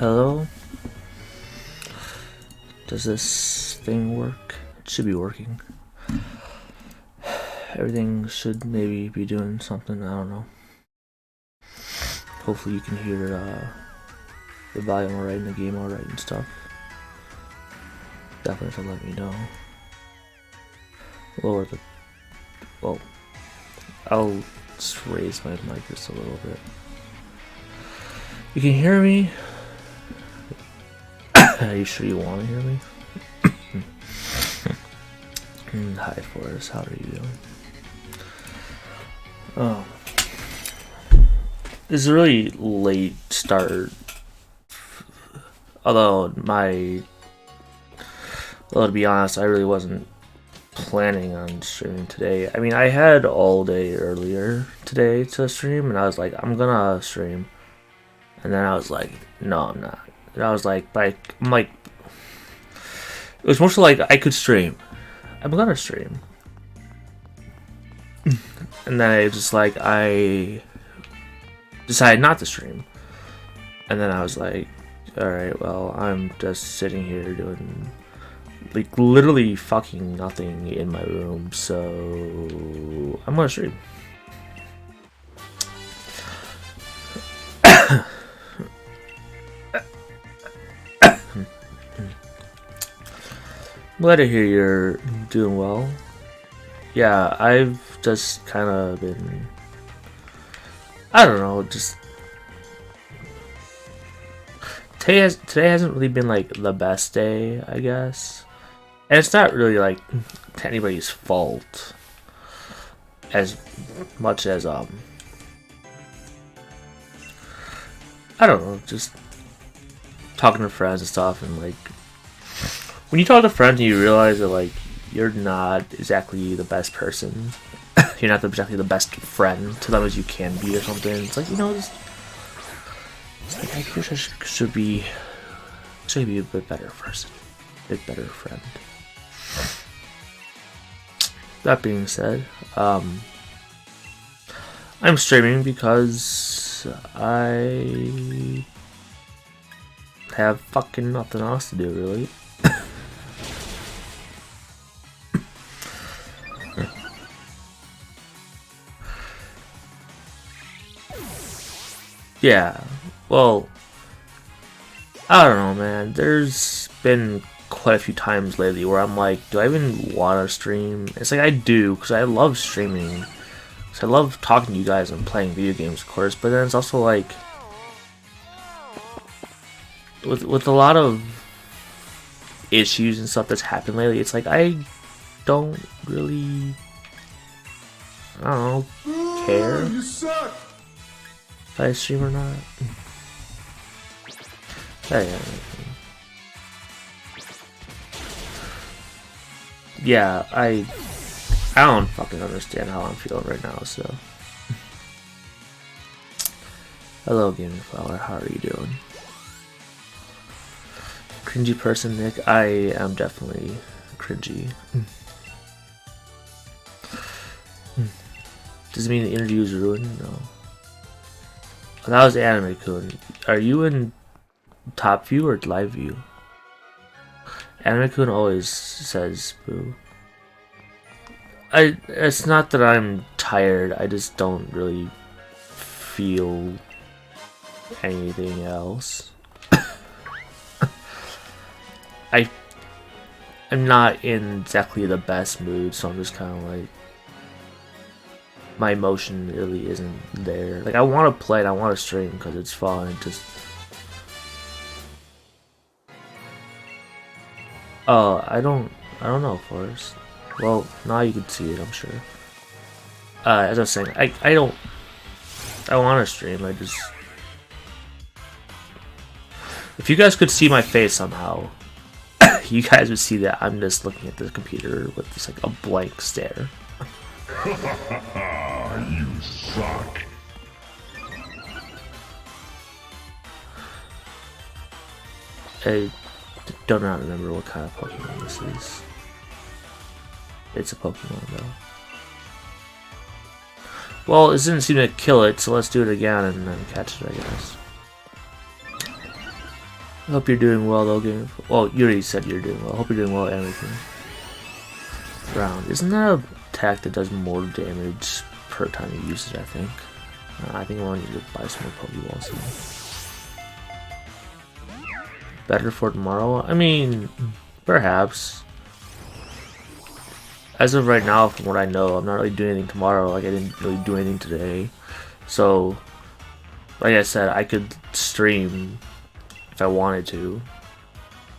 Hello? Does this thing work? It should be working. Everything should maybe be doing something, I don't know. Hopefully you can hear the volume alright and the game alright and stuff. Definitely let me know. Lower the... well, I'll just raise my mic just a little bit. You can hear me? Are you sure you want to hear me? Hi Forrest, how are you doing? It's a really late start. Although to be honest, I really wasn't planning on streaming today. I mean, I had all day earlier today to stream, and I was like, I'm gonna stream. And then I was like, no, I'm not. And I was like, it was mostly like I could stream. I'm gonna stream. And then I decided not to stream. And then I was like, alright, well, I'm just sitting here doing like literally fucking nothing in my room, so I'm gonna stream. Glad to hear you're doing well. Yeah, I've just kind of been, I don't know, just today hasn't really been like the best day, I guess. And it's not really like anybody's fault as much as I don't know, just talking to friends and stuff, and like when you talk to friends and you realize that like you're not exactly the best person, you're not exactly the best friend to them as you can be or something. It's like, you know, it's like I wish I should be a bit better person, a bit better friend. That being said, I'm streaming because I have fucking nothing else to do, really. Yeah, well, I don't know, man. There's been quite a few times lately where I'm like, do I even want to stream? It's like I do, because I love streaming. Because I love talking to you guys and playing video games, of course. But then it's also like, with a lot of issues and stuff that's happened lately, it's like I don't really, I don't know, care. You suck. If I stream or not. Yeah, I don't fucking understand how I'm feeling right now, so. Hello, Gaming Flower, how are you doing? Cringy person, Nick? I am definitely cringy. Does it mean the interview is ruined? No. That was Anime-kun. Are you in top view or live view? Anime-kun always says boo. It's not that I'm tired, I just don't really feel anything else. I'm not in exactly the best mood, so I'm just kind of like, my emotion really isn't there. Like, I want to play and I want to stream because it's fun. Just I don't know, Forrest. Well, now you can see it, I'm sure. As I was saying, I want to stream. I just, if you guys could see my face somehow, you guys would see that I'm just looking at the computer with just like a blank stare. You suck. I don't remember what kind of Pokemon this is. It's a Pokemon though. Well, it didn't seem to kill it, so let's do it again and then catch it, I guess. I hope you're doing well though, game. Well, you already said you're doing well. I hope you're doing well, everything. Round. Isn't that a attack that does more damage per time you use it, I think? I think I want you to buy some more Pokeballs. Better for tomorrow? I mean, perhaps. As of right now, from what I know, I'm not really doing anything tomorrow. Like, I didn't really do anything today. So, like I said, I could stream if I wanted to.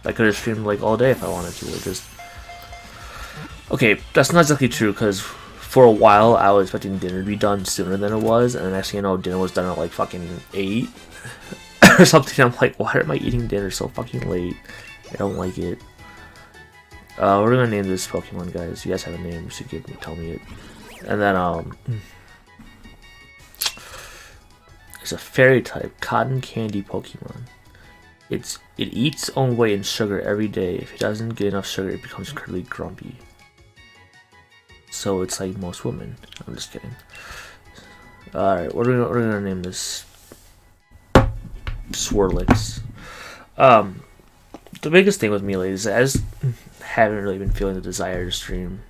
I could have streamed like all day if I wanted to. Just okay, that's not exactly true because for a while I was expecting dinner to be done sooner than it was, and the next thing you know, dinner was done at like fucking 8 or something. I'm like, why am I eating dinner so fucking late? I don't like it. We're gonna name this Pokemon, guys. You guys have a name, you should tell me it. And then it's a fairy type cotton candy Pokemon. It eats its own weight in sugar every day. If it doesn't get enough sugar, it becomes incredibly grumpy. So it's like most women. I'm just kidding. Alright, we're gonna name this Swirlix. The biggest thing with me lately is I just haven't really been feeling the desire to stream.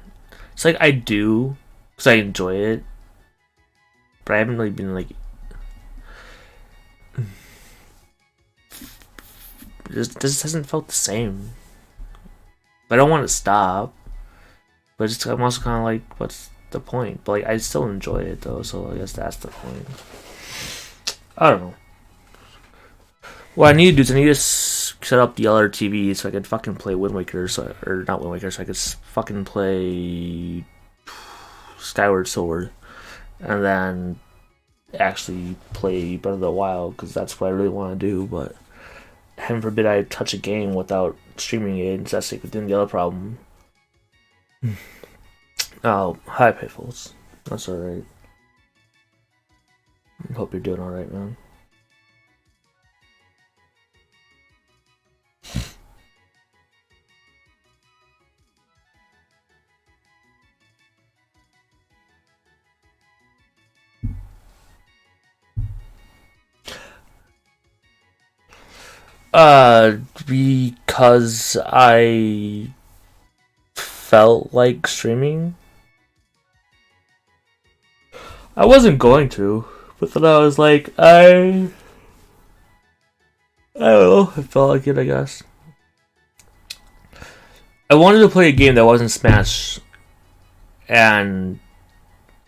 It's like I do, because I enjoy it, but I haven't really been like... This hasn't felt the same. But I don't want to stop. But just, I'm also kind of like, what's the point? But like, I still enjoy it though, so I guess that's the point. I don't know. What I need to do is I need to set up the other TV so I could fucking play Wind Waker, or not Wind Waker, so I could fucking play Skyward Sword, and then actually play Breath of the Wild, because that's what I really want to do. But heaven forbid I touch a game without streaming it, and that's like within the other problem. Oh, hi Piffles. That's alright. Hope you're doing alright, man. Because I felt like streaming. I wasn't going to, but then I was like, I don't know, I felt like it, I guess. I wanted to play a game that wasn't Smash, and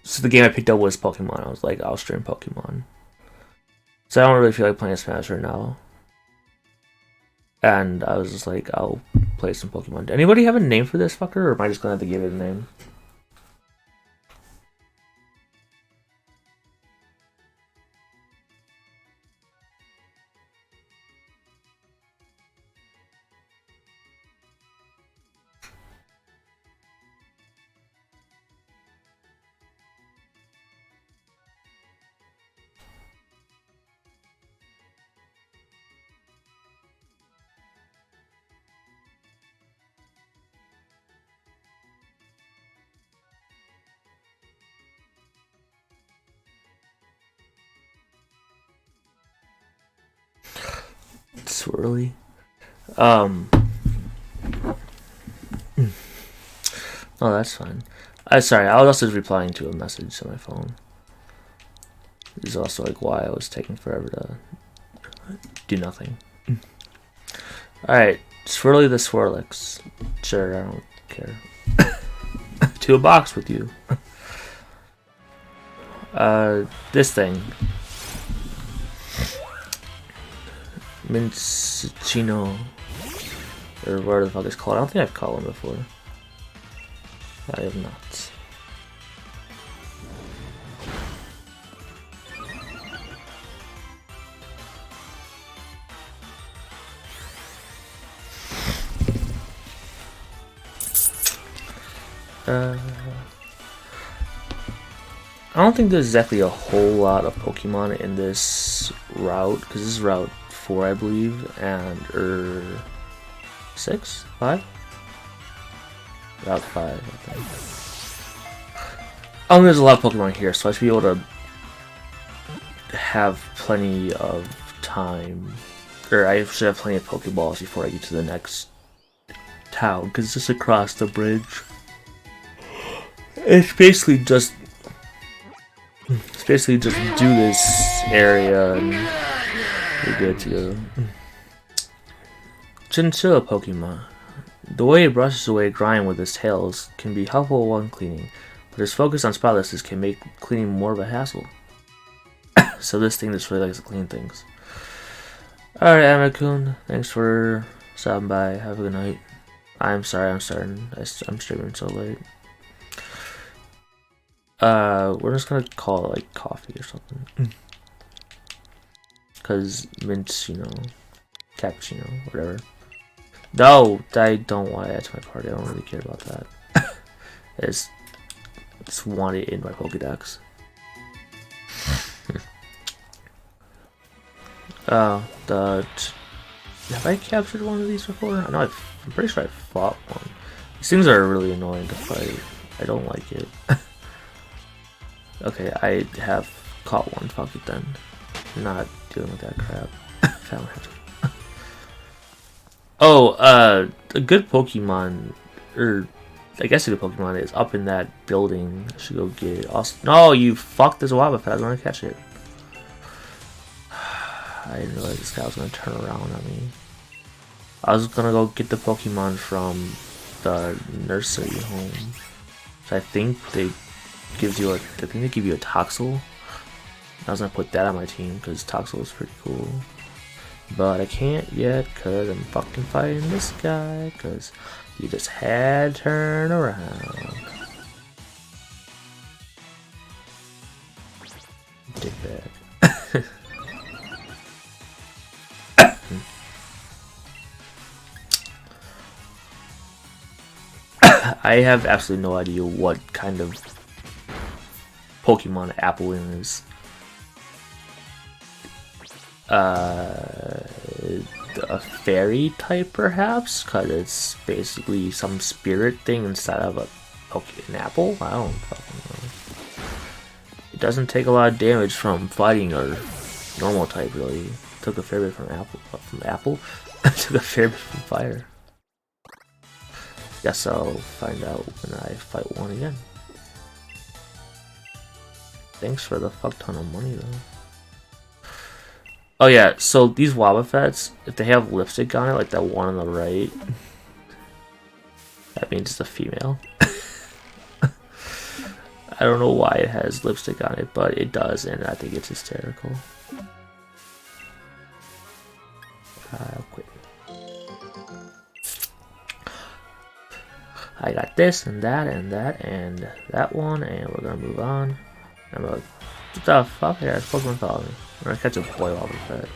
so the game I picked up was Pokemon. I was like, I'll stream Pokemon. So I don't really feel like playing Smash right now. And I was just like, I'll play some Pokemon. Anybody have a name for this fucker, or am I just gonna have to give it a name? Swirly. Oh, that's fine. Sorry, I was also replying to a message on my phone. This is also like why I was taking forever to do nothing. Alright, Swirly the Swirlix. Sure, I don't care. To a box with you. This thing. Minccino, or whatever the fuck it's called. I don't think I've called him before. I have not. I don't think there's exactly a whole lot of Pokemon in this route, because this is Route 4, I believe, and 6? 5? Route 5, I think. There's a lot of Pokemon here, so I should be able to have plenty of time Or I should have plenty of Pokeballs before I get to the next town, because it's just across the bridge. It's basically just do this area and you're good to go. Chinchilla Pokemon. The way it brushes away grime with its tails can be helpful when cleaning, but its focus on spotlessness can make cleaning more of a hassle. So this thing just really likes to clean things. Alright, Amakun, thanks for stopping by. Have a good night. I'm sorry I'm streaming so late. We're just gonna call it like coffee or something. Cause mint, you know, cappuccino, whatever. No, I don't want to add to my party. I don't really care about that. I just want it in my Pokédex. Have I captured one of these before? I know I'm pretty sure I fought one. These things are really annoying to fight. I don't like it. Okay, I have caught one. Fuck it then. I'm not dealing with that crap. I don't have to. Oh, a good Pokemon, or I guess a good Pokemon is up in that building. I should go get it. Also, no, you fucked this Wobbuffet. I was gonna catch it. I didn't realize this guy was gonna turn around on me. I was gonna go get the Pokemon from the nursery home. So I think they give you a Toxel. I was gonna put that on my team because Toxel is pretty cool. But I can't yet because I'm fucking fighting this guy because you just had to turn around. Dickbag. I have absolutely no idea what kind of Pokemon Applin is. A fairy type perhaps, because it's basically some spirit thing instead of an apple. I don't fucking know. It doesn't take a lot of damage from fighting or normal type really. Took a fair bit from apple. Took a fair bit from fire. Guess I'll find out when I fight one again. Thanks for the fuck ton of money though. Oh yeah, so these Wobbuffets, if they have lipstick on it, like that one on the right, that means it's a female. I don't know why it has lipstick on it, but it does, and I think it's hysterical. I'll quit. I got this and that and that and that one, and we're gonna move on. I'm like, what the fuck? Yeah, it's Pokemon follow me. I'm gonna catch a boy Wobbuffet.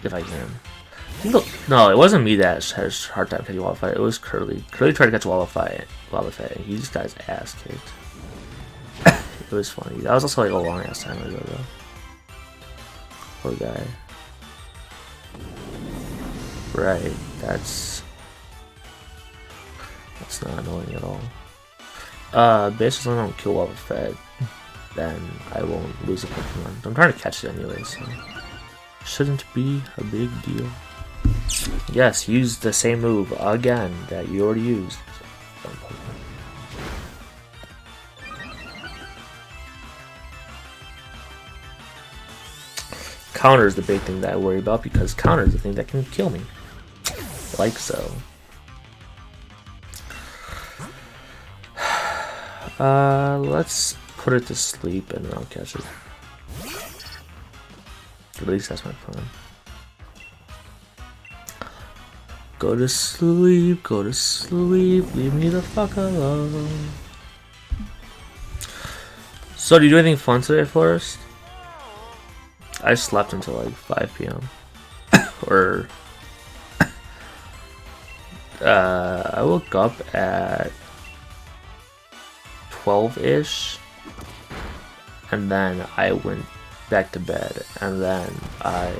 If I can. No, it wasn't me that had a hard time catching Wobbuffet. It was Curly. Curly tried to catch Wobbuffet, and he just got his ass kicked. It was funny. That was also like a long ass time ago, though. Poor guy. Right, that's not annoying at all. Basically, if I don't kill Wobbuffet, then I won't lose a Pokemon. I'm trying to catch it anyway, so shouldn't be a big deal. Yes, use the same move again that you already used. Counter is the big thing that I worry about because counter is the thing that can kill me. Like so. Let's put it to sleep and then I'll catch it. At least that's my plan. Go to sleep, leave me the fuck alone. So, do you do anything fun today, Forrest? I slept until like 5 p.m. Or I woke up at 12-ish, and then I went back to bed, and then I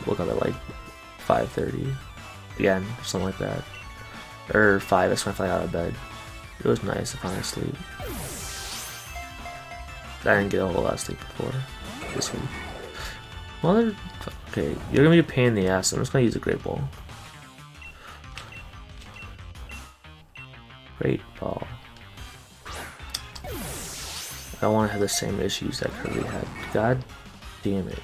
woke up at like 5:30 again, something like that, or 5. That's when I got out of bed. It was nice to finally sleep. I didn't get a whole lot of sleep before this week. Mother. Okay, you're gonna be a pain in the ass. I'm just gonna use a Great Ball. Great Ball. I don't want to have the same issues that Kirby had. God damn it.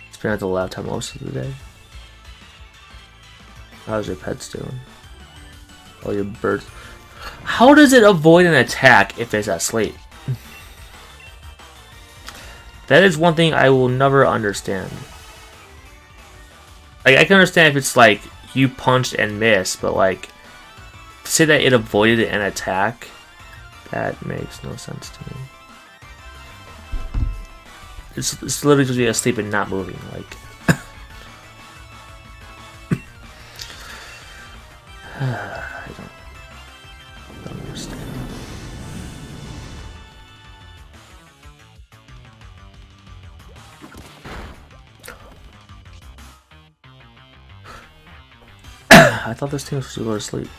It's been at the laptop most of the day. How's your pets doing? Oh, your birds. How does it avoid an attack if it's asleep? That is one thing I will never understand. Like, I can understand if it's like you punched and missed, but like to say that it avoided an attack, that makes no sense to me. It's literally just be asleep and not moving. Like, I don't understand. I thought this thing was supposed to go to sleep.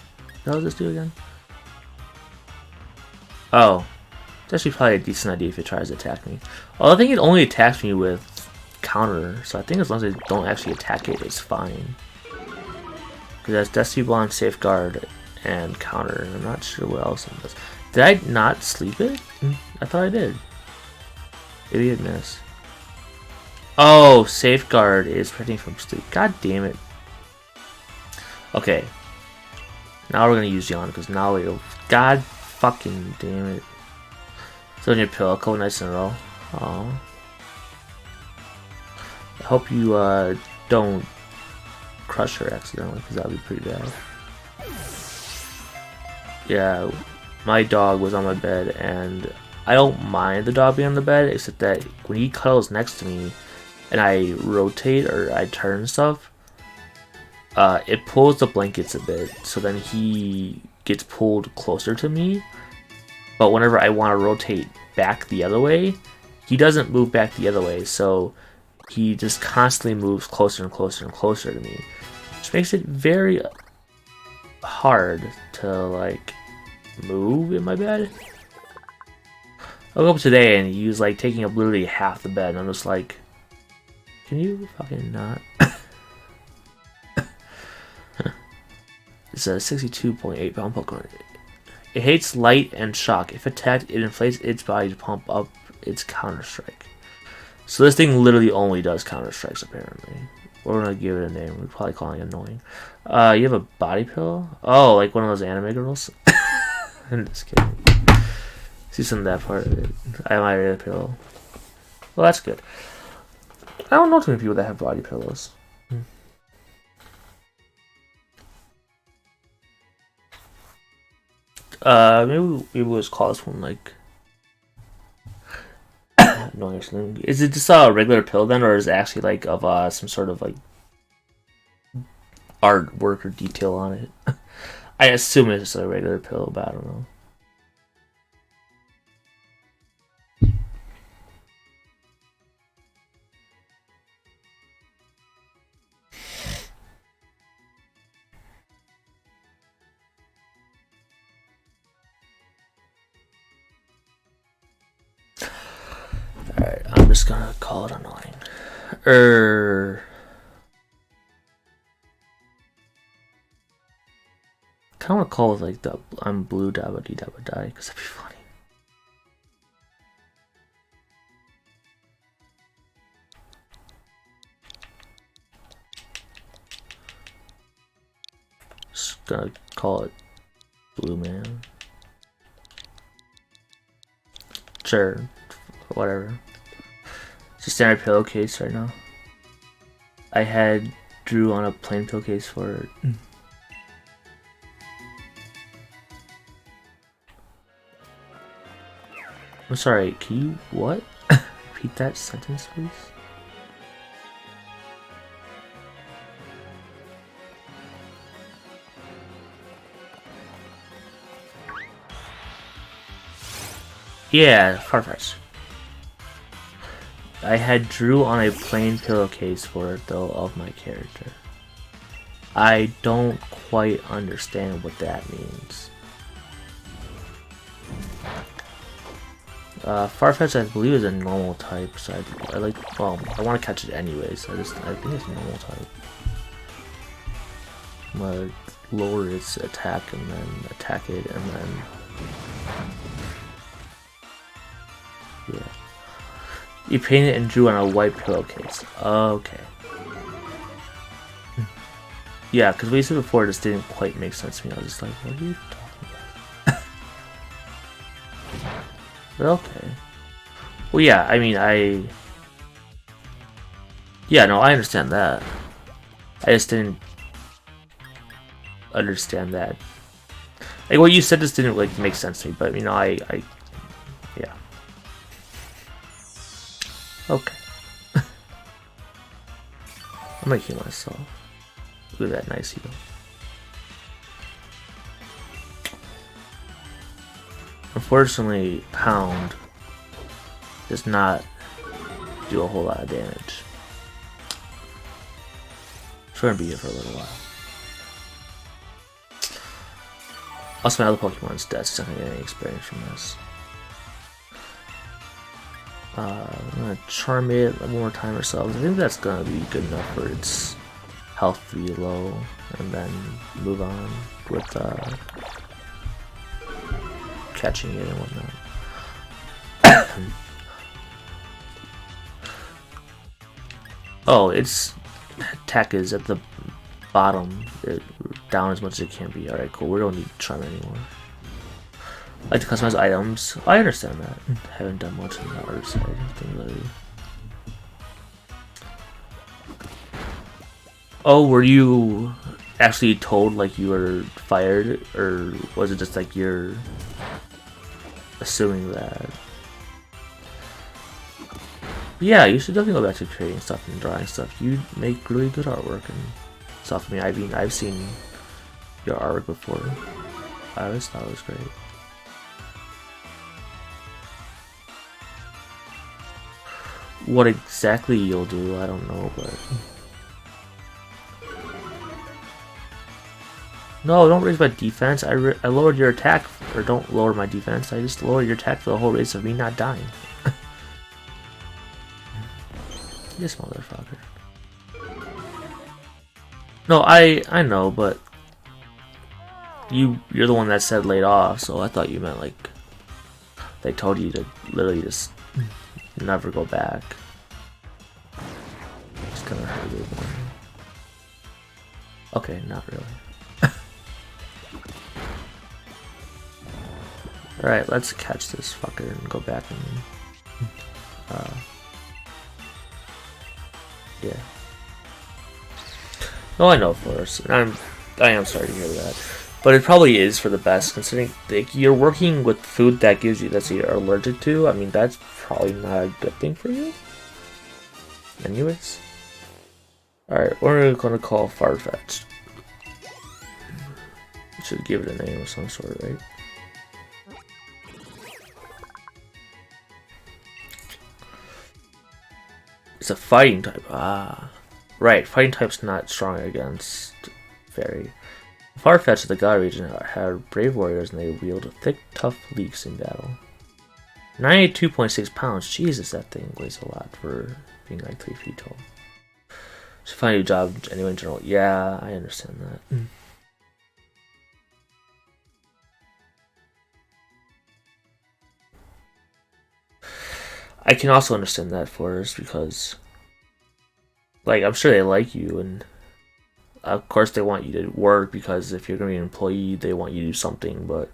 What does this do again? Oh. It's actually probably a decent idea if it tries to attack me. Well, I think it only attacks me with counter, so I think as long as they don't actually attack it, it's fine. Because that's Destiny Bond, Safeguard, and counter. I'm not sure what else it does. Did I not sleep it? I thought I did. Idiot miss. Oh, Safeguard is protecting from sleep. God damn it. Okay. Now we're gonna use Yawn because now we'll. God fucking damn it. It's on your pillow, a couple nights in a row. Aww. I hope you don't crush her accidentally because that would be pretty bad. Yeah, my dog was on my bed and I don't mind the dog being on the bed, except that when he cuddles next to me and I rotate or I turn stuff, it pulls the blankets a bit, so then he gets pulled closer to me. But whenever I want to rotate back the other way, he doesn't move back the other way, so he just constantly moves closer and closer and closer to me, which makes it very hard to like move in my bed. I woke up today and he was like taking up literally half the bed, and I'm just like, can you fucking not? It's a 62.8 pound Pokemon. It hates light and shock. If attacked, it inflates its body to pump up its counter strike. So this thing literally only does counter strikes apparently. We're gonna give it a name. We're probably calling it annoying. You have a body pillow? Oh, like one of those anime girls? I'm just kidding. See some of that part of it. I have my other pillow. Well, that's good. I don't know too many people that have body pillows. Maybe we'll just call this one like annoying or something. Is it just a regular pill then, or is it actually like of some sort of like artwork or detail on it? I assume it's just a regular pill, but I don't know. Alright, I'm just gonna call it annoying. Kinda wanna call it like the I'm blue dabba dee dabba die, because that'd be funny. Just gonna call it Blue Man. Sure, whatever. It's a standard pillowcase right now. I had Drew on a plain pillowcase for it. I'm sorry, can you what? Repeat that sentence, please? Yeah, Farfetch. I had Drew on a plain pillowcase for it though of my character. I don't quite understand what that means. Farfetch, I believe, is a normal type, so I like. Well, I want to catch it anyways. I think it's a normal type. I'm gonna lower its attack and then attack it, and then yeah. You painted and drew on a white pillowcase. Okay. Yeah, because what you said before just didn't quite make sense to me. I was just like, what are you talking about? But okay. Well, yeah, I mean, yeah, no, I understand that. I just didn't understand that. Like, what you said just didn't, like, make sense to me, but, you know, yeah. Okay. I'm gonna heal myself. Look at that nice heal. Unfortunately, Hound does not do a whole lot of damage. It's gonna be here for a little while. Also, my other Pokemon's dead, so I'm not gonna get any experience from this. I'm gonna charm it one more time or so. I think that's gonna be good enough for its health to be low, and then move on with catching it and whatnot. Oh, its attack is at the bottom, down as much as it can be. Alright, cool. We don't need to charm anymore. I like to customize items. I understand that. Haven't done much on the art side. Really. Oh, were you actually told like you were fired, or was it just like you're assuming that? Yeah, you should definitely go back to creating stuff and drawing stuff. You make really good artwork and stuff. I mean, I've seen your artwork before. I always thought it was great. What exactly you'll do, I don't know, but... No, don't raise my defense. I lowered your attack, or don't lower my defense. I just lowered your attack for the whole race of me not dying. This motherfucker. No, I know, but you're the one that said laid off, so I thought you meant like they told you to literally just never go back. It's gonna hurt you. Okay, not really. Alright, let's catch this fucker and go back and yeah. No, I know, Forrest. I am sorry to hear that, but it probably is for the best, considering like, you're working with food that you're allergic to. I mean, that's probably not a good thing for you. Anyways, all right, we're gonna call Farfetch'd. Should give it a name of some sort, right? It's a fighting type. Ah. Right, fighting type's not strong against Fairy. Farfetch'd, the God region, had brave warriors and they wield thick, tough leeks in battle. 92.6 pounds. Jesus, that thing weighs a lot for being like 3 feet tall. Should find a new job anyway in general. Yeah, I understand that. I can also understand that, Forrest, because like I'm sure they like you, and of course they want you to work, because if you're gonna be an employee they want you to do something, but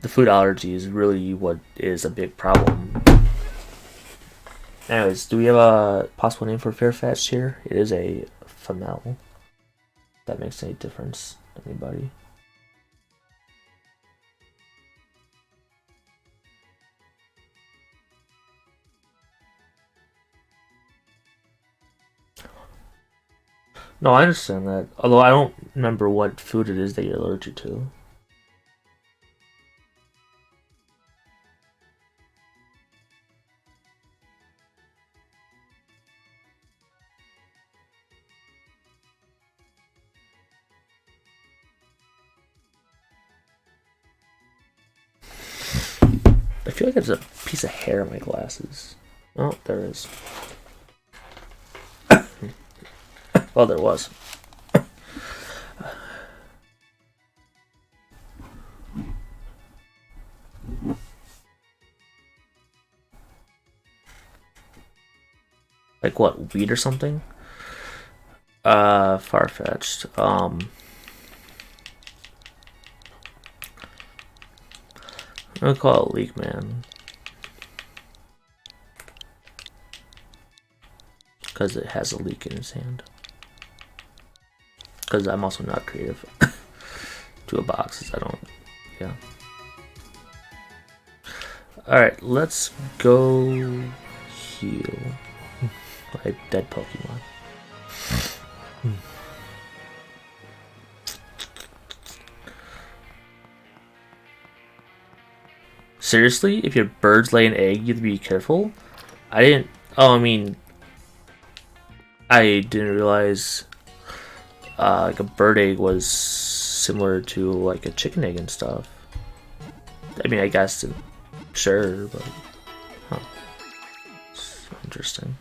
the food allergy is really what is a big problem. Anyways, do we have a possible name for Farfetch'd here? It is a Famel. If that makes any difference to anybody. No, I understand that. Although I don't remember what food it is that you're allergic to. feel like there's a piece of hair in my glasses. Oh, there is. Well, there was. Like what, weed or something? Far-fetched. I'm gonna call it Leak Man. Because it has a leak in his hand. Because I'm also not creative. To a box, I don't, yeah. Alright, let's go heal my dead Pokemon. Seriously? If your birds lay an egg, you have to be careful? I didn't... Oh, I mean... I didn't realize... like a bird egg was similar to like a chicken egg and stuff. I mean, I guess... Sure, but... Huh. It's interesting.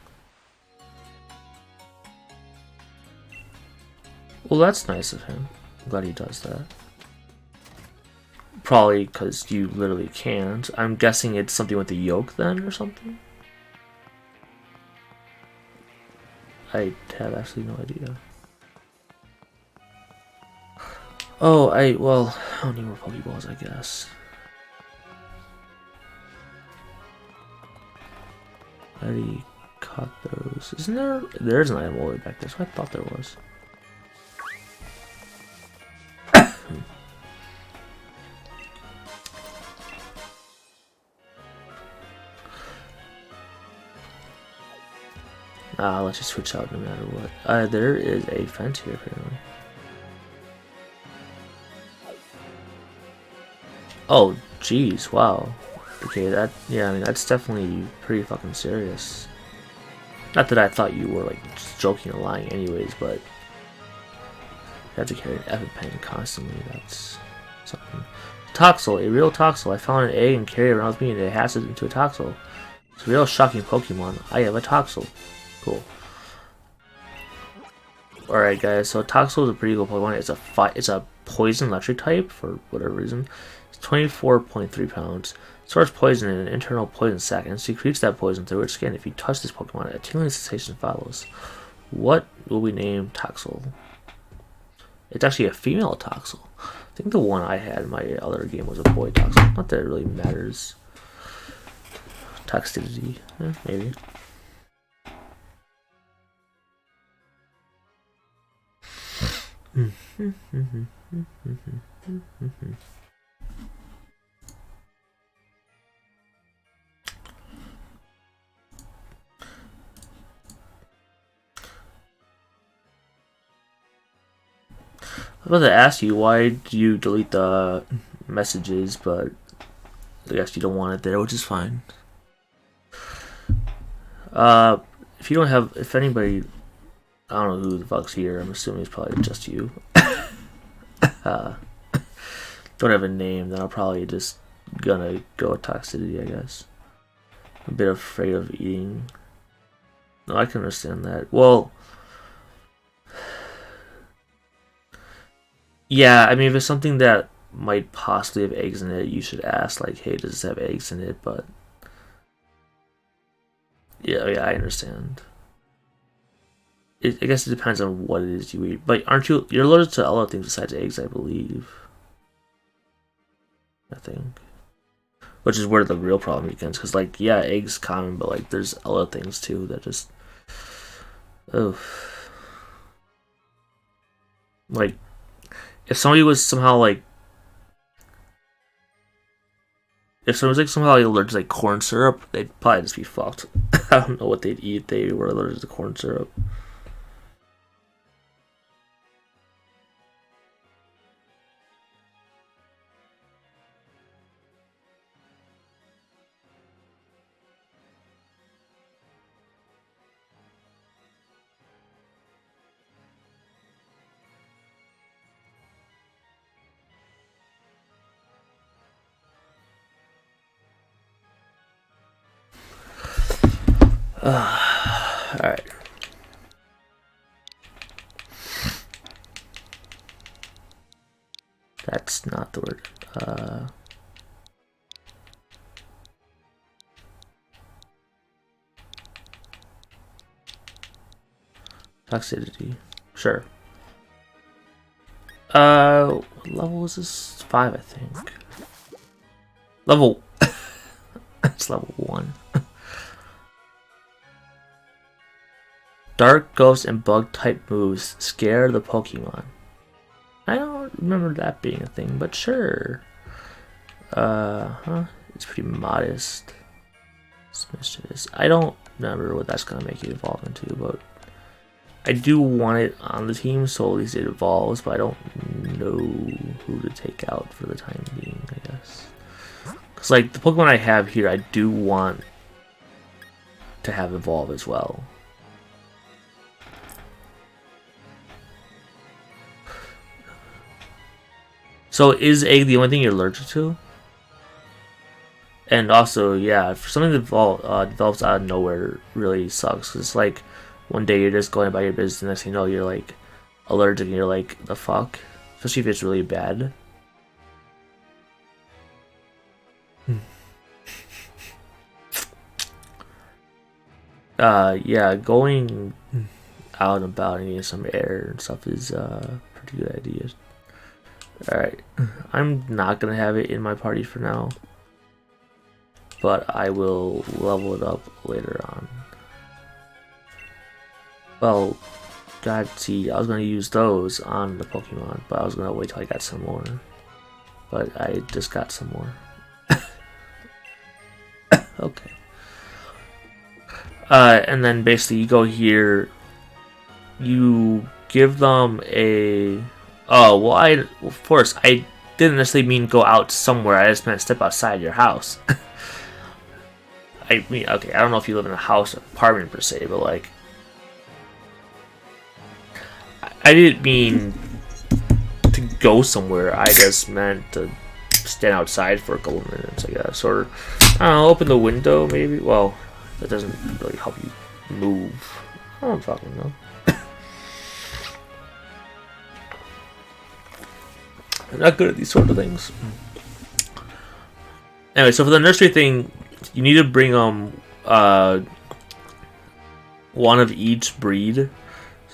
Well, that's nice of him. I'm glad he does that. Probably because you literally can't. I'm guessing it's something with the yolk then or something? I have actually no idea. Oh, well, I don't need more Pokeballs, I guess. I already caught those. Isn't there? There's an item all the way back there, so I thought there was. Let's just switch out no matter what. There is a fence here apparently. Oh, jeez, wow. Okay, that, yeah, I mean, that's definitely pretty fucking serious. Not that I thought you were, like, just joking or lying anyways, but... You have to carry an EpiPen constantly, that's something. Toxel, a real Toxel. I found an egg and carried it around with me and it hatched into a Toxel. It's a real shocking Pokemon. I have a Toxel. Cool. Alright guys, so Toxel is a pretty cool Pokemon. It's a poison electric type for whatever reason. It's 24.3 pounds. Stores poison in an internal poison sac and secretes that poison through its skin. If you touch this Pokemon, a tingling sensation follows. What will we name Toxel? It's actually a female Toxel. I think the one I had in my other game was a boy Toxel. Not that it really matters. Toxicity, maybe. I was about to ask you why do you delete the messages, but I guess you don't want it there, which is fine. If you don't have, if anybody, I don't know who the fuck's here. I'm assuming it's probably just you. Don't have a name, then I'll probably just gonna go with toxicity, I guess. I'm a bit afraid of eating. No, I can understand that. Well, yeah, I mean, if it's something that might possibly have eggs in it, you should ask, like, hey, does this have eggs in it? But yeah, I understand. I guess it depends on what it is you eat. But aren't you're allergic to other things besides eggs, I believe. I think. Which is where the real problem begins. Because, like, yeah, eggs common, but, like, there's other things, too, that just... Oh. Like, if somebody was somehow, like... If someone was, like, somehow like, allergic to, like, corn syrup, they'd probably just be fucked. I don't know what they'd eat if they were allergic to corn syrup. Alright. That's not the word. Toxicity. Sure. What level is this? 5, I think. Level. It's level 1. Dark, ghost, and bug type moves scare the Pokemon. I don't remember that being a thing, but sure. It's pretty modest. It's mischievous. I don't remember what that's gonna make it evolve into, but I do want it on the team, so at least it evolves, but I don't know who to take out for the time being, I guess. Because, like, the Pokemon I have here, I do want to have evolve as well. So, is egg the only thing you're allergic to? And also, yeah, for something that develops out of nowhere, it really sucks. Cause it's like, one day you're just going about your business, and next thing you know, you're like allergic, and you're like, the fuck? Especially if it's really bad. Yeah, going out and about and getting some air and stuff is a pretty good idea. Alright, I'm not gonna have it in my party for now, but I will level it up later on. Well, God, see, I was gonna use those on the Pokemon, but I was gonna wait till I got some more. But I just got some more. Okay. And then basically you go here, you give them a... Oh, well, of course, I didn't necessarily mean go out somewhere, I just meant step outside your house. I mean, okay, I don't know if you live in a house or apartment per se, but like... I didn't mean to go somewhere, I just meant to stand outside for a couple of minutes, I guess. Or, I don't know, open the window, maybe? Well, that doesn't really help you move. I don't fucking know. I'm not good at these sort of things. Anyway, so for the nursery thing, you need to bring one of each breed,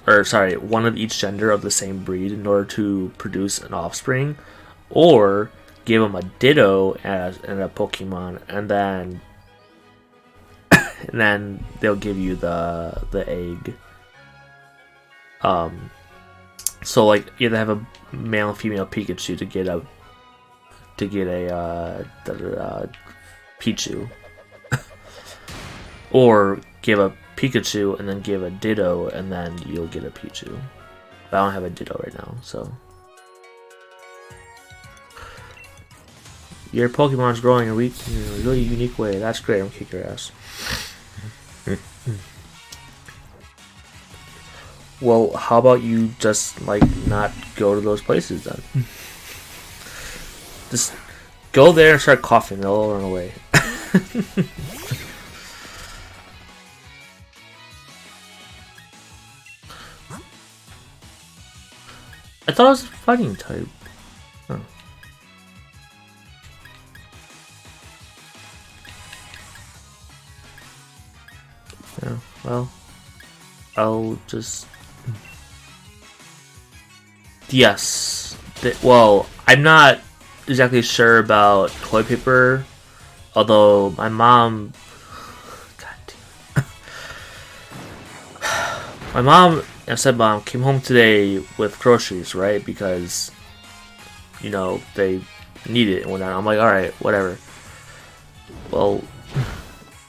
or sorry, one of each gender of the same breed in order to produce an offspring, or give them a Ditto and a Pokemon, and then they'll give you the egg. So like you have to have a male and female Pikachu to get a Pichu, or give a Pikachu and then give a Ditto and then you'll get a Pichu. But I don't have a Ditto right now, so your Pokemon's growing in a really unique way. That's great. I'm gonna kick your ass. Well, how about you just, like, not go to those places then? Just go there and start coughing, they'll run away. I thought it was a fighting type. Oh. Yeah, well, I'll just... Yes. Well, I'm not exactly sure about toilet paper, although my mom... God damn. My mom and stepmom came home today with groceries, right? Because, you know, they need it and whatnot. I'm like, alright, whatever. Well,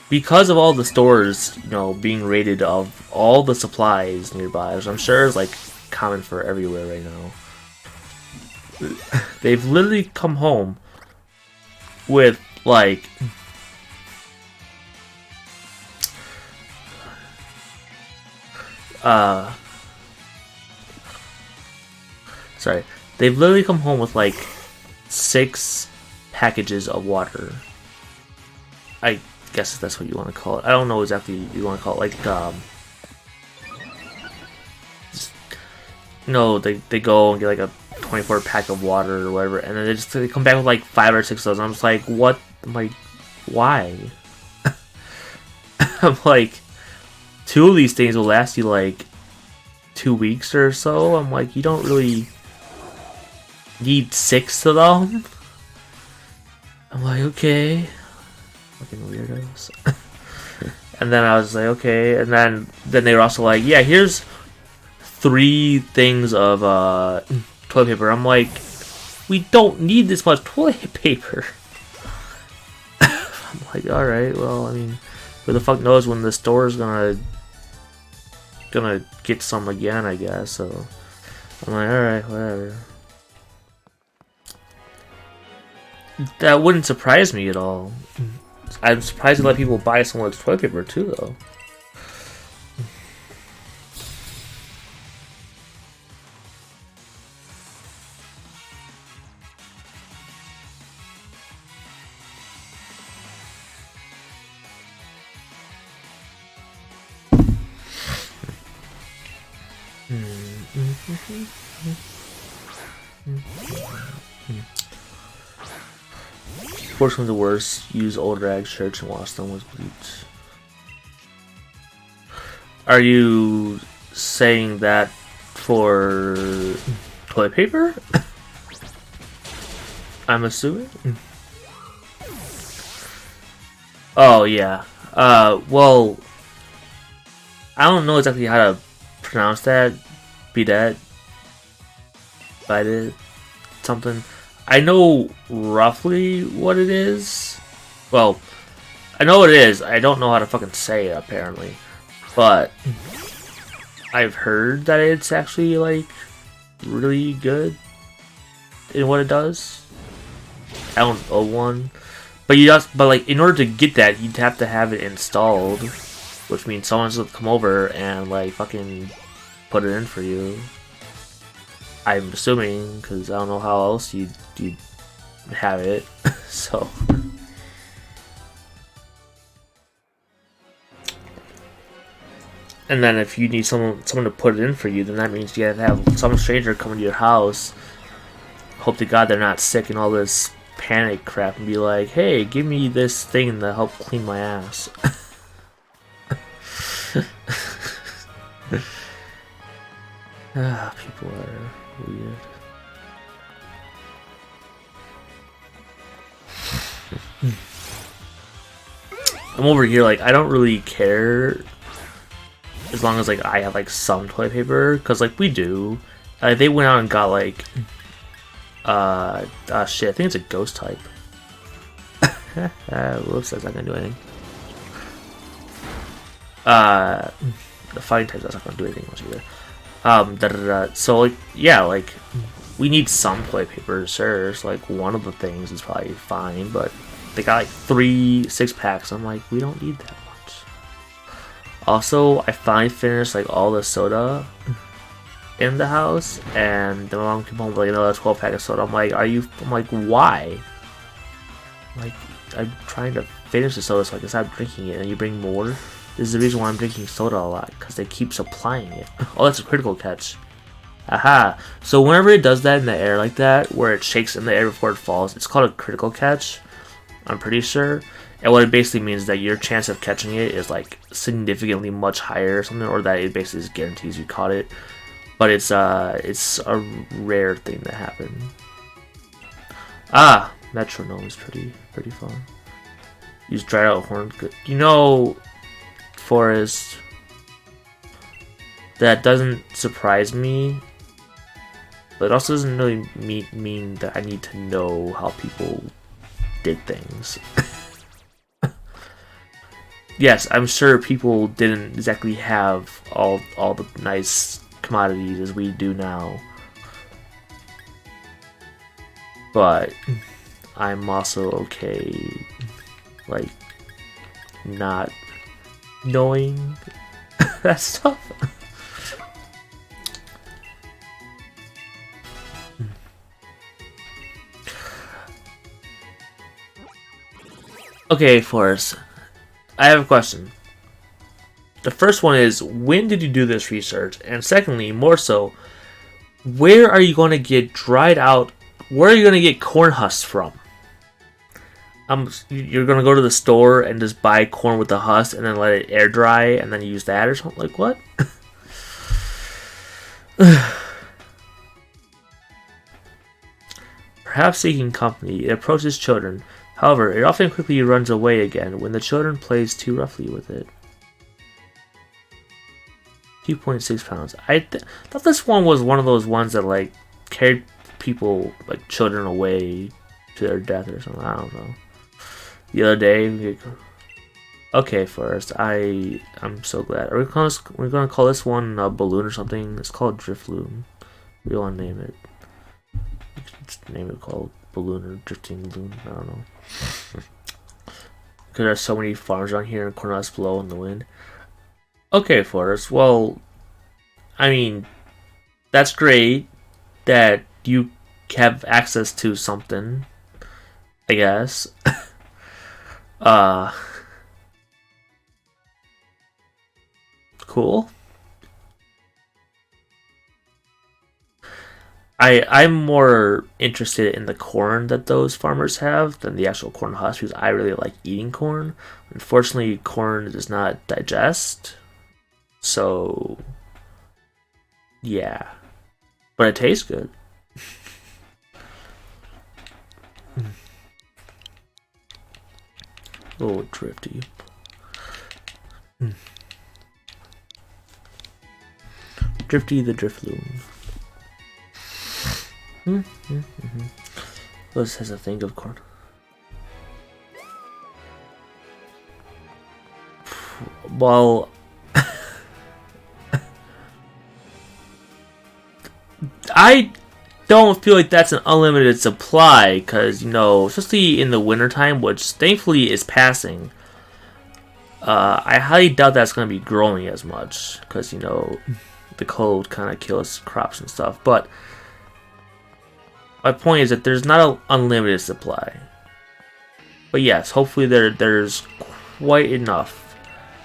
because of all the stores, you know, being rated of all the supplies nearby, which I'm sure is like common for everywhere right now, they've literally come home with like they've literally come home with like 6 packages of water. guess that's what you want to call it. I don't know exactly what you want to call it. Like, no, they go and get like a 24 pack of water or whatever, and then they come back with like 5 or 6 of those. I'm just like, what? I'm like, why? I'm like, 2 of these things will last you like 2 weeks or so. I'm like, you don't really need 6 of them. I'm like, okay, fucking weirdos. And then I was like, okay, and then they were also like, yeah, here's 3 things of toilet paper. I'm like, we don't need this much toilet paper. I'm like, all right, well, I mean, who the fuck knows when the store's gonna get some again, I guess. So I'm like, all right, whatever. That wouldn't surprise me at all. I'm surprised to let people buy so much toilet paper too, though. Worst one's the worst. Use old rag shirts and wash them with bleach. Are you saying that for toilet paper? I'm assuming. Oh yeah. Well, I don't know exactly how to pronounce that. Bidet. Bidet. Something. I know roughly what it is. Well, I know what it is. I don't know how to fucking say it, apparently. But I've heard that it's actually, like, really good in what it does. I don't own one. But like, in order to get that, you'd have to have it installed. Which means someone's gonna come over and, like, fucking put it in for you. I'm assuming, because I don't know how else you'd have it. So. And then if you need someone to put it in for you, then that means you have to have some stranger come into your house. Hope to God they're not sick and all this panic crap and be like, hey, give me this thing to help clean my ass. People are weird. I'm over here like, I don't really care as long as like I have like some toilet paper, because like we do. They went out and got like shit, I think it's a ghost type. Whoops, that's not gonna do anything. The fighting type, that's not gonna do anything much either. So like, yeah, like we need some toilet paper, sure. So like one of the things is probably fine, but they got like 3 6-packs. I'm like, we don't need that much. Also, I finally finished like all the soda in the house, and then my mom came home with like another 12-pack of soda. I'm like, why? Like, I'm trying to finish the soda so I can stop drinking it, and you bring more? This is the reason why I'm drinking soda a lot, because they keep supplying it. Oh, that's a critical catch. Aha. So whenever it does that in the air like that, where it shakes in the air before it falls, it's called a critical catch, I'm pretty sure. And what it basically means is that your chance of catching it is like significantly much higher or something, or that it basically just guarantees you caught it. But it's a rare thing to happen. Ah, metronome is pretty fun. Use dried out horn. You know, Forrest, that doesn't surprise me, but it also doesn't really mean that I need to know how people did things. Yes, I'm sure people didn't exactly have all the nice commodities as we do now, but I'm also okay, like, not knowing that stuff. Okay, Forrest. I have a question. The first one is, when did you do this research? And secondly, more so, where are you going to get dried out? Where are you going to get corn husks from? You're going to go to the store and just buy corn with the husk and then let it air dry and then use that or something? Like, what? Perhaps seeking company, it approaches children. However, it often quickly runs away again when the children plays too roughly with it. 2.6 pounds. I thought this one was one of those ones that like carried people, like children, away to their death or something. I don't know. The other day, okay, first I'm so glad. We're gonna call this one a balloon or something. It's called Drifloon. We want to name it. Just name it called Balloon or Drifting Balloon. I don't know. Because there's so many farms around here and corn husks blow in the wind. Okay, Forrest. Well, I mean, that's great that you have access to something, I guess. Cool. I'm more interested in the corn that those farmers have than the actual corn husks because I really like eating corn. Unfortunately, corn does not digest. So, yeah. But it tastes good. Oh, drifty. Drifty the Drifloon. This has a thing of corn. Well, I don't feel like that's an unlimited supply because, you know, especially in the wintertime, which thankfully is passing, I highly doubt that's going to be growing as much because, you know, the cold kind of kills crops and stuff. But my point is that there's not an unlimited supply. But yes, hopefully there's quite enough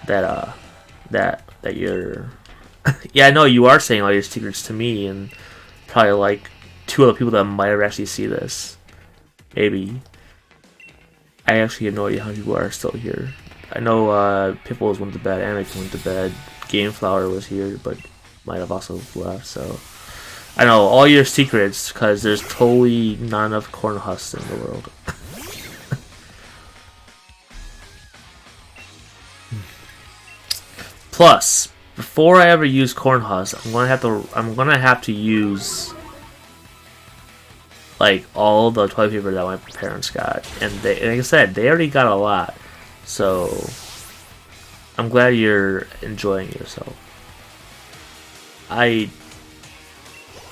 that that you're yeah, I know you are saying all your secrets to me and probably like 2 other people that might have actually see this. Maybe. I actually have no idea how people are still here. I know Pipple went to bed, Anakin went to bed, Gameflower was here, but might have also left, so I know all your secrets because there's totally not enough corn husks in the world. Plus, before I ever use corn husks, I'm gonna have to use like all the toilet paper that my parents got, and they, like I said, they already got a lot. So I'm glad you're enjoying yourself. I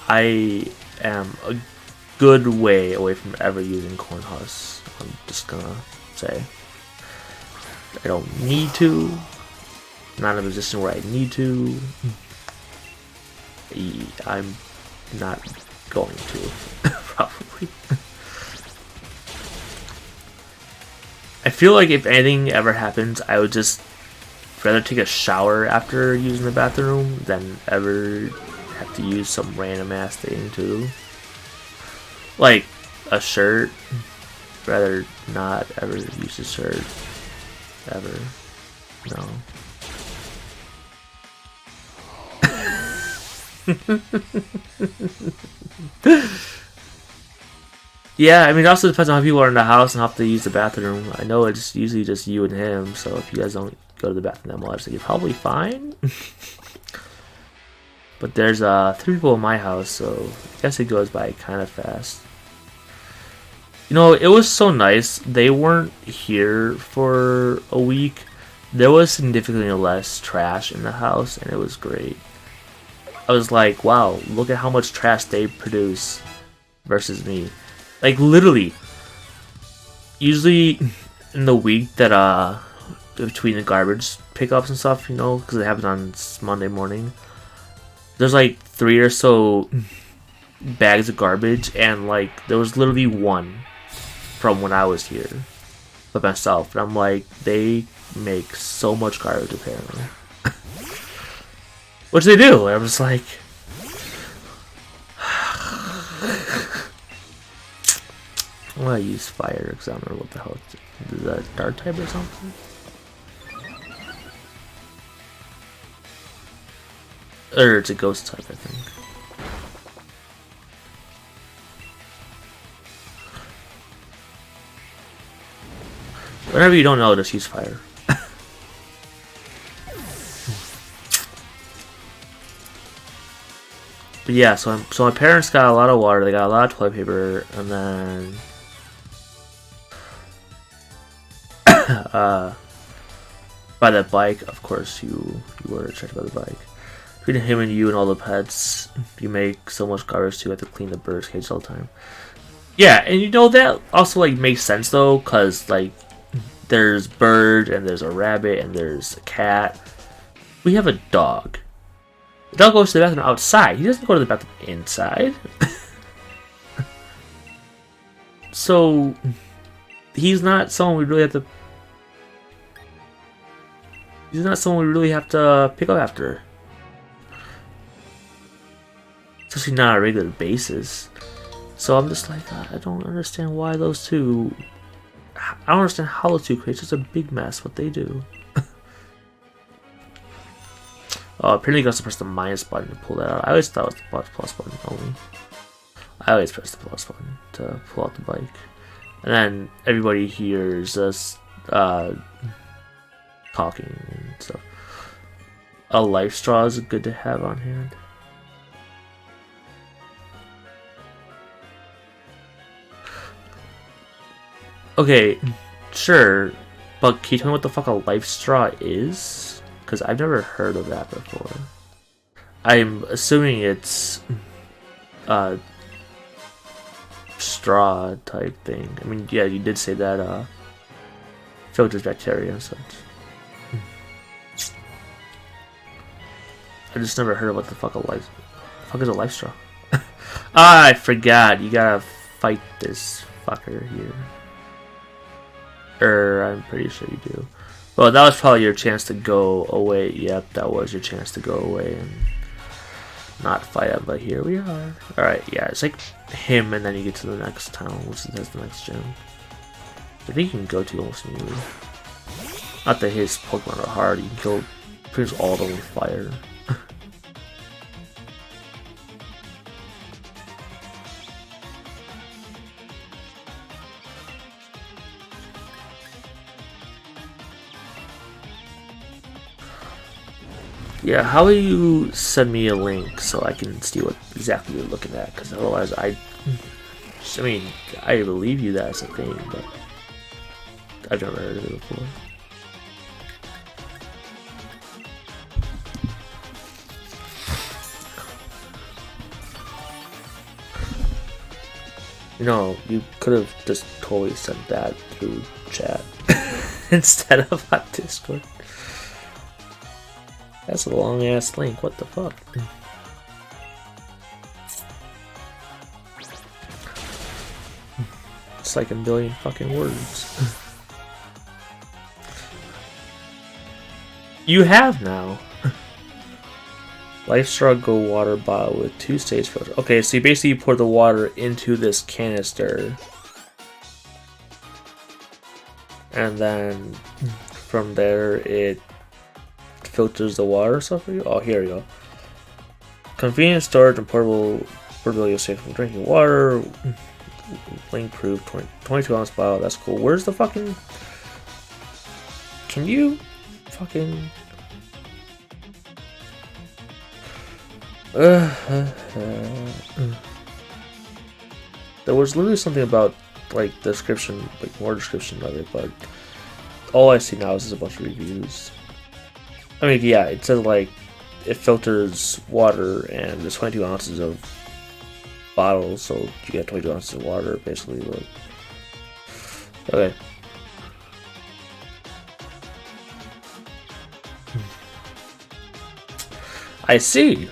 am a good way away from ever using corn husks. I'm just gonna say I don't need to. Not in a position where I need to. I'm not going to, probably. I feel like if anything ever happens, I would just rather take a shower after using the bathroom than ever have to use some random ass thing too. Like a shirt. Rather not ever use a shirt. Ever. No. Yeah, I mean, it also depends on how people are in the house and how they use the bathroom. I know it's usually just you and him, so if you guys don't go to the bathroom that much, then you're probably fine. But there's 3 people in my house, so I guess it goes by kind of fast. You know, it was so nice. They weren't here for a week. There was significantly less trash in the house, and it was great. I was like, wow, look at how much trash they produce versus me. Like, literally, usually in the week that, between the garbage pickups and stuff, you know, because it happens on Monday morning, there's like 3 or so bags of garbage, and like, there was literally 1 from when I was here by myself. And I'm like, they make so much garbage apparently. Which they do. I'm just like, I'm gonna use fire because I don't know what the hell is that, dark type or something? Or it's a ghost type, I think. Whenever you don't know, just use fire. But yeah, so my parents got a lot of water, they got a lot of toilet paper, and then by that bike, of course, you were attracted by the bike. Between him and you and all the pets, you make so much garbage too. You have to clean the bird's cage all the time. Yeah, and you know that also like makes sense though, cause like there's bird and there's a rabbit and there's a cat. We have a dog. The dog goes to the bathroom outside. He doesn't go to the bathroom inside. So he's not someone we really have to. He's not someone we really have to pick up after. Especially not on a regular basis. So I'm just like, I don't understand why those two. I don't understand how those two create such a big mess. What they do. Apparently you got to press the minus button to pull that out. I always thought it was the plus button only. I always press the plus button to pull out the bike. And then everybody hears us talking and stuff. A life straw is good to have on hand. Okay, sure, but can you tell me what the fuck a life straw is? Because I've never heard of that before. I'm assuming it's straw type thing. I mean, yeah, you did say that filters bacteria and such. I just never heard of what the fuck is a life straw. I forgot. You gotta fight this fucker here. I'm pretty sure you do. Well, that was probably your chance to go away. Yep, that was your chance to go away and not fight him, but here we are. Alright, yeah, it's like him and then you get to the next town, which is the next gym. I think you can go to almost immediately. Not that his Pokemon are hard, you can kill pretty much all of them with fire. Yeah, how will you send me a link so I can see what exactly you're looking at? Because otherwise, I mean, I believe you that's a thing, but I've never heard of it before. You know, you could have just totally sent that through chat instead of on Discord. That's a long ass link, what the fuck? It's like a billion fucking words. You have now. Life Straw Go water bottle with 2-stage filter. Okay, so you basically pour the water into this canister. And then from there it filters the water stuff for you. Oh, here we go. Convenient storage and portability safe from drinking water. Link proof 22 ounce bottle. That's cool. Where's the fucking? Can you fucking? There was literally something about like description, like more description of it, but all I see now is just a bunch of reviews. I mean, yeah, it says like it filters water and there's 22 ounces of bottles, so you get 22 ounces of water basically. Like, okay. I see.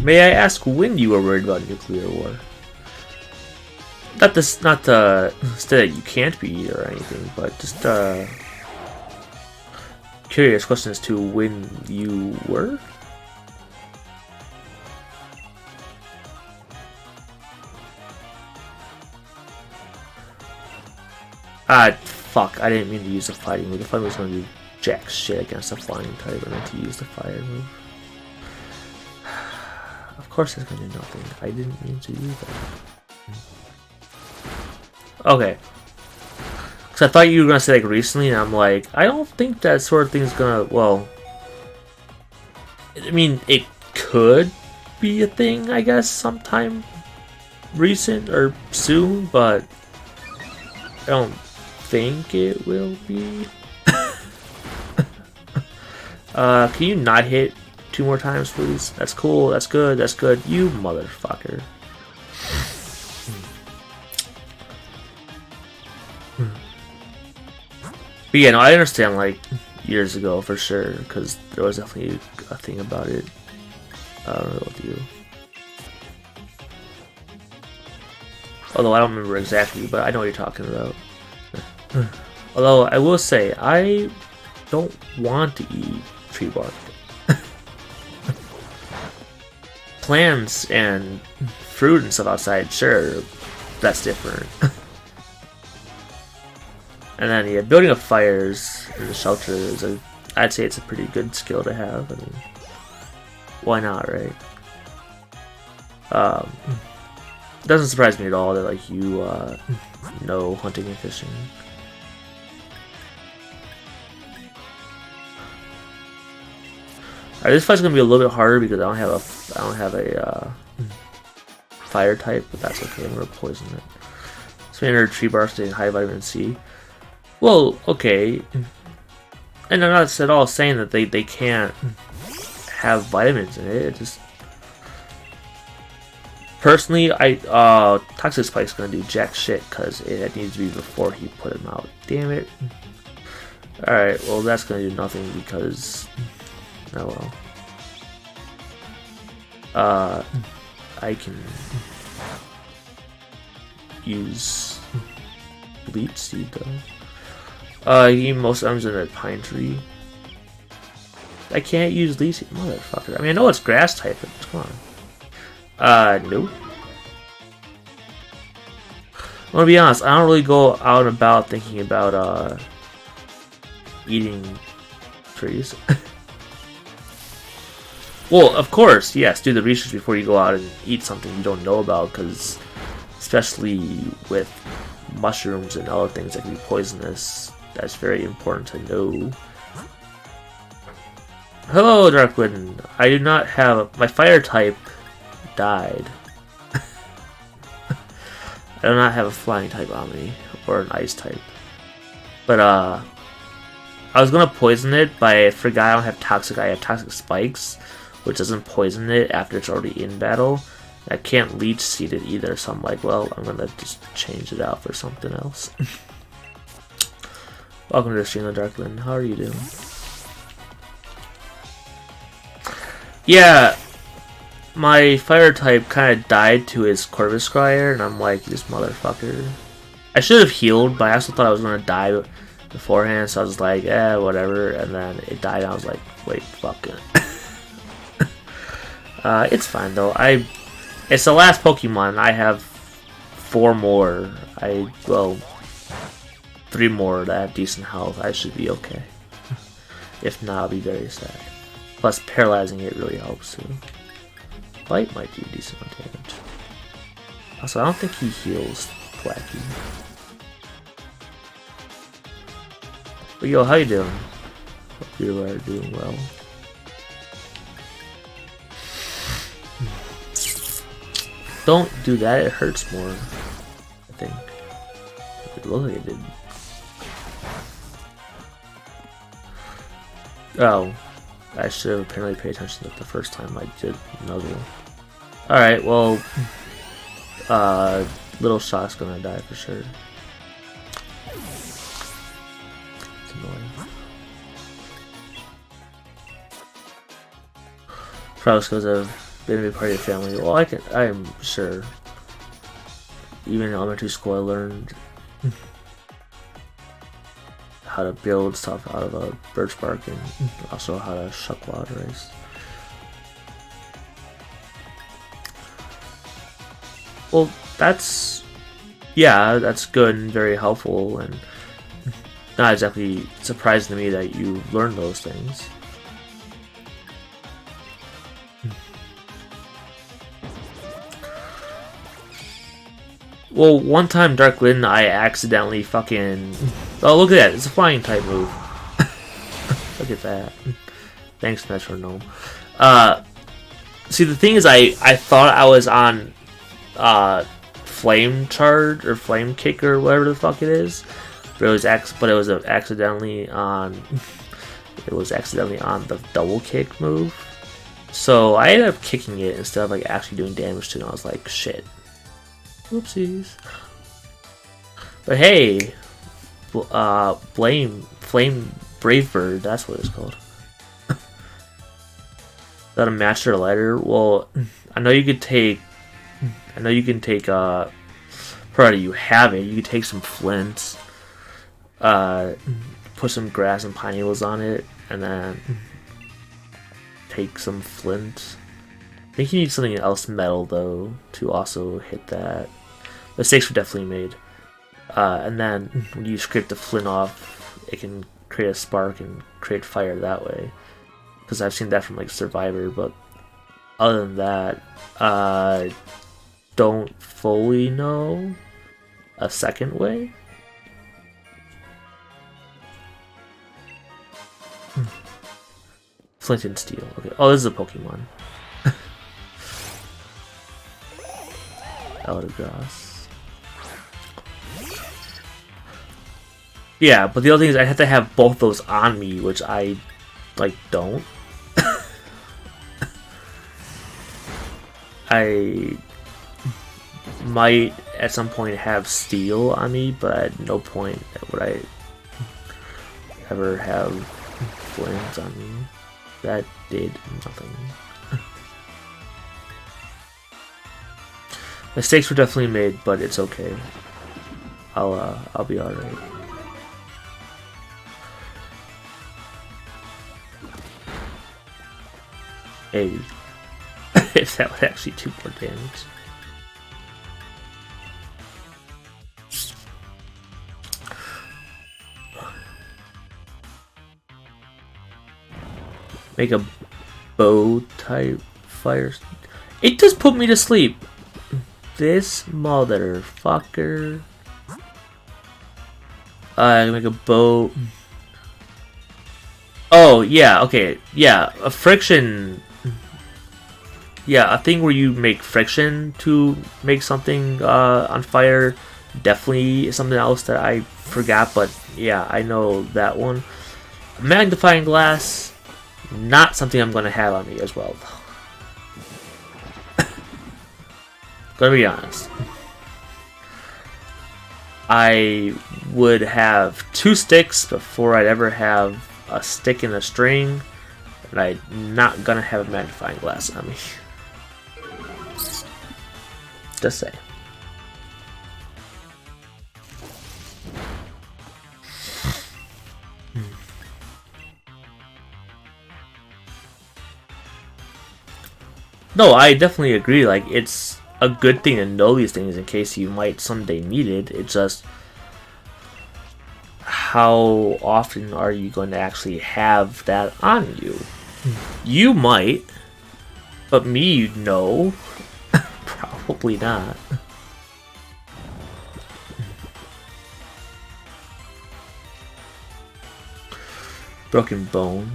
May I ask when you were worried about nuclear war? Not to say that you can't be or anything, but just curious question as to when you were. Fuck, I didn't mean to use the fighting move. The fighting move was going to do jack shit against the flying type. I meant to use the fire move. Of course it's going to do nothing. I didn't mean to do that. Okay. Because I thought you were going to say like recently, and I'm like, I don't think that sort of thing is going to, well... I mean, it could be a thing, I guess, sometime recent or soon, but I don't think it will be. Can you not hit 2 more times, please? That's cool, that's good, that's good. You motherfucker. But yeah, no, I understand, like, years ago for sure, because there was definitely a thing about it. I don't know with you. Although I don't remember exactly, but I know what you're talking about. Although I will say, I don't want to eat tree bark. Plants and fruit and stuff outside, sure, that's different. And then yeah, building up fires in the shelter is I'd say it's a pretty good skill to have. I mean, why not, right? It doesn't surprise me at all that like you know hunting and fishing. Alright, this fight's gonna be a little bit harder because I don't have a fire type, but that's okay. I'm gonna poison it. Standard tree bark stating high vitamin C. Well, okay, and I'm not at all saying that they can't have vitamins in it. It just personally, Toxic Spike's gonna do jack shit because it needs to be before he put him out. Damn it. All right, well that's gonna do nothing because oh well. I can use Bleach Seed though. You most items in a pine tree. I can't use Leech Seed, motherfucker. I mean, I know it's grass type, but come on. Nope. I'm gonna be honest, I don't really go out and about thinking about, eating trees. Well, of course, yes, do the research before you go out and eat something you don't know about, because especially with mushrooms and other things that can be poisonous, that's very important to know. Hello, Darkwind. I do not have... my fire type died. I do not have a flying type on me, or an ice type. But, I was gonna poison it, but I forgot I don't have toxic. I have toxic spikes, which doesn't poison it after it's already in battle. I can't leech seed it either, so I'm like, well, I'm gonna just change it out for something else. Welcome to the stream, Darkwind. How are you doing? Yeah, my fire type kind of died to his Corvus Scryer, and I'm like, this motherfucker. I should have healed, but I also thought I was gonna die beforehand, so I was like, whatever, and then it died, and I was like, wait, fuck it. It's fine though. It's the last Pokemon. I have 4 more. Well, 3 more that have decent health. I should be okay. If not, I'll be very sad. Plus, paralyzing it really helps too. Bite might do decent damage. Also, I don't think he heals Thwackey. But yo, how you doing? Hope you are doing well. Don't do that, it hurts more, I think. It looked like it did. Oh, I should have apparently paid attention to the first time I did Nuzzle. Alright, well, Little Shot's gonna die for sure. It's annoying. Probably because I've been a big part of your family. Well, I am sure. Even in elementary school, I learned how to build stuff out of a birch bark and also how to shuck wild rice. Well, that's good and very helpful, and not exactly surprising to me that you learned those things. Well, one time, Dark Lyn, I accidentally fucking... Oh, look at that. It's a flying type move. Look at that. Thanks, Metronome. See, the thing is, I thought I was on Flame Charge or Flame Kick or whatever the fuck it is. But it was accidentally on... It was accidentally on the double kick move. So I ended up kicking it instead of like actually doing damage to it. And I was like, shit. Whoopsies. But hey, Flame Brave Bird, that's what it's called. Is that a master lighter? Well, I know you can take, provided you have it, you can take some flint, put some grass and pine needles on it, and then take some flint. I think you need something else metal though to also hit that. Mistakes were definitely made. And then when you scrape the flint off, it can create a spark and create fire that way. Because I've seen that from like Survivor, but other than that, I don't fully know a second way. Flint and Steel. Okay. Oh, this is a Pokemon. Eldegoss. Yeah, but the other thing is I have to have both those on me, which I like don't. I might at some point have Steel on me, but at no point would I ever have Flames on me. That did nothing. Mistakes were definitely made, but it's okay. I'll be alright. Hey, if that would actually do more damage. Make a bow type fire. It just put me to sleep. This motherfucker. Make a bow. Oh yeah, okay, yeah. A friction. Yeah, a thing where you make friction to make something on fire. Definitely something else that I forgot, but yeah, I know that one. Magnifying glass. Not something I'm going to have on me as well. Gonna be honest. I would have 2 sticks before I'd ever have a stick and a string. And I'm not gonna have a magnifying glass on me. Just say. No, I definitely agree. Like, it's a good thing to know these things in case you might someday need it. It's just, how often are you going to actually have that on you? You might, but me, no. Probably not. Broken bone.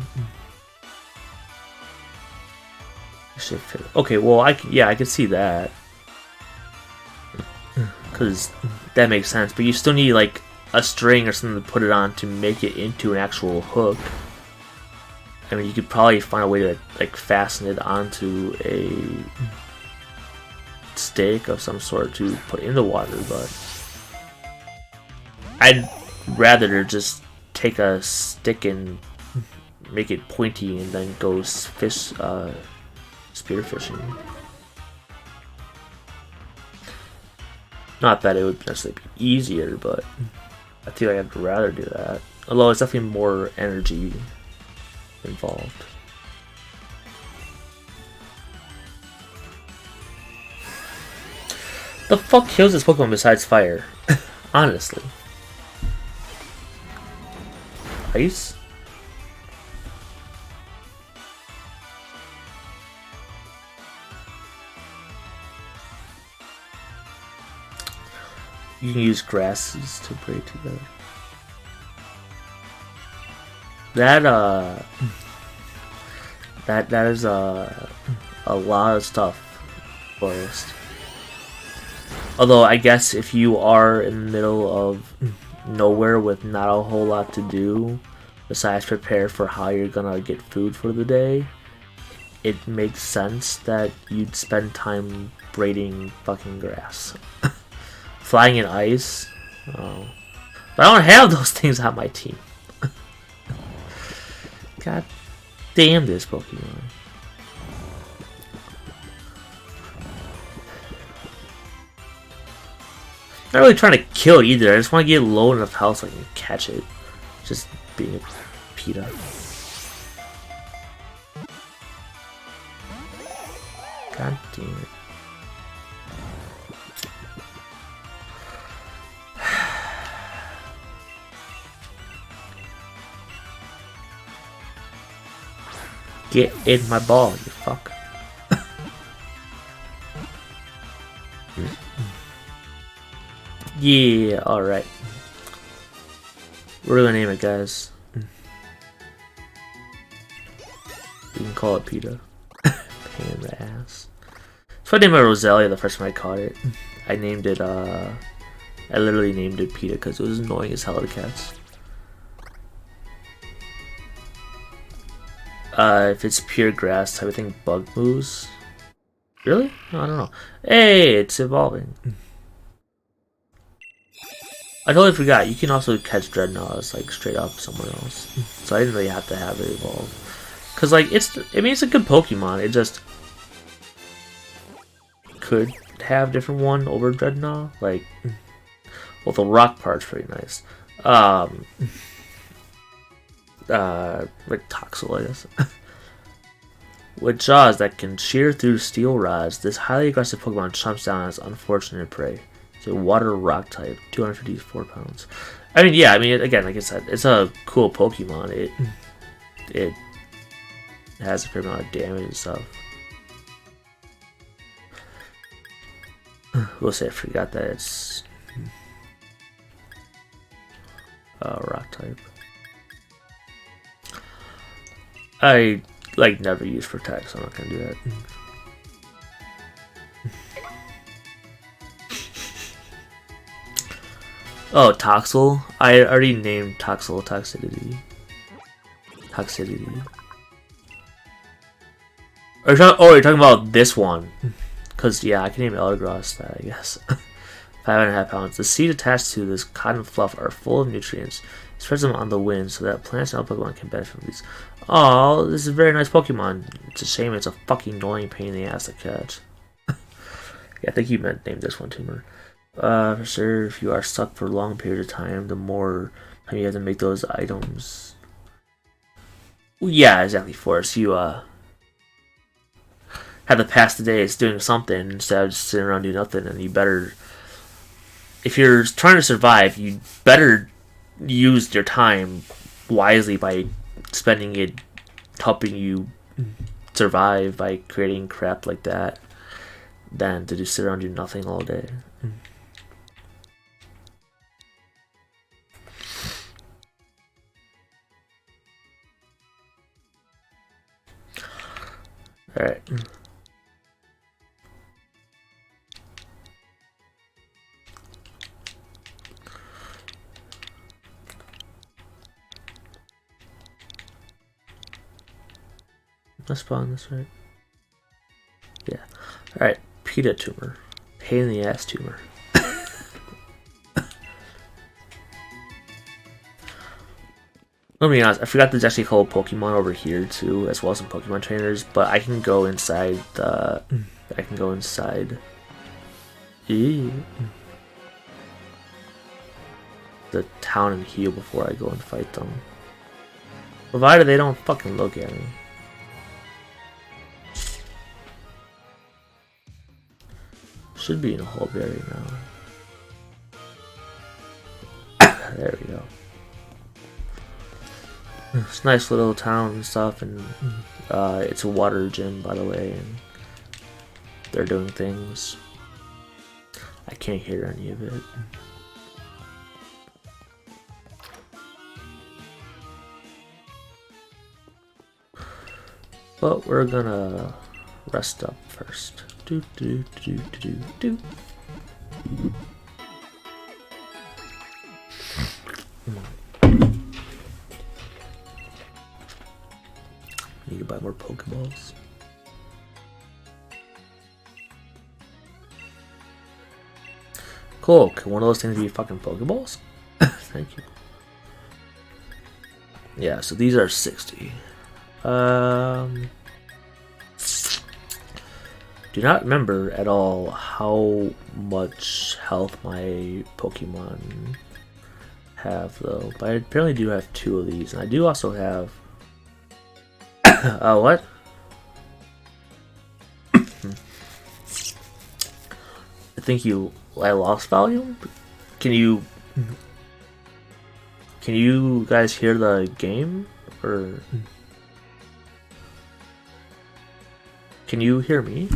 Okay, well, I can see that, because that makes sense. But you still need like a string or something to put it on to make it into an actual hook. I mean, you could probably find a way to like fasten it onto a stick of some sort to put in the water, but I'd rather just take a stick and make it pointy and then go fish. Spearfishing. Not that it would necessarily be easier, but I feel like I'd rather do that. Although it's definitely more energy involved. The fuck kills this Pokemon besides fire? Honestly. Ice? You can use grasses to braid together. That that is a lot of stuff, Forest. Although I guess if you are in the middle of nowhere with not a whole lot to do besides prepare for how you're gonna get food for the day, it makes sense that you'd spend time braiding fucking grass. Flying in ice? Oh. But I don't have those things on my team. God damn this Pokemon. Not really trying to kill it either, I just want to get low enough health so I can catch it. Just being a PETA. God damn it. Get in my ball, you fuck. Yeah, alright. We're gonna name it, guys. We can call it PETA. Pain in the ass. So I named it Roselia the first time I caught it. I named it, I literally named it PETA because it was annoying as hell to catch. If it's pure grass type of thing, bug moves. Really? No, I don't know. Hey, it's evolving. I totally forgot. You can also catch Dreadnoughts like straight up somewhere else. So I didn't really have to have it evolve. Cause like it's a good Pokemon. It just could have different one over Dreadnought. Like, well, the rock part's pretty nice. Like Toxel, I guess. With jaws that can shear through steel rods, this highly aggressive Pokemon chomps down on its unfortunate prey. It's a water rock type, 254 pounds. I mean, yeah, again, like I said, it's a cool Pokemon. It has a fair amount of damage and stuff. We'll say I forgot that it's rock type. I like never use Protect, so I'm not gonna do that. Oh, Toxel? I already named Toxel Toxicity. You're talking about this one. Because, yeah, I can name Eldegoss that, I guess. 5.5 pounds. The seeds attached to this cotton fluff are full of nutrients. Spreads them on the wind so that plants and other Pokemon can benefit from these. Oh, this is a very nice Pokemon. It's a shame it's a fucking annoying pain in the ass to catch. Yeah, I think you meant name this one, Tumor. For sure, if you are stuck for a long period of time, the more time you have to make those items. Well, yeah, exactly, Forrest. You, have to pass the days doing something instead of just sitting around doing nothing, and you better... If you're trying to survive, you better use your time wisely by spending it helping you survive by creating crap like that than to just sit around and do nothing all day. Alright. Let's spawn this, right? Yeah. Alright, PETA Tumor. Pain in the ass tumor. Let me be honest, I forgot there's actually a couple Pokemon over here too, as well as some Pokemon trainers, but I can go inside the... I can go inside... Eee. the town and heal before I go and fight them. Provided they don't fucking look at me. Should be in a whole berry now. There we go. It's a nice little town and stuff, and it's a water gym, by the way, and they're doing things. I can't hear any of it. But we're gonna rest up first. Do do do do do do. Need to buy more Pokeballs. Cool. Can one of those things be fucking Pokeballs? Thank you. Yeah, so these are 60. Do not remember at all how much health my Pokemon have though, but I apparently do have 2 of these, and I do also have what? I think I lost volume? Can you guys hear the game? Or can you hear me?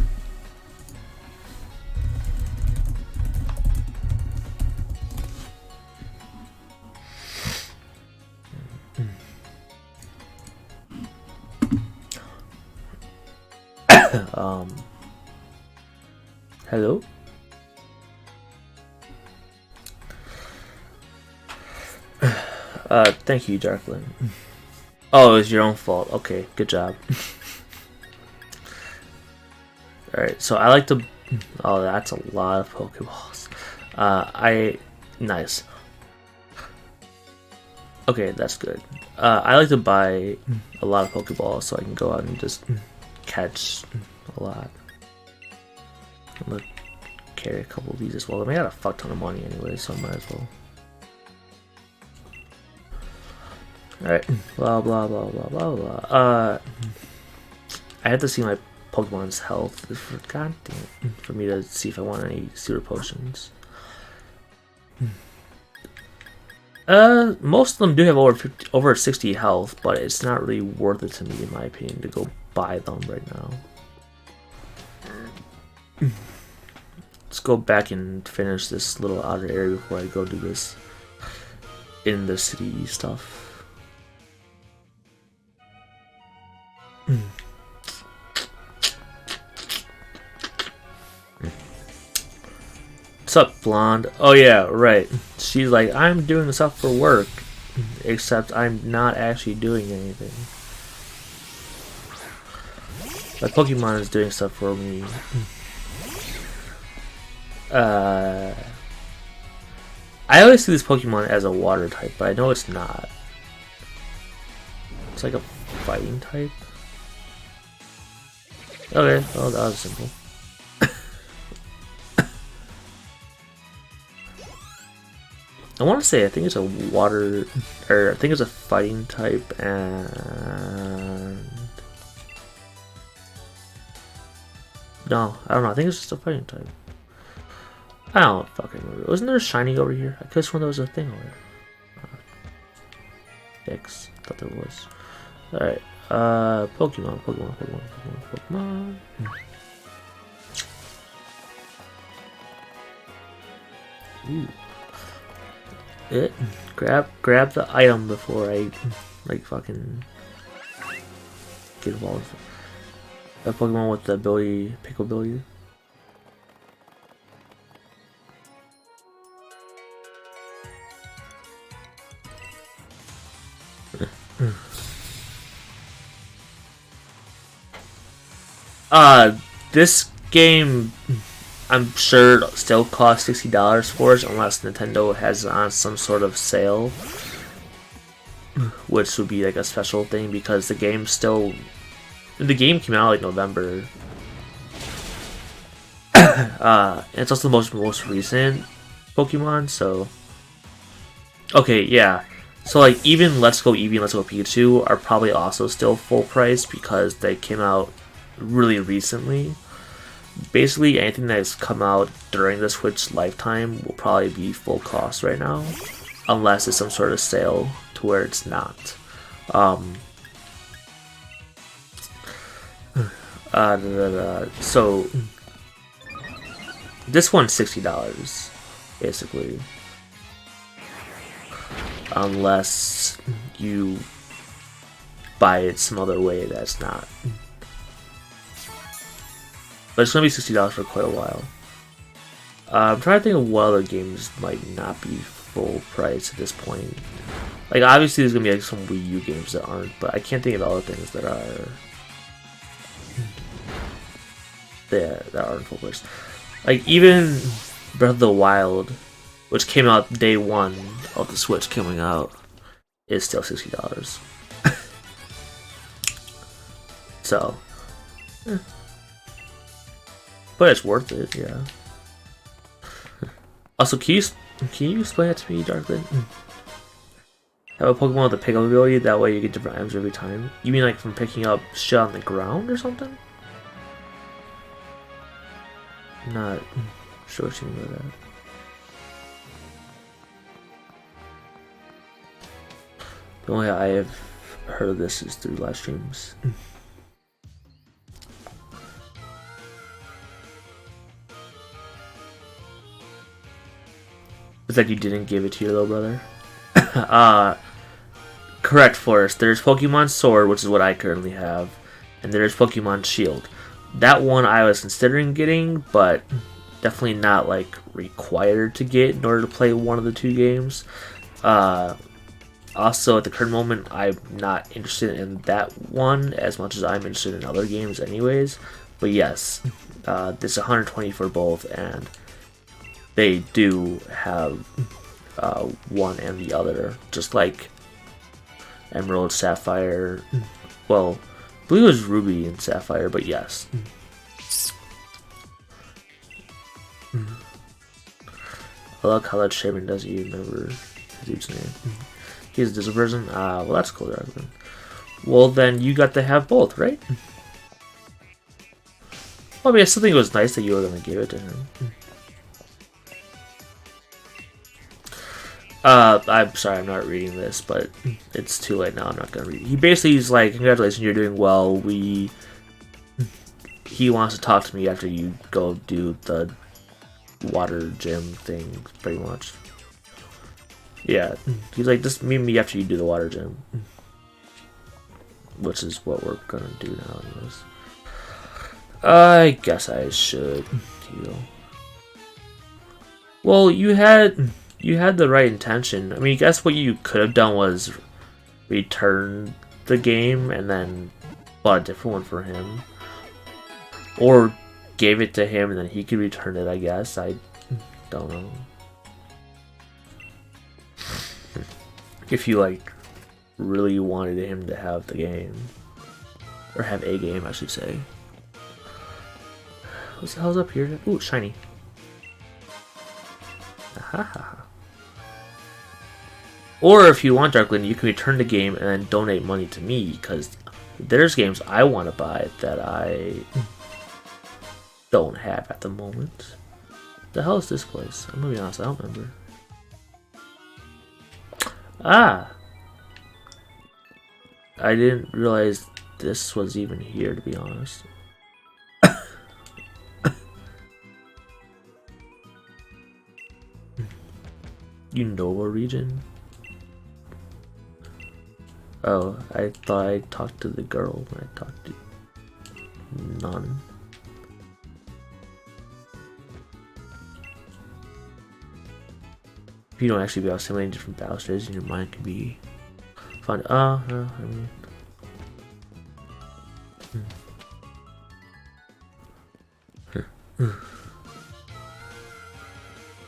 Hello? Thank you, Darkling. Oh, it was your own fault. Okay, good job. Alright, so I like to... Oh, that's a lot of Pokeballs. Nice. Okay, that's good. I like to buy a lot of Pokeballs so I can go out and just catch a lot. I'm gonna carry a couple of these as well. I mean, I got a fuck ton of money anyway, so I might as well. Alright, blah blah blah blah blah blah. I have to see my Pokemon's health god damn it, for me to see if I want any super potions. Most of them do have over 60 health, but it's not really worth it to me, in my opinion, to go buy them right now. Let's go back and finish this little outer area before I go do this in the city stuff. What's up, Blonde? Oh yeah, right. She's like, I'm doing stuff for work, except I'm not actually doing anything. My Pokemon is doing stuff for me. I always see this Pokemon as a water type, but I know it's not. It's like a fighting type. Okay, well that was simple. I want to say I think it's a water, or I think it's a fighting type, and no, I don't know. I think it's just a fighting type. I don't fucking remember. Wasn't there a shiny over here? I could have sworn there was a thing over there. X. Thought there was. Alright. Pokemon. Ooh. Grab the item before I like fucking get involved. A Pokemon with the ability, pick ability. This game, I'm sure, still costs $60 for it, unless Nintendo has it on some sort of sale, which would be like a special thing, because the game came out like November. It's also the most recent Pokemon, so Okay, yeah. So like even Let's Go Eevee and Let's Go Pikachu are probably also still full price because they came out really recently. Basically, anything that's come out during the Switch lifetime will probably be full cost right now, unless it's some sort of sale to where it's not. Um, so this one's $60, basically, unless you buy it some other way that's not. But it's gonna be $60 for quite a while. I'm trying to think of what other games might not be full price at this point. Like obviously there's gonna be like some Wii U games that aren't, but I can't think of other things that are. Yeah, that aren't full price. Like even Breath of the Wild, which came out day one of the Switch coming out, is still $60. So. But it's worth it, yeah. Also, can you explain that to me, Darkling? Have a Pokemon with a pick up ability, that way you get different items every time. You mean like from picking up shit on the ground or something? I'm not sure what you mean by that. The only way I have heard of this is through live streams. It's like you didn't give it to your little brother. Correct, Forrest. There's Pokemon Sword, which is what I currently have, and there's Pokemon Shield. That one I was considering getting, but definitely not like required to get in order to play one of the two games. Also, at the current moment, I'm not interested in that one as much as I'm interested in other games, anyways. But yes, this 120 for both, and they do have one and the other, just like Emerald, Sapphire. Well, I believe it was Ruby and Sapphire, but yes. I love how that Shaman does. You remember his dude's name? He's a digital version. Well, that's cool, Darkman. Well, then you got to have both, right? Well, I mean, I still think it was nice that you were going to give it to him. I'm sorry, I'm not reading this, but it's too late now. I'm not gonna read it. He basically is like, congratulations, you're doing well. He wants to talk to me after you go do the water gym thing, pretty much. Yeah, he's like, just meet me after you do the water gym, which is what we're gonna do now, anyways. I guess I should heal. Well, you had the right intention. I mean, I guess what you could have done was return the game and then bought a different one for him. Or gave it to him and then he could return it, I guess. I don't know. If you, like, really wanted him to have the game. Or have a game, I should say. What the hell's up here? Ooh, shiny. Ahaha. Or if you want Darkland, you can return the game and then donate money to me, because there's games I want to buy that I don't have at the moment. The hell is this place? I'm gonna be honest, I don't remember. Ah! I didn't realize this was even here, to be honest. Unova region? Oh, I thought I talked to the girl when I talked to none. If you don't actually be able to simulate different battle stages, and your mind can be fun. I mean.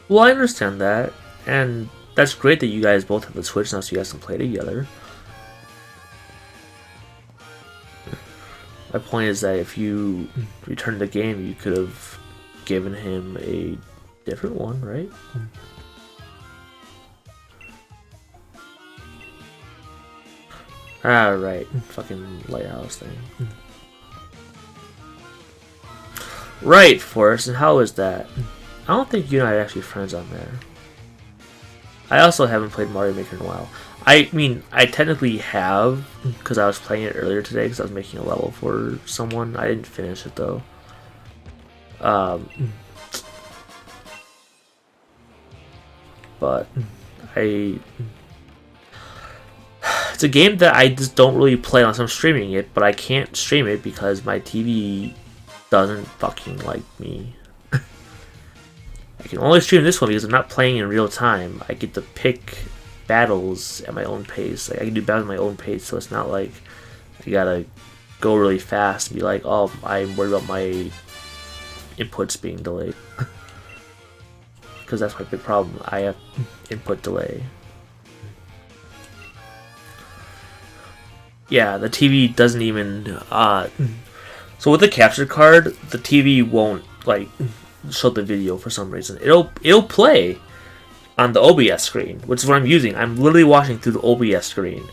Well, I understand that, and that's great that you guys both have the Switch now so you guys can play together. My point is that if you returned the game, you could have given him a different one, right? Ah, right. Fucking lighthouse thing. Right, Forrest, and how is that? I don't think you and I are actually friends on there. I also haven't played Mario Maker in a while. I mean, I technically have, because I was playing it earlier today, because I was making a level for someone. I didn't finish it, though. But it's a game that I just don't really play unless I'm streaming it, but I can't stream it because my TV doesn't fucking like me. I can only stream this one because I'm not playing in real time. I get to pick battles at my own pace. Like, I can do battles at my own pace, so it's not like you gotta go really fast and be like, oh, I'm worried about my inputs being delayed. Because that's my big problem. I have input delay. Yeah, the TV doesn't even... so with the capture card, the TV won't, like, show the video for some reason. It'll play on the OBS screen, which is what I'm using. I'm literally watching through the OBS screen.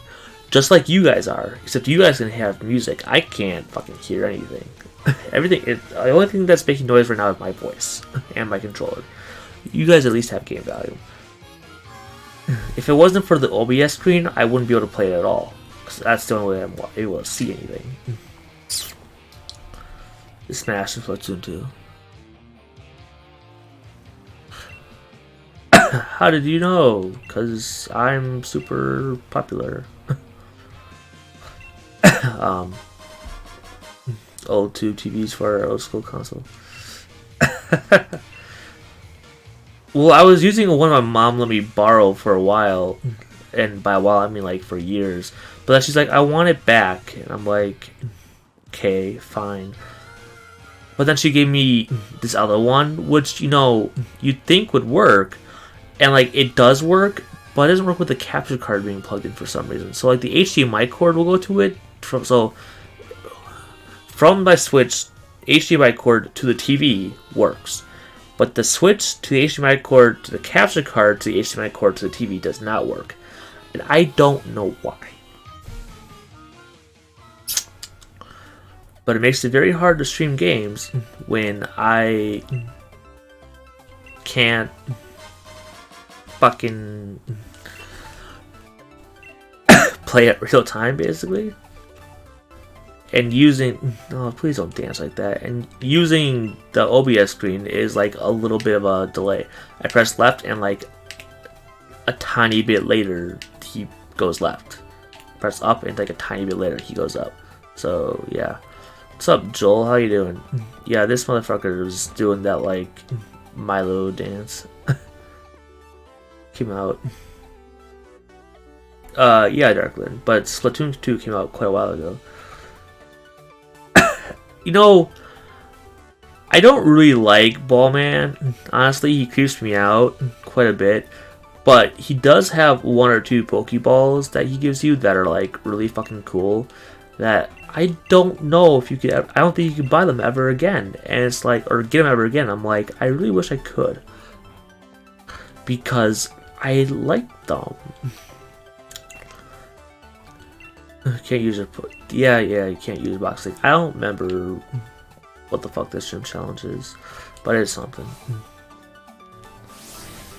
Just like you guys are. Except you guys can have music. I can't fucking hear anything. The only thing that's making noise right now is my voice and my controller. You guys at least have game value. If it wasn't for the OBS screen, I wouldn't be able to play it at all. Because that's the only way I'm able to see anything. Smash and Splatoon 2. How did you know? Because I'm super popular. Old tube TVs for our old school console. Well, I was using one my mom let me borrow for a while, and by a while I mean like for years. But then she's like, I want it back, and I'm like, okay, fine. But then she gave me this other one, which, you know, you'd think would work, and like it does work, but it doesn't work with the capture card being plugged in for some reason. So like the HDMI cord will go to it from my Switch, HDMI cord to the TV works. But the switch to the HDMI cord to the capture card to the HDMI cord to the TV does not work. And I don't know why. But it makes it very hard to stream games when I can't fucking play it real time, basically. And using... Oh, please don't dance like that. And using the OBS screen is like a little bit of a delay. I press left and like a tiny bit later he goes left. Press up and like a tiny bit later he goes up. So yeah. What's up, Joel? How you doing? Yeah, this motherfucker was doing that like Milo dance. Came out. Yeah, Darkland. But Splatoon 2 came out quite a while ago. You know, I don't really like Ballman. Honestly, he creeps me out quite a bit. But he does have one or two Pokeballs that he gives you that are like really fucking cool. That I don't know if you could. I don't think you can buy them ever again. And it's like, or get them ever again. I'm like, I really wish I could. Because I like them. Can't use it. Yeah, you can't use Box League. I don't remember what the fuck this gym challenge is, but it's something.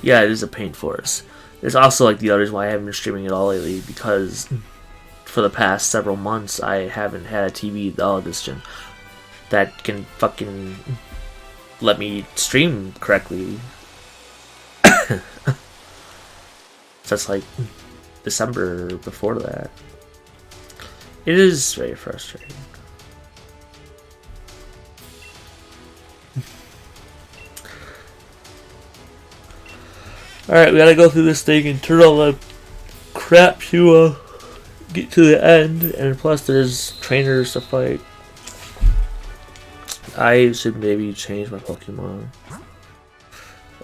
Yeah, it is a pain for us. There's also like the other reason why I haven't been streaming at all lately, because for the past several months I haven't had a TV this gym that can fucking let me stream correctly. So that's like December before that. It is very frustrating. Alright, we gotta go through this thing and turn all the crap to get to the end, and plus there's trainers to fight. I should maybe change my Pokemon.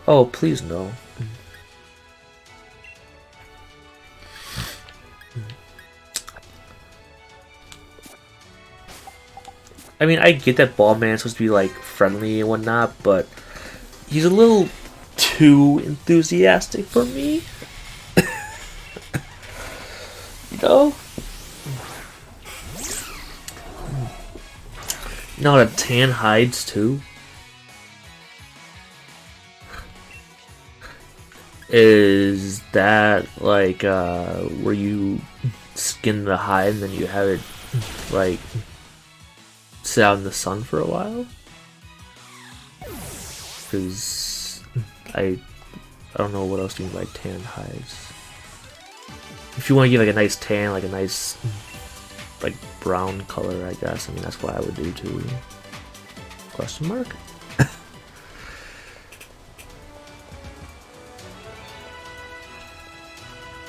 Oh, please no. I mean, I get that Ballman's supposed to be, like, friendly and whatnot, but he's a little too enthusiastic for me. You know? No, the tan hides too. Is that like where you skin the hide and then you have it like sit out in the sun for a while? Because I don't know what else to mean by tan hides. If you want to give like a nice tan, like a nice like brown color, I guess. I mean that's what I would do too. Question mark?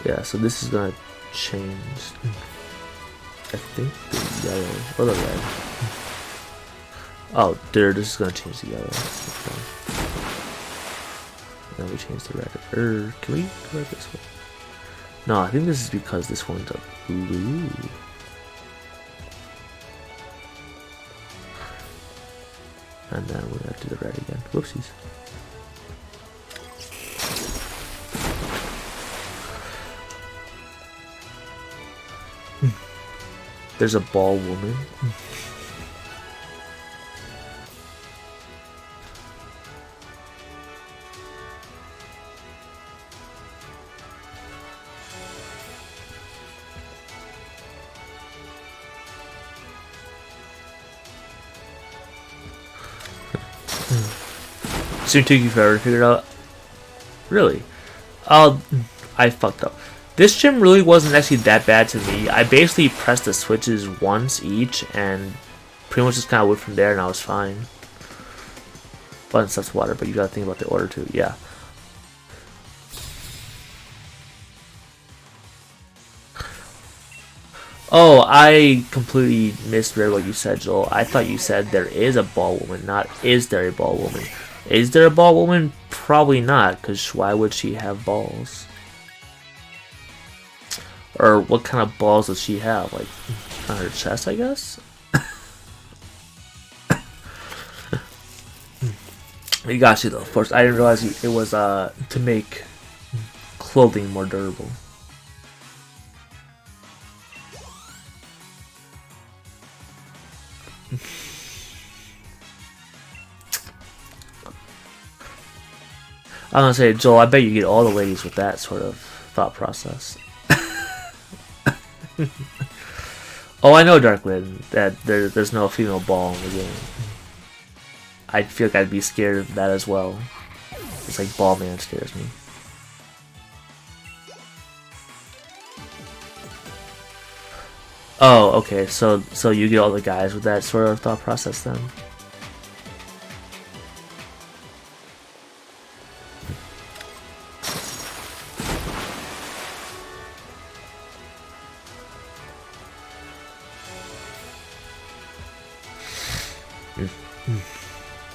Yeah, so this is gonna change. I think the yellow or the red. Oh, there. This is gonna change the yellow. Okay. Then we change the red. Can we go right this way? No, I think this is because this one's a blue. And then we're gonna do the red again. Whoopsies. There's a ball woman. Soon took you forever to figure it out. Really? I fucked up. This gym really wasn't actually that bad to me. I basically pressed the switches once each and pretty much just kind of went from there and I was fine. Button stuff's water, but you gotta think about the order too. Yeah. Oh, I completely misread what you said, Joel. I thought you said there is a ball woman, not is there a ball woman. Is there a ball woman? Probably not, because why would she have balls? Or what kind of balls does she have? Like, on her chest, I guess? You got you, though. First, I didn't realize it was to make clothing more durable. I'm gonna say, Joel, I bet you get all the ladies with that sort of thought process. Oh, I know, Darklyn, that there's no female ball in the game. I feel like I'd be scared of that as well. It's like Ball Man scares me. Oh, okay, so you get all the guys with that sort of thought process then?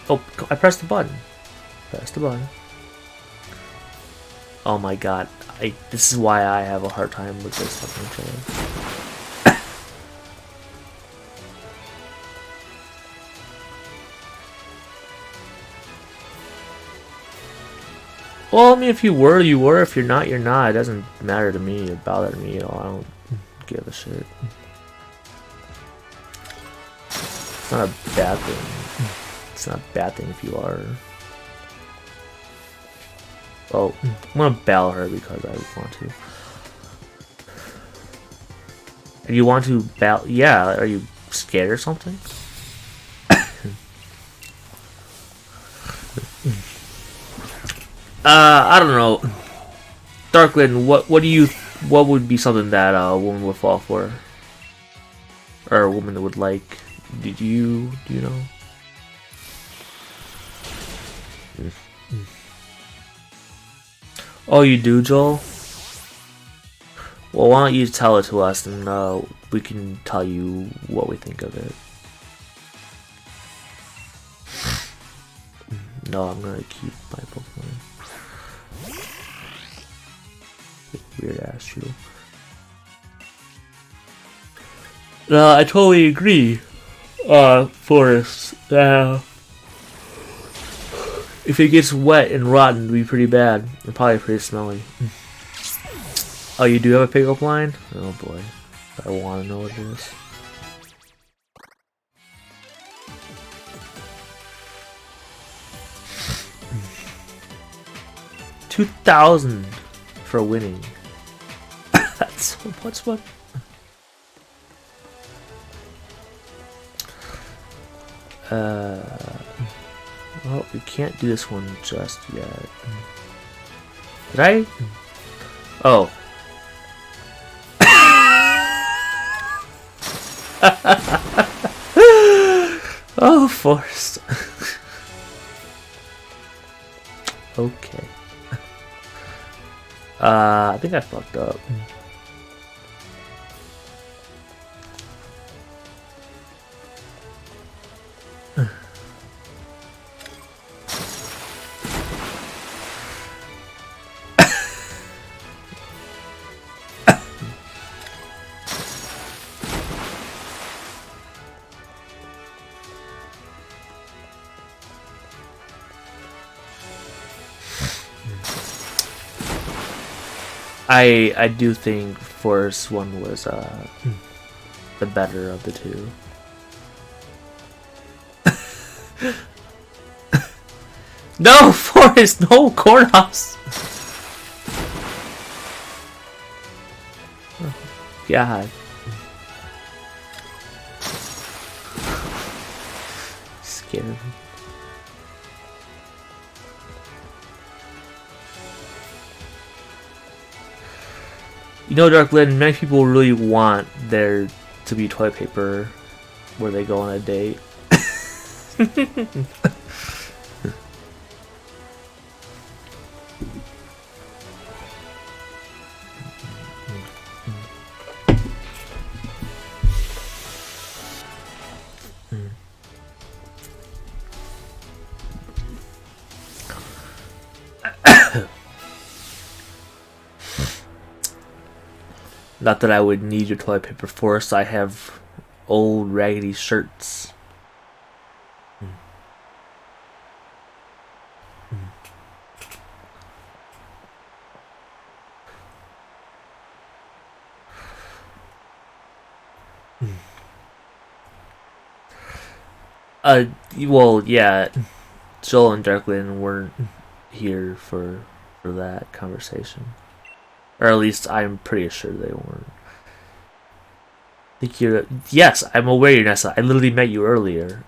Oh, I pressed the button. Press the button. Oh my god. This is why I have a hard time with this fucking trailer. Well, I mean, if you were, you were. If you're not, you're not. It doesn't matter to me. It bothers me at all. I don't give a shit. It's not a bad thing. It's not a bad thing if you are. Oh, I'm gonna battle her because I want to. Do you want to battle? Yeah, are you scared or something? I don't know. Darklyn, what would be something that a woman would fall for? Or a woman that would like? Do you know? Oh, you do, Joel? Well, why don't you tell it to us and we can tell you what we think of it. No, I'm gonna keep my Pokemon. Weird ass you. No, I totally agree, Forrest. If it gets wet and rotten, it'd be pretty bad. And probably pretty smelly. Oh, you do have a pickup line? Oh boy. I want to know what it is. 2,000 for winning. That's so much money. Well, we can't do this one just yet. Did I? Oh. Oh, forced. Okay. I think I fucked up. I do think Forest one was the better of the two. No, Forest, no, Cornhouse. Oh, God. Scared me. You know, Darklyn, many people really want there to be toilet paper where they go on a date. Not that I would need your toilet paper, Forrest. I have old raggedy shirts. Well, yeah, Joel and Darklyn weren't here for that conversation. Or at least I'm pretty sure they weren't. Yes, I'm aware you're Nessa. I literally met you earlier.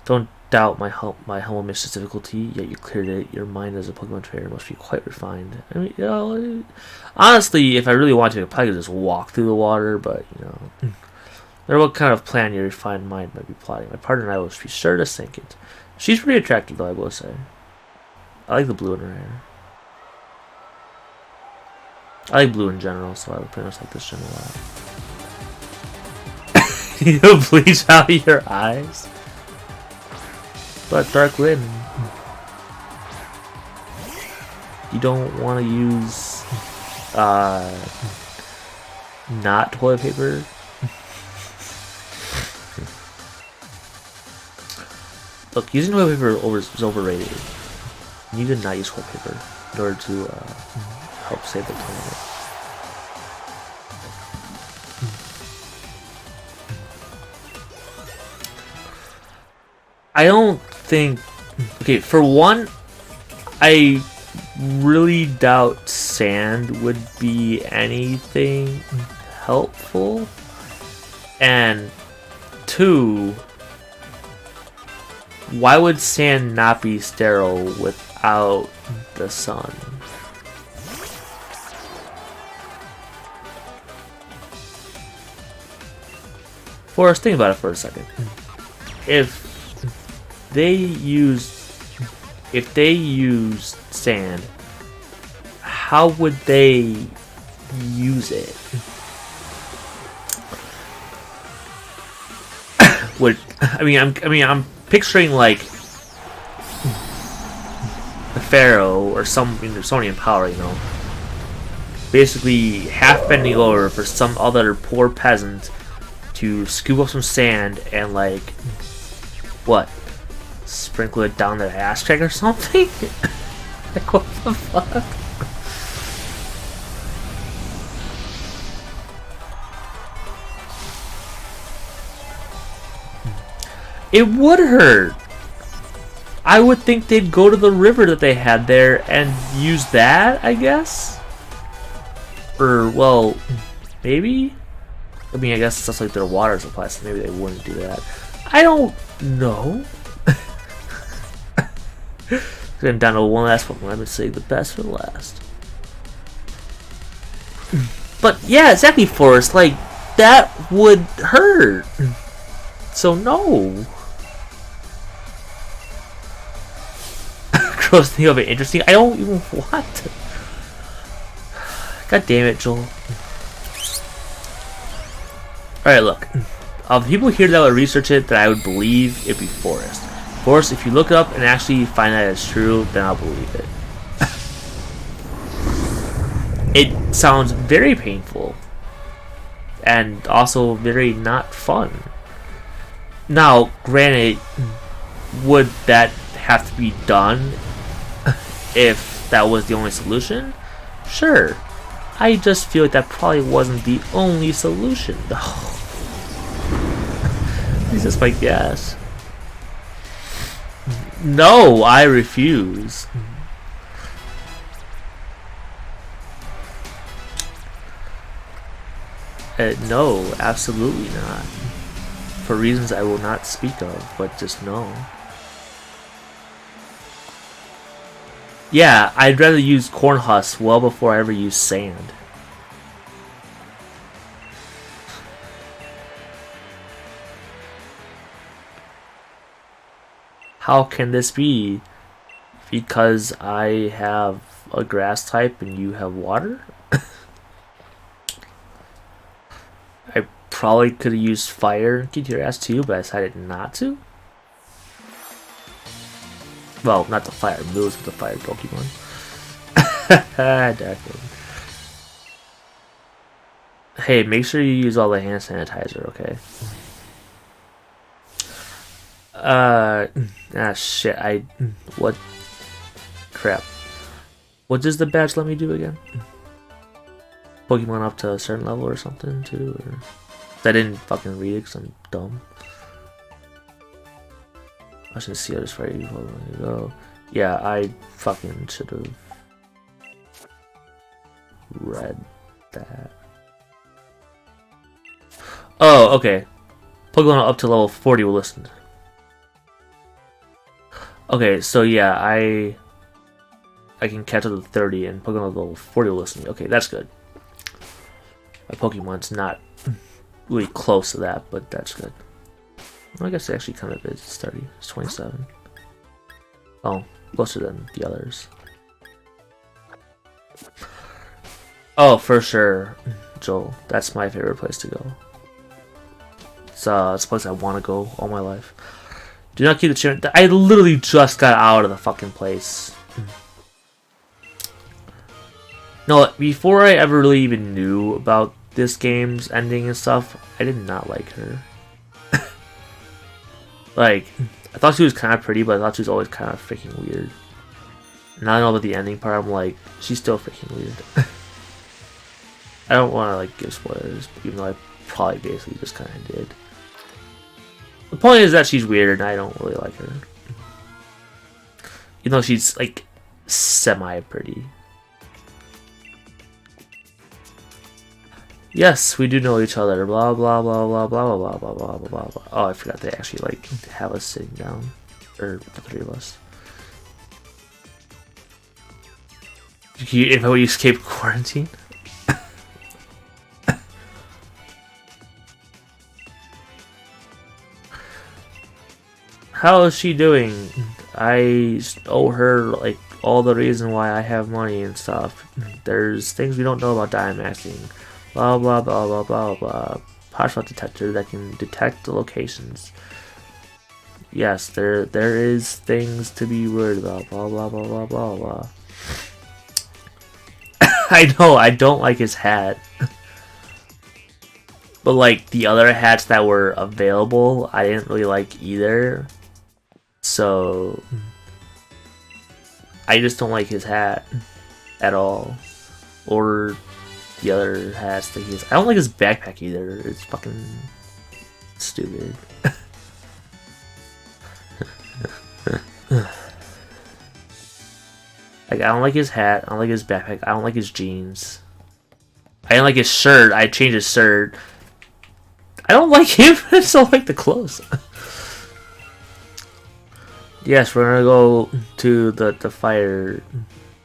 Don't doubt my humble mission's difficulty, yet you cleared it. Your mind as a Pokemon trainer must be quite refined. I mean, honestly, if I really wanted to, I probably could just walk through the water, but, no what kind of plan your refined mind might be plotting. My partner and I will be sure to sink it. She's pretty attractive, though, I will say. I like the blue in her hair. I like blue in general, so I would pretty much like this general eye. You bleach out your eyes? But Darklyn, you don't want to use not toilet paper? Look, using toilet paper is overrated. You need to not use toilet paper in order to help save the planet. I don't think... Okay, for one, I really doubt sand would be anything helpful. And two, why would sand not be sterile without the sun? Forrest, think about it for a second. If they used sand, how would they use it? I'm picturing like the Pharaoh or somebody in power, basically half bending over for some other poor peasant to scoop up some sand and sprinkle it down their ass crack or something? Like, what the fuck? It would hurt. I would think they'd go to the river that they had there and use that, I guess? Or, well, maybe? I mean, I guess it's just like their water supply, so maybe they wouldn't do that. I don't know. Then down to one last one. I'm gonna say the best for last. But yeah, exactly, Forrest. Like, that would hurt. So no. Gross thing of it interesting. I don't even want to. God damn it, Joel. Alright, look. Of the people here that would research it, that I would believe it'd be Forrest. Forrest, if you look it up and actually find that it's true, then I'll believe it. It sounds very painful. And also very not fun. Now, granted, would that have to be done if that was the only solution? Sure. I just feel like that probably wasn't the only solution, though. He's just like, yes. No, I refuse. No, absolutely not. For reasons I will not speak of, but just no. Yeah, I'd rather use corn husks well before I ever use sand. How can this be? Because I have a grass type and you have water? I probably could have used fire and get your ass too, but I decided not to. Well, not the fire moves, but the fire Pokemon. Hey, make sure you use all the hand sanitizer, okay? Shit, what? Crap. What does the badge let me do again? Pokemon up to a certain level or something, too? Or... I didn't fucking read it because I'm dumb. I should see how this right before I go. Yeah, I fucking should have read that. Oh, okay. Pokemon up to level 40 will listen. Okay, so yeah, I can catch up to 30 and Pokemon level 40 will listen. Okay, that's good. My Pokemon's not really close to that, but that's good. Well, I guess it actually kind of is. It's 30. It's 27. Oh, closer than the others. Oh, for sure, Joel. That's my favorite place to go. It's a place I want to go all my life. Do not keep the chair. I literally just got out of the fucking place. No, before I ever really even knew about this game's ending and stuff, I did not like her. Like, I thought she was kind of pretty, but I thought she was always kind of freaking weird. Now I know about the ending part, I'm like, she's still freaking weird. I don't want to like give spoilers, even though I probably basically just kind of did. The point is that she's weird, and I don't really like her. Even though she's like semi-pretty. Yes, we do know each other. Blah blah blah blah blah blah blah blah blah blah blah. Oh, I forgot they actually like have us sitting down, or the three of us. If we escape quarantine. How is she doing? I owe her like all the reason why I have money and stuff. There's things we don't know about Dynamaxing. Blah blah blah blah blah blah. Hotspot detector that can detect the locations. Yes, there is things to be worried about. Blah blah blah blah blah blah. I know I don't like his hat, but like the other hats that were available, I didn't really like either. So I just don't like his hat at all, or the other hats that he has. I don't like his backpack either. It's fucking stupid. Like, I don't like his hat. I don't like his backpack. I don't like his jeans. I don't like his shirt. I changed his shirt. I don't like him. I just don't like the clothes. Yes, we're gonna go to the fire.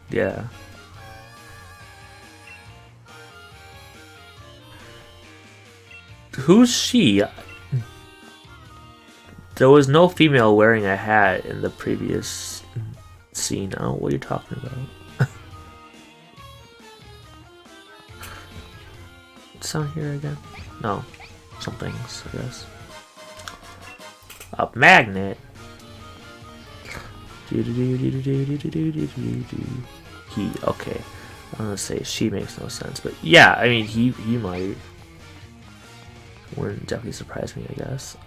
Yeah. Who's she? There was no female wearing a hat in the previous scene. I don't know what you're talking about. What's down here again? No. Some things, I guess. A magnet. He, okay. I'm gonna say she makes no sense, but yeah, I mean, he might. Wouldn't definitely surprise me, I guess.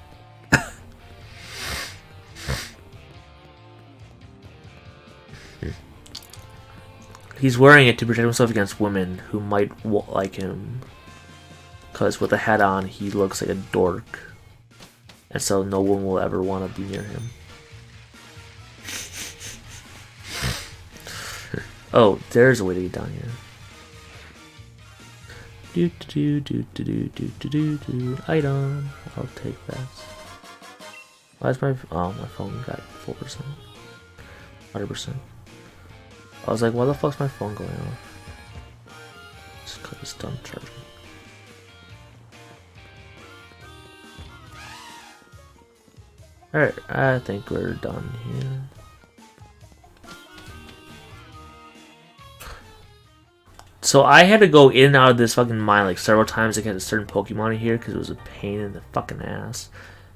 He's wearing it to protect himself against women who might like him. Because with a hat on, he looks like a dork. And so no one will ever want to be near him. Oh, there's a way to get down here. Item. I'll take that. Why is my phone got 4%? 100%. I was like, why the fuck's my phone going off? Just because it's done charging. Alright, I think we're done here. So I had to go in and out of this fucking mine like several times to get a certain Pokemon in here because it was a pain in the fucking ass.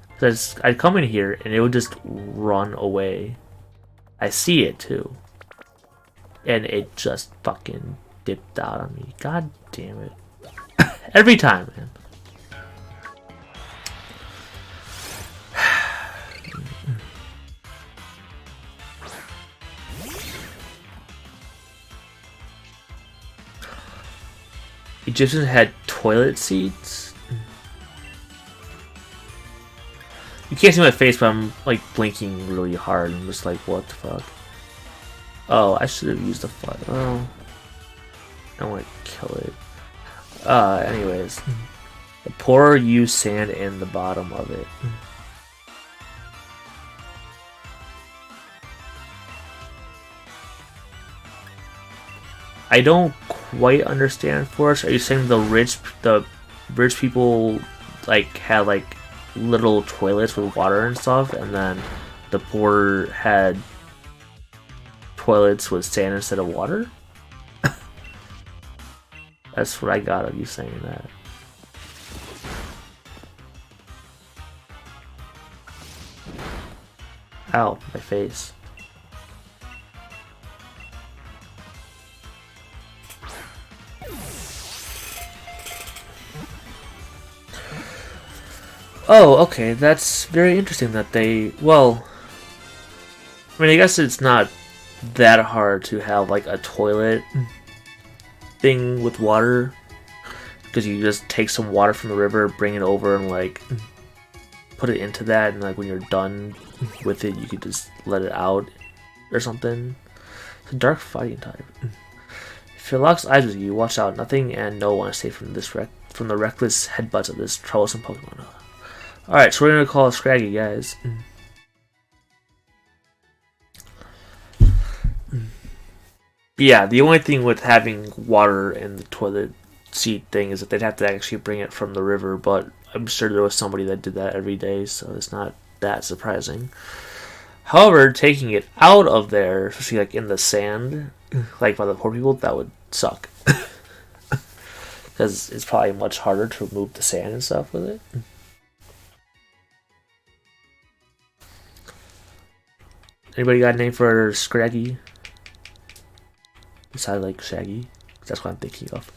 Because I'd come in here and it would just run away. I see it too. And it just fucking dipped out on me. God damn it. Every time, man. Egyptians had toilet seats? You can't see my face, but I'm like blinking really hard. I'm just like, what the fuck? Oh, I should have used the flood. Oh. I don't want to kill it. Anyways. The poor use sand in the bottom of it. I don't quite understand, Forrest. Are you saying the rich people like had like little toilets with water and stuff, and then the poor had toilets with sand instead of water? That's what I got of you saying that. Ow, my face. Oh, okay, that's very interesting that they, well, I mean, I guess it's not that hard to have, like, a toilet thing with water, because you just take some water from the river, bring it over, and, like, put it into that, and, like, when you're done with it, you could just let it out, or something. It's a dark fighting type. If it locks eyes with you, watch out, nothing and no one is safe from from the reckless headbutts of this troublesome Pokemon. Alright, so we're gonna call it Scraggy, guys. Yeah, the only thing with having water in the toilet seat thing is that they'd have to actually bring it from the river, but I'm sure there was somebody that did that every day, so it's not that surprising. However, taking it out of there, especially like in the sand, like by the poor people, that would suck. Because it's probably much harder to remove the sand and stuff with it. Anybody got a name for Scraggy? Besides like Shaggy? That's what I'm thinking of.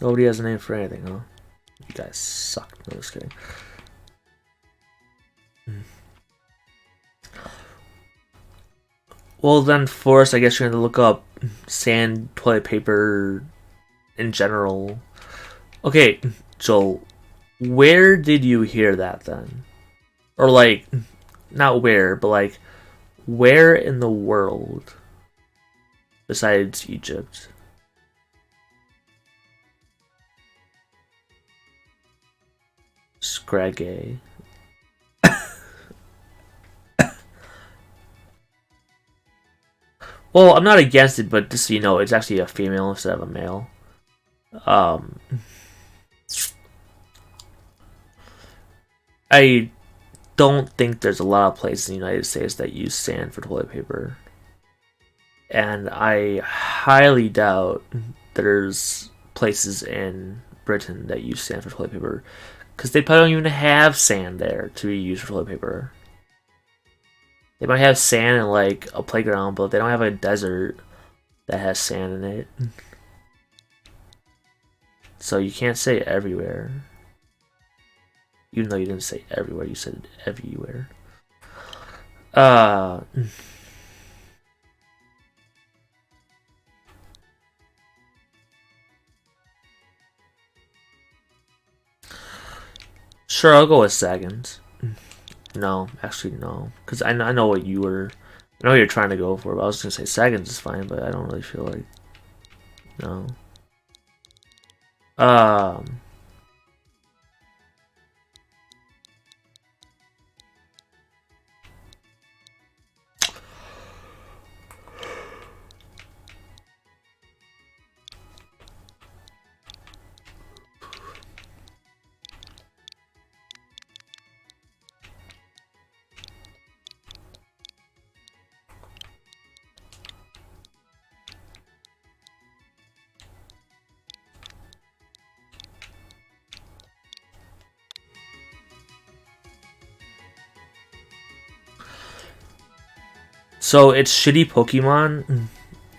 Nobody has a name for anything, huh? You guys suck. No, just kidding. Well, then first, I guess you're gonna look up sand, toilet paper in general. Okay, Joel, where did you hear that then? Or like, not where, but like, where in the world besides Egypt? Scraggy. Well, I'm not against it, but just so you know, it's actually a female instead of a male. Um, I don't think there's a lot of places in the United States that use sand for toilet paper. And I highly doubt there's places in Britain that use sand for toilet paper. Because they probably don't even have sand there to be used for toilet paper. They might have sand in like a playground, but they don't have a desert that has sand in it. So you can't say everywhere. Even though you didn't say everywhere, you said everywhere. Sure, I'll go with seconds. No, actually no, because I know what you were. I know what you're trying to go for, but I was gonna say seconds is fine, but I don't really feel like no. Um. So it's shitty Pokemon.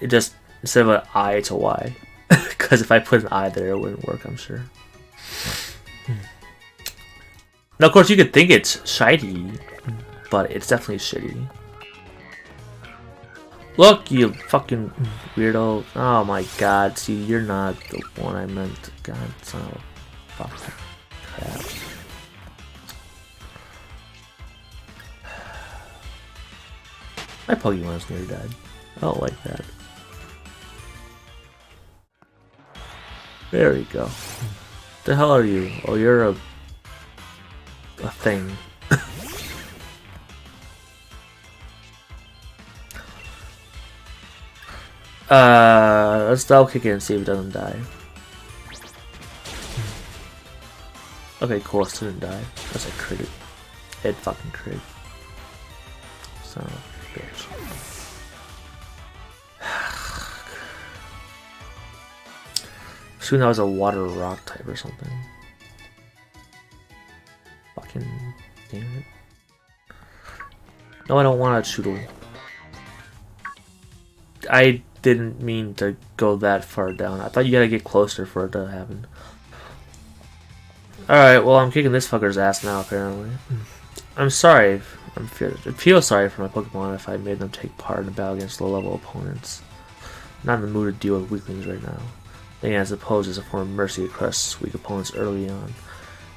It just instead of an I, it's a Y. Because if I put an I there, it wouldn't work. I'm sure. Now, of course, you could think it's shiny, but it's definitely shitty. Look, you fucking weirdo! Oh my god! See, you're not the one I meant. God, son of a fucking crap. My Pokemon's nearly dead. I don't like that. There we go. The hell are you? Oh, you're a thing. Let's double kick it and see if it doesn't die. Okay, cool, it didn't die. That's a crit. It fucking crit. Son of a bitch. Soon that was a water rock type or something. Fucking damn it. No, I don't want a Choodle. I didn't mean to go that far down. I thought you gotta get closer for it to happen. Alright, well, I'm kicking this fucker's ass now, apparently. I'm sorry. I feel sorry for my Pokemon if I made them take part in a battle against low-level opponents. I'm not in the mood to deal with weaklings right now. Then, I suppose, as a form of mercy to crush weak opponents early on.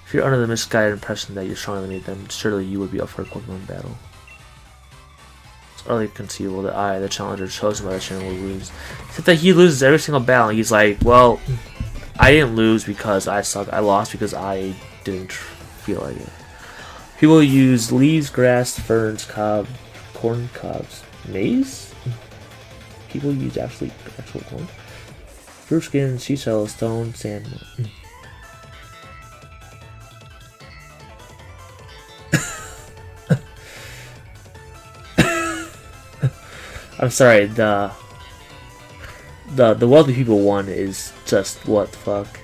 If you're under the misguided impression that you're stronger than me, then surely you would be up for a Pokemon battle. It's utterly conceivable that I, the challenger chosen by the channel, will lose. Except that he loses every single battle. He's like, well, I didn't lose because I suck. I lost because I didn't feel like it. People use leaves, grass, ferns, corn cobs, maize? People use actual corn? Fruit skin, seashell, stone, sand. I'm sorry, the wealthy people one is just what the fuck.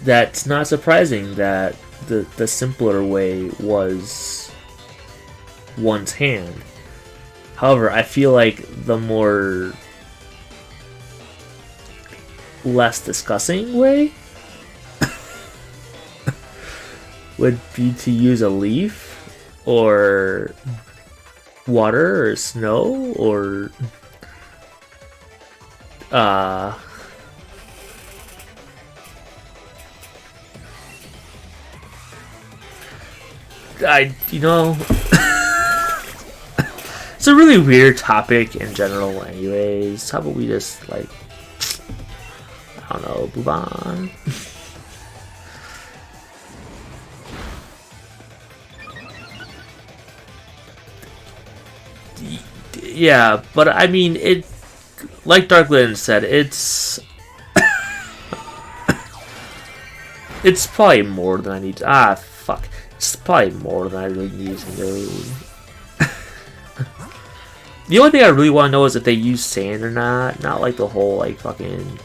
That's not surprising that the simpler way was one's hand. However, I feel like the more less discussing way would be to use a leaf. or water or snow or you know, it's a really weird topic in general anyways. How about we just, like, I don't know, move on? Yeah, but I mean, it, like Darkland said, it's it's probably more than I need to, fuck. It's probably more than I really need to know. The only thing I really want to know is if they use sand or not. Not like the whole, like, fucking,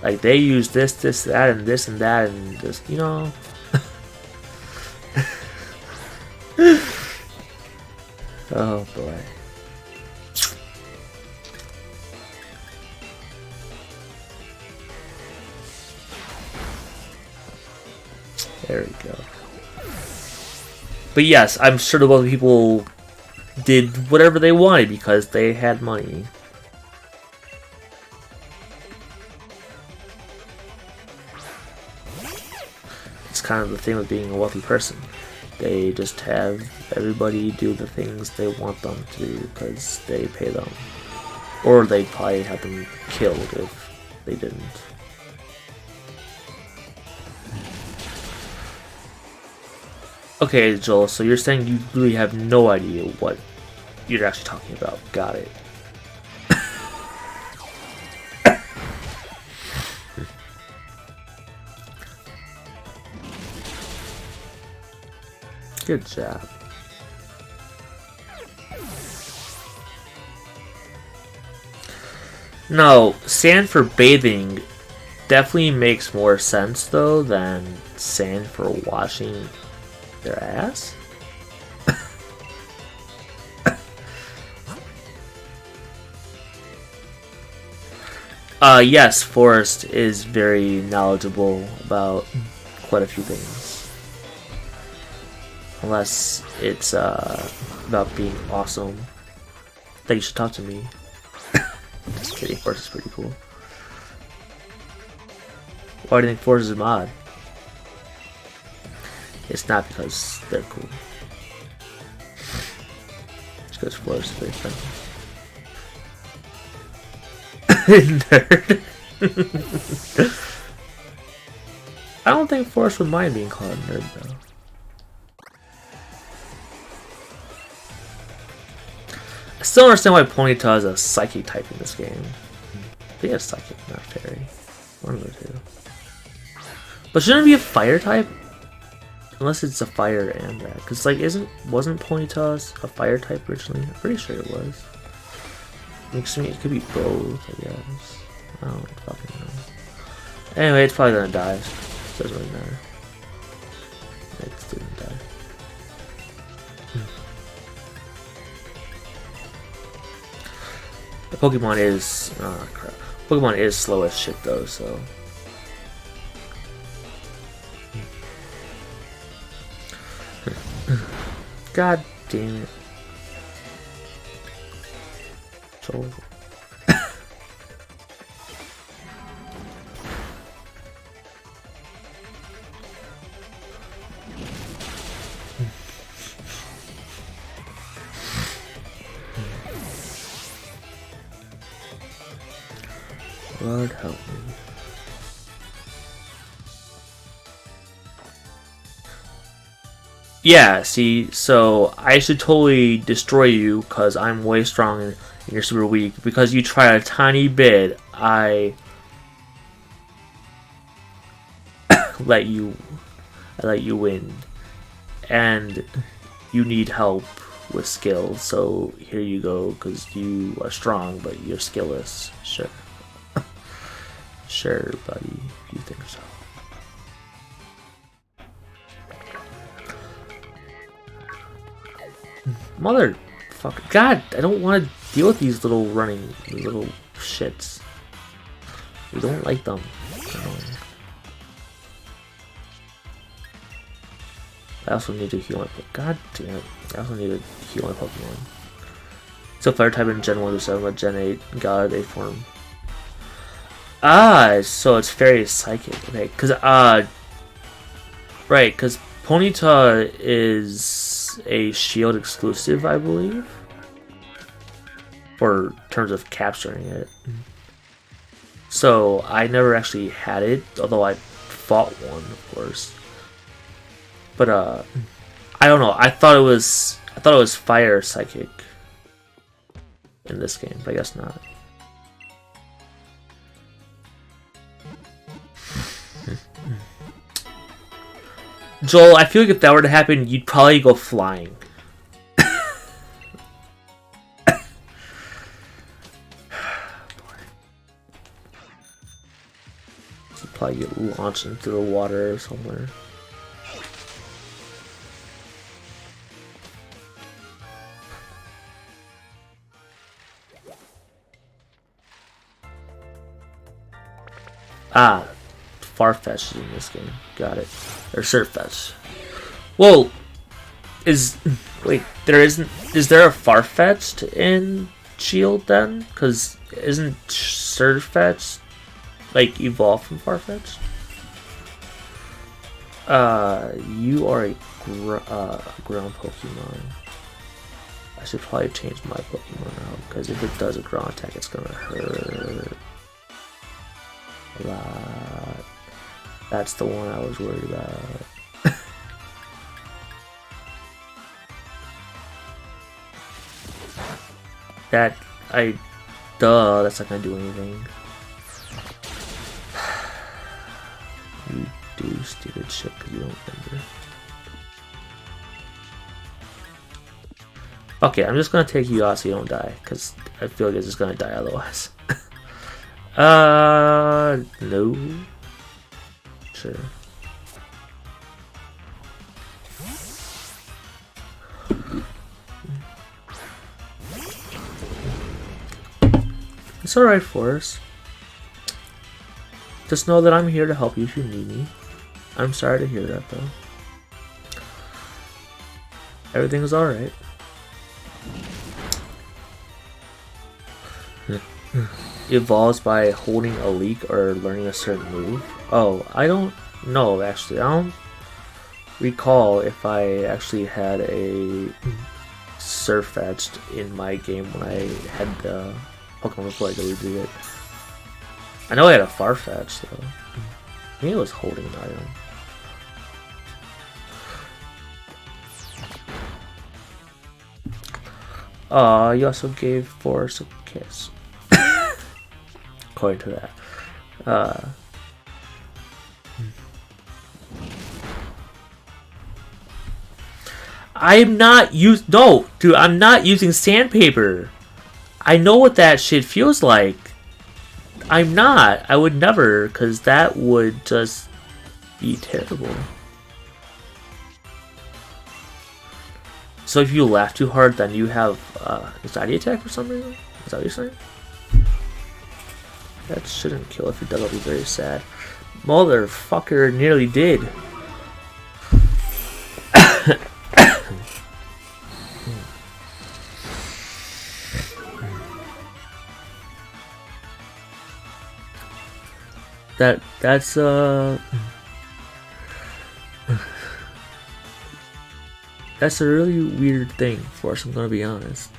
like, they use this, that, and this and that, and just, you know. Oh boy. There we go. But yes, I'm sure the other people did whatever they wanted because they had money. It's kind of the thing with being a wealthy person. They just have everybody do the things they want them to do because they pay them. Or they'd probably have them killed if they didn't. Okay, Joel, so you're saying you really have no idea what you're actually talking about. Got it. Good job. No, sand for bathing definitely makes more sense though than sand for washing their ass? Yes, Forrest is very knowledgeable about quite a few things. Unless it's about being awesome. Then you should talk to me. Just kidding, Forrest is pretty cool. Why do you think Forrest is a mod? It's not because they're cool. It's because Forrest is very friendly. Nerd. I don't think Forrest would mind being called a nerd though. I still don't understand why Ponyta is a psychic type in this game. I think it's psychic, not fairy. One of the two. But shouldn't it be a fire type? Unless it's a fire and that. Because, like, wasn't Ponyta a fire type originally? I'm pretty sure it was. Makes me, it could be both, I guess. I don't fucking know. Anyway, it's probably gonna die. Doesn't really matter. It didn't die. The Pokemon is... oh crap. Pokemon is slow as shit though, so... God damn it. So... Lord help me. Yeah, see, so I should totally destroy you because I'm way strong and you're super weak. Because you try a tiny bit, I let you win. And you need help with skill, so here you go, because you are strong, but you're skillless. Sure. Sure, buddy, if you think so. Motherfucker. God, I don't want to deal with these little little shits. We don't like them. I also need to heal my God damn it. I also need to heal my Pokemon. So fire type in Gen 1 to 7, but Gen 8 got a form. Ah, so it's Fairy Psychic. Okay, right, because Ponyta is a Shield exclusive, I believe. For terms of capturing it. So I never actually had it, although I fought one, of course. But I don't know. I thought it was Fire Psychic in this game, but I guess not. Joel, I feel like if that were to happen, you'd probably go flying. You'd probably get launched into the water or somewhere. Ah, Farfetch'd in this game. Got it. Or Surfetch. Well, is there a Farfetch'd in Shield then? Because isn't Surfetch like evolved from Farfetch'd? You are a ground Pokemon. I should probably change my Pokemon out because if it does a ground attack, it's gonna hurt a lot. That's the one I was worried about. That's not gonna do anything. You do stupid shit because you don't remember. Okay, I'm just gonna take you out so you don't die, because I feel like it's just gonna die otherwise. No. Sure. It's alright, Forrest. Just know that I'm here to help you if you need me. I'm sorry to hear that, though. Everything's alright. Evolves by holding a leak or learning a certain move. Oh, I don't know, actually. I don't recall if I actually had a Surfetch'd in my game when I had the Pokemon before I deleted it. I know I had a Farfetch, though. Maybe it was holding an item. You also gave Forrest a kiss. According to that. I'm not dude, I'm not using sandpaper. I know what that shit feels like. I'm not. I would never, because that would just be terrible. So if you laugh too hard, then you have anxiety attack or something? Is that what you're saying? That shouldn't kill if it does. I'll be very sad. Motherfucker nearly did. That's a really weird thing, Force, I'm gonna be honest.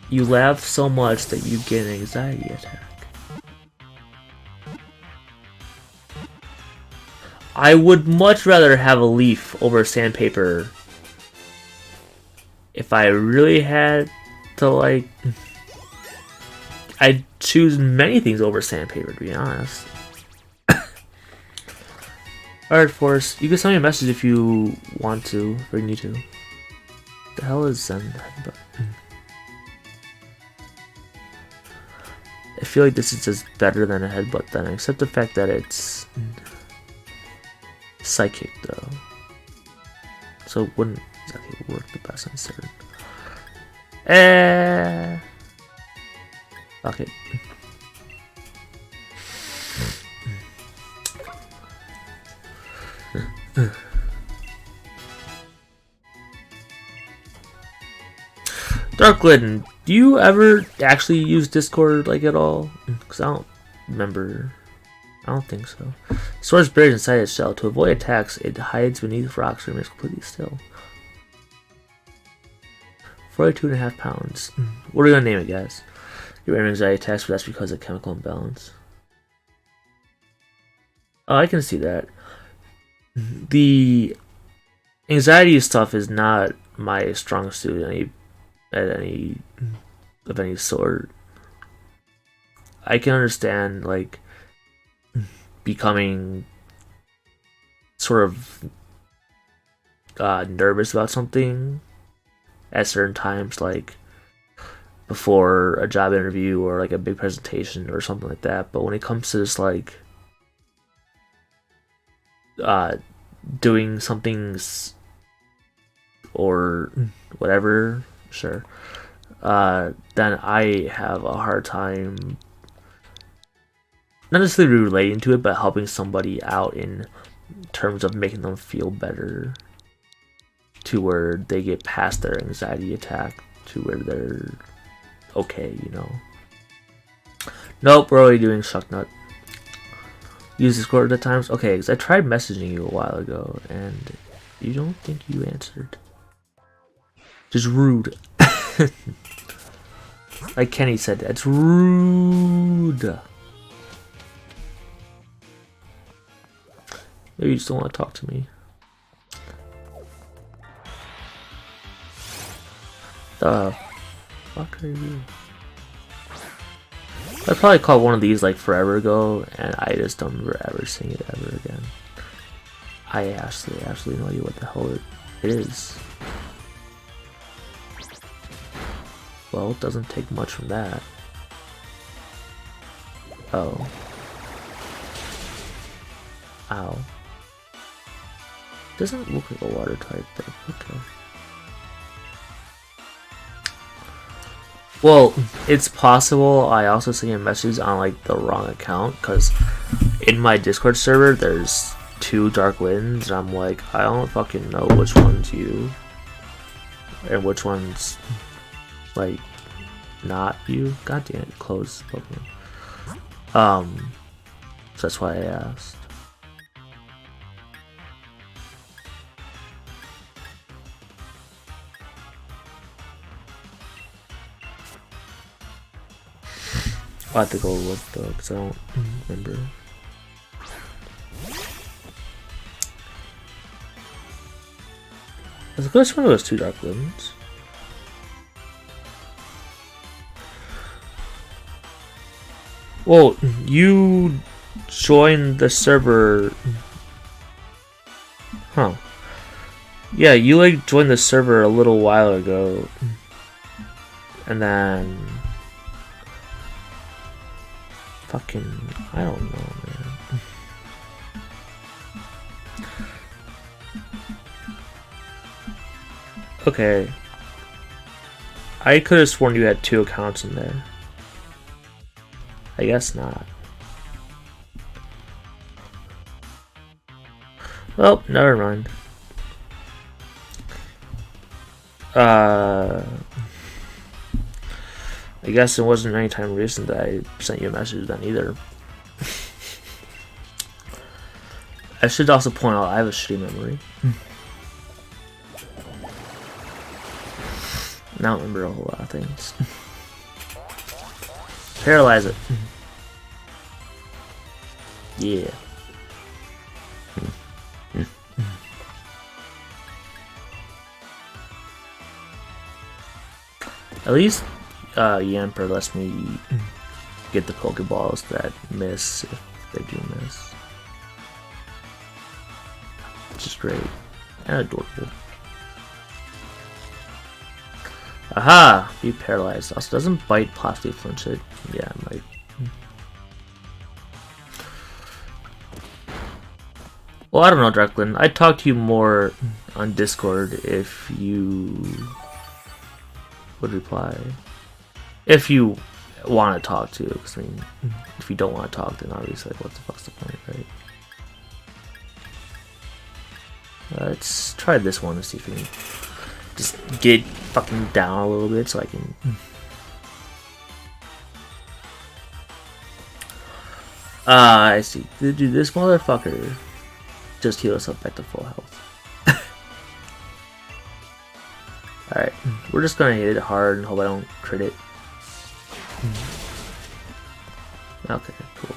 You laugh so much that you get an anxiety attack. I would much rather have a leaf over sandpaper if I really had to, like... I'd choose many things over sandpaper, to be honest. Alright, Force, you can send me a message if you want to, or need to. The hell is Zen Headbutt? I feel like this is just better than a Headbutt then, except the fact that it's Psychic though. So it wouldn't exactly work the best on certain. Okay. Darklyn, do you ever actually use Discord like at all? Because I don't remember. I don't think so. Sword is buried inside its shell. To avoid attacks, it hides beneath rocks and remains completely still. 42.5 pounds. What are we gonna name it, guys? Your anxiety attacks, but that's because of chemical imbalance. Oh, I can see that. The anxiety stuff is not my strong suit of any sort. I can understand like becoming sort of nervous about something at certain times, like before a job interview or like a big presentation or something like that. But when it comes to just like doing something or whatever, sure, then I have a hard time not necessarily relating to it, but helping somebody out in terms of making them feel better to where they get past their anxiety attack to where they're okay, you know. Nope, what are you doing, Shucknut? Use Discord at times? Okay, because I tried messaging you a while ago and you don't think you answered. Just rude. Like Kenny said, that's rude. Maybe you just don't want to talk to me. The fuck are you? I probably caught one of these like forever ago, and I just don't remember ever seeing it ever again. I absolutely no idea what the hell it is. Well, it doesn't take much from that. Oh. Ow. Doesn't look like a water type, but okay. Well, it's possible I also sent you a message on like the wrong account, because in my Discord server there's 2 Darklyn's, and I'm like, I don't fucking know which one's you and which one's like not you. God damn it, close Pokemon. So that's why I asked. I have to go look though, because I don't remember. I was going to one of those 2 Darklyn's. Well, you joined the server. Huh. Yeah, you like joined the server a little while ago. And then fucking, I don't know, man. Okay. I could have sworn you had 2 accounts in there. I guess not. Well, never mind. I guess it wasn't any time recent that I sent you a message then either. I should also point out I have a shitty memory. I don't remember a whole lot of things. Paralyze it. Yeah. At least Yamper lets me get the Pokeballs that miss if they do miss. Which is great. And adorable. Aha! Be paralyzed. Also, doesn't bite possibly flinch it? Yeah, it might. Well, I don't know, Darklyn. I'd talk to you more on Discord if you would reply. If you want to talk to, because I mean, if you don't want to talk, then obviously, like, what the fuck's the point, right? Let's try this one and see if we can just get fucking down a little bit so I can. I see. Dude, this motherfucker just healed us up back to full health. Alright, we're just gonna hit it hard and hope I don't crit it. Okay, cool.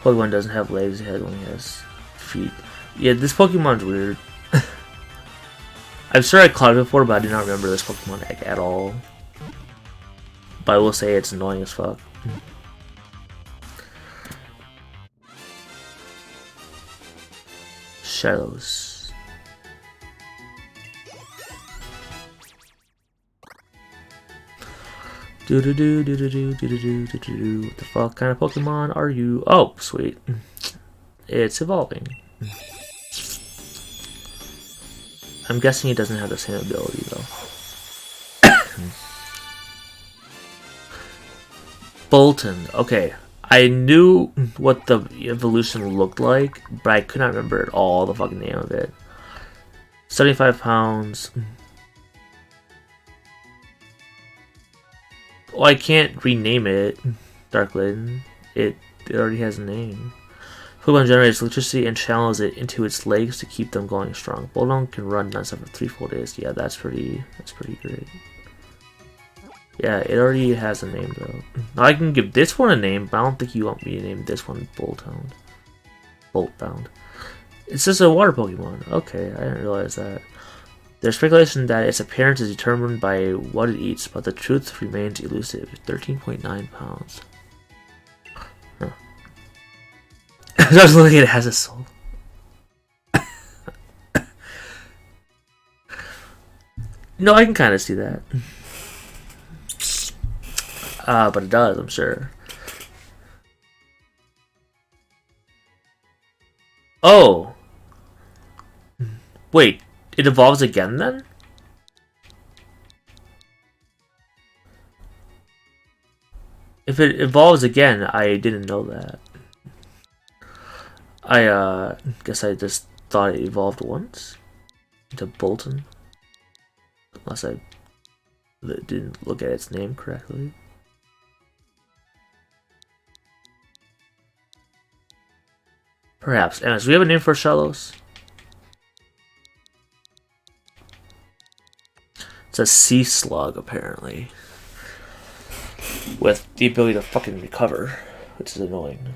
Pokemon doesn't have legs, it only has feet. Yeah, this Pokemon's weird. I'm sure I caught it before, but I do not remember this Pokemon at all. But I will say it's annoying as fuck. Shadows. Do do do do do do do do do do. What the fuck kind of Pokemon are you? Oh, sweet. It's evolving. I'm guessing it doesn't have the same ability though. Bolton. Okay. I knew what the evolution looked like, but I could not remember at all the fucking name of it. 75 pounds. Well, I can't rename it. Darkling. It already has a name. Pokemon generates electricity and channels it into its legs to keep them going strong. Bolton can run non-stop for 3 full days. Yeah, that's pretty great. Yeah, it already has a name though. Now I can give this one a name, but I don't think you want me to name this one Boltbound. Boltbound. It's just a water Pokemon. Okay, I didn't realize that. There's speculation that its appearance is determined by what it eats, but the truth remains elusive. 13.9 pounds. Huh. I was looking at it has a soul. No, I can kind of see that. But it does, I'm sure. Oh! Wait, it evolves again then? If it evolves again, I didn't know that. I guess I just thought it evolved once into Bolton. Unless I didn't look at its name correctly. Perhaps. Anyways, we have a name for Shellos. It's a sea slug, apparently. With the ability to fucking recover, which is annoying.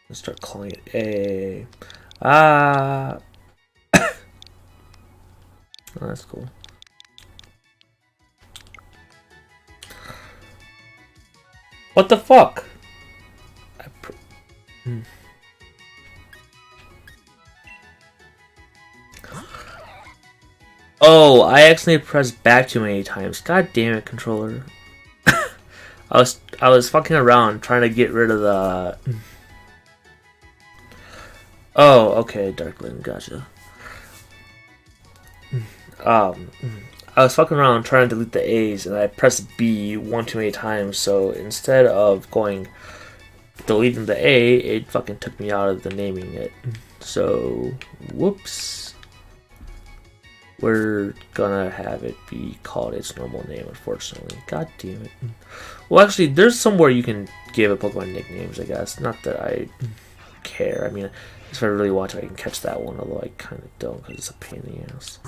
Let's start calling it A. Oh, that's cool. What the fuck? Oh, I accidentally pressed back too many times. God damn it, controller. I was fucking around trying to get rid of the. Oh, okay, Darkling, gotcha. I was fucking around trying to delete the A's and I pressed B one too many times, so instead of deleting the A, it fucking took me out of the naming it. So, whoops. We're gonna have it be called its normal name, unfortunately. God damn it. Well, actually, there's somewhere you can give a Pokemon nicknames, I guess. Not that I care. I mean, if I really want to, I can catch that one, although I kind of don't because it's a pain in the ass.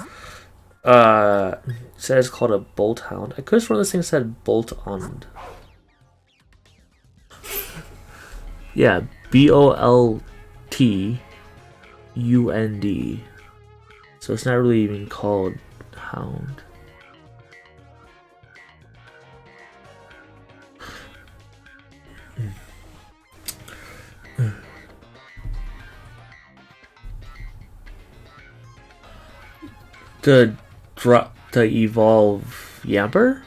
It says it's called a Bolthound. I could have sworn this thing said Boltund. Yeah, Boltund. So it's not really even called Hound. To evolve Yamper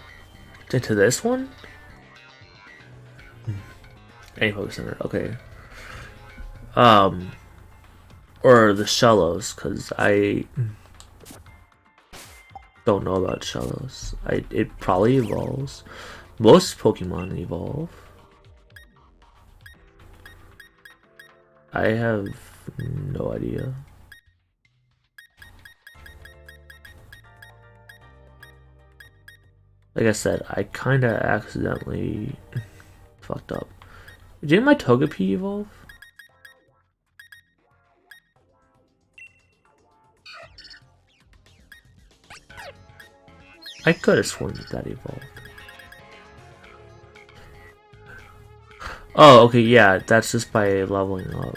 into this one? Any Poké Center, okay. Or the Shellos, because don't know about Shellos. It probably evolves. Most Pokemon evolve. I have no idea. Like I said, I kinda accidentally fucked up. Didn't my Togepi evolve? I could have sworn that evolved. Oh, okay, yeah, that's just by leveling up.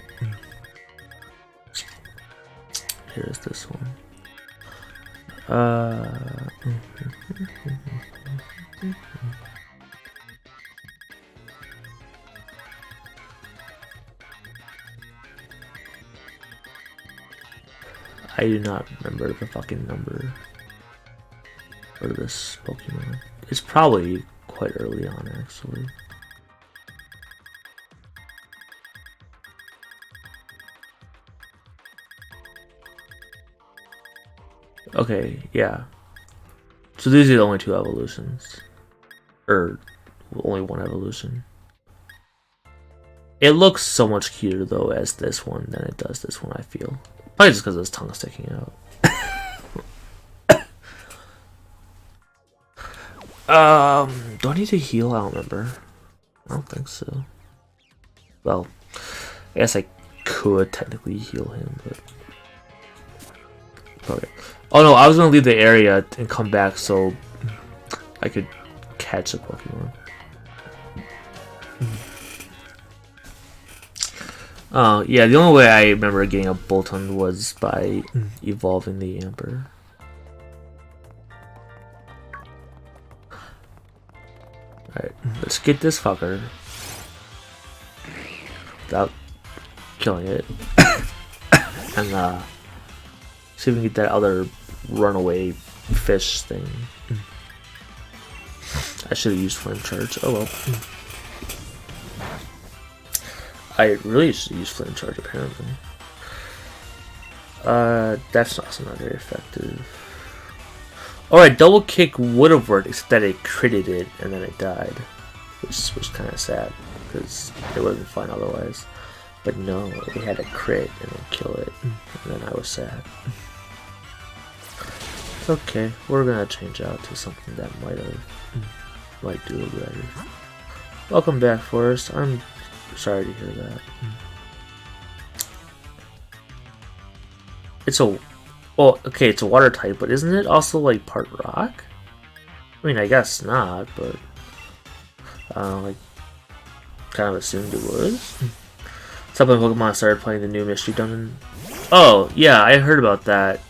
Here's this one. I do not remember the fucking number for this Pokemon. It's probably quite early on, actually. Okay, yeah. So these are the only two evolutions. Or only one evolution. It looks so much cuter though as this one than it does this one, I feel. Probably just because his tongue is sticking out. Do I need to heal? I don't remember. I don't think so. Well, I guess I could technically heal him, but... Okay. Oh no, I was gonna leave the area and come back so I could catch a Pokemon. Yeah, the only way I remember getting a Bolton was by evolving the Amber. Alright, let's get this fucker without killing it. And see if we can get that other runaway fish thing. I should have used Flame Charge. Oh well. I really should use Flame Charge apparently. That's also not very effective. Alright, Double Kick would have worked, except that it critted it and then it died. Which was kind of sad, because it would have been fine otherwise. But no, it had a crit and then kill it, and then I was sad. Okay, we're gonna change out to something that might do it better. Welcome back, Forrest. I'm sorry to hear that. It's a... Well, okay, it's a water type, but isn't it also, like, part rock? I mean, I guess not, but... like, kind of assumed it was. Some of Pokemon started playing the new Mystery Dungeon. Oh, yeah, I heard about that.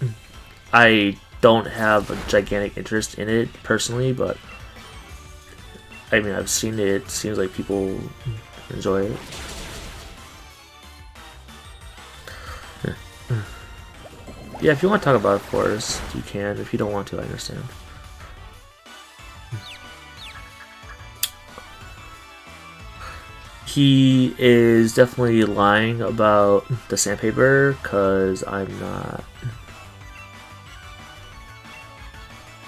I don't have a gigantic interest in it, personally, but... I mean, I've seen it. It seems like people enjoy it. Yeah, if you want to talk about it, Forrest, you can. If you don't want to, I understand. He is definitely lying about the sandpaper, because I'm not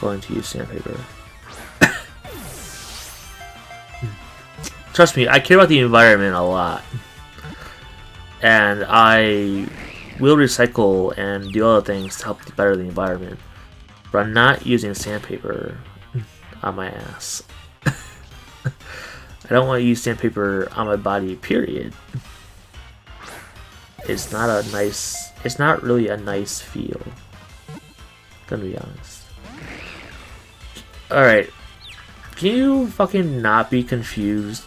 going to use sandpaper. Trust me, I care about the environment a lot. And I will recycle and do other things to help better the environment. But I'm not using sandpaper on my ass. I don't want to use sandpaper on my body, period. It's not a nice... It's not really a nice feel. Gonna be honest. Alright. Can you fucking not be confused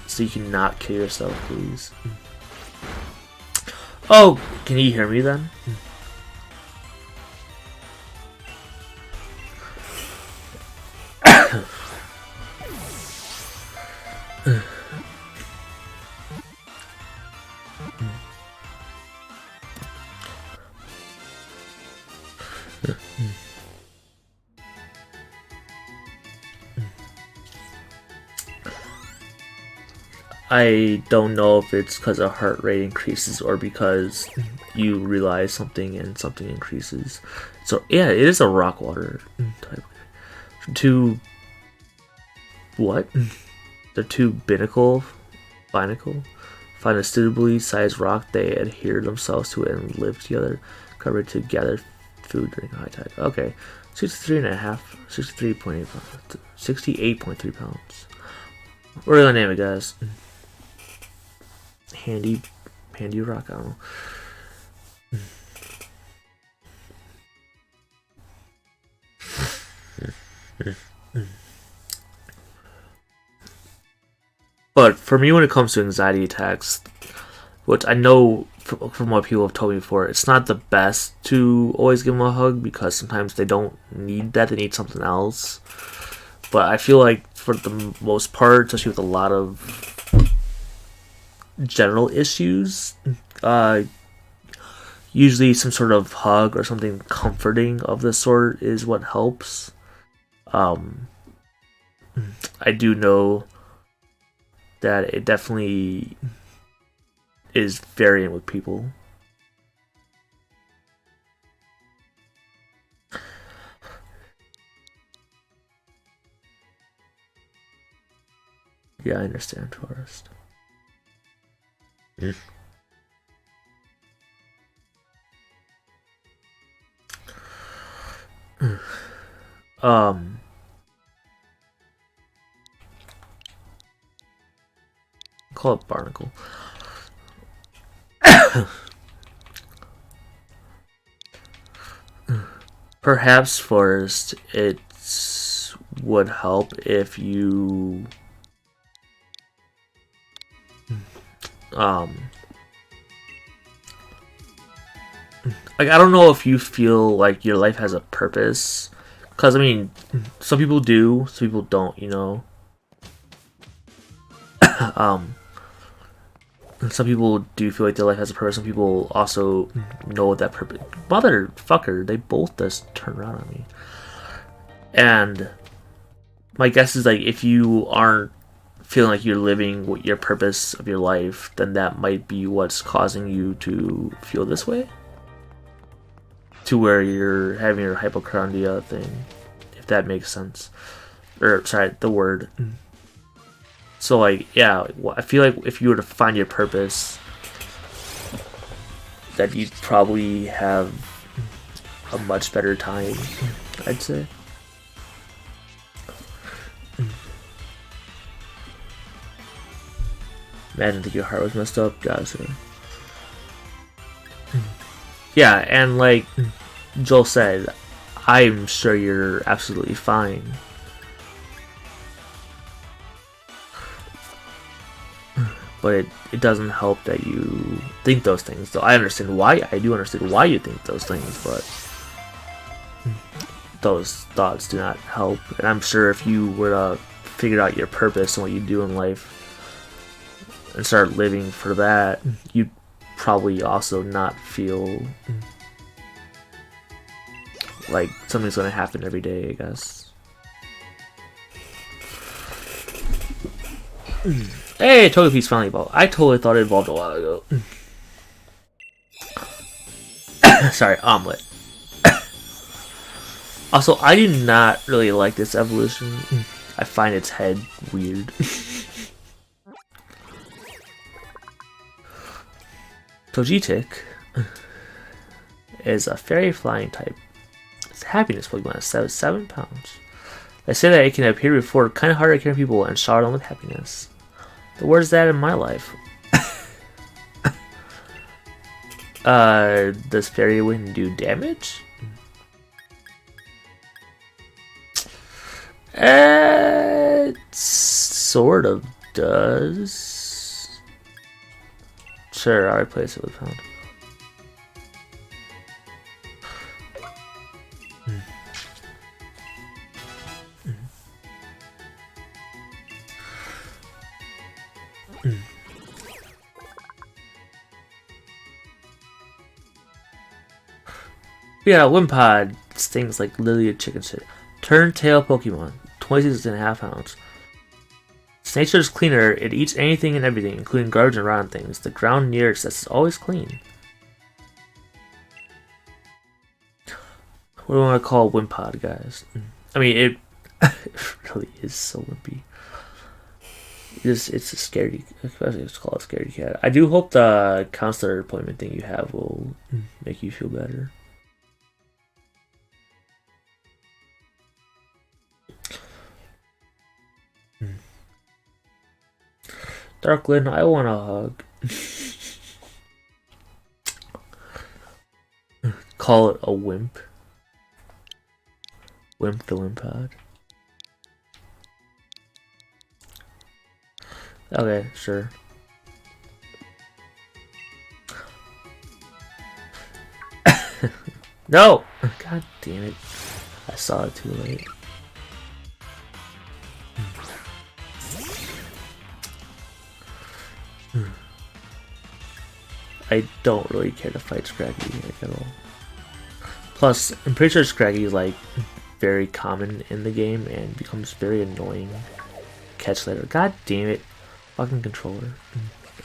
so you can not kill yourself, please? Oh, can you hear me then? I don't know if it's because a heart rate increases or because you realize something and something increases. So yeah, it is a rock water type. Two what? The two binacle find a suitably sized rock. They adhere themselves to it and live together, covered to gather food during high tide. Okay, 63.8 pounds, 68.3 pounds. We're gonna name it, guys. Handy rock. I don't know. But for me, when it comes to anxiety attacks, which I know from what people have told me before, it's not the best to always give them a hug because sometimes they don't need that; they need something else. But I feel like for the most part, especially with a lot of general issues, usually some sort of hug or something comforting of the sort is what helps. I do know that it definitely is varying with people. Yeah, I understand, Forrest. Call it barnacle. Perhaps, Forrest, it would help if you like, I don't know if you feel like your life has a purpose, because I mean, some people do, some people don't, you know. Some people do feel like their life has a purpose. Some people also know what that purpose. Motherfucker, they both just turn around on me. And my guess is, like, if you aren't feeling like you're living what your purpose of your life, then that might be what's causing you to feel this way. To where you're having your hypochondria thing, if that makes sense. Or, sorry, the word. So, like, yeah, I feel like if you were to find your purpose, that you'd probably have a much better time, I'd say. Imagine if your heart was messed up, gotcha. Yeah, and like Joel said, I'm sure you're absolutely fine. But it doesn't help that you think those things. So I do understand why you think those things, but those thoughts do not help. And I'm sure if you were to figure out your purpose and what you do in life and start living for that, you'd probably also not feel like something's going to happen every day, I guess. Hey, Togepi's finally evolved. I totally thought it evolved a while ago. Sorry, omelet. Also, I do not really like this evolution. I find its head weird. Togetic is a fairy flying type. It's a happiness Pokemon. It's 7 pounds. They say that it can appear before kind of hard to carry people and shower them with happiness. But where's that in my life? Does Fairy Wind do damage? It sort of does. Sure, I'll replace it with Pound. Yeah, Wimpod stings like literally a chicken shit. Turn tail Pokemon, 26.5 pounds. Its nature is cleaner. It eats anything and everything, including garbage and rotten things. The ground near it is always clean. What do I want to call Wimpod, guys? I mean, it really is so wimpy. It's a scaredy. Let's call it a scaredy cat. I do hope the counselor appointment thing you have will make you feel better. Darklyn, I want a hug. Call it a wimp. Wimp the Wimpod. Okay, sure. No! God damn it. I saw it too late. I don't really care to fight Scraggy like, at all. Plus, I'm pretty sure Scraggy is like very common in the game and becomes very annoying. Catch later. God damn it. Fucking controller.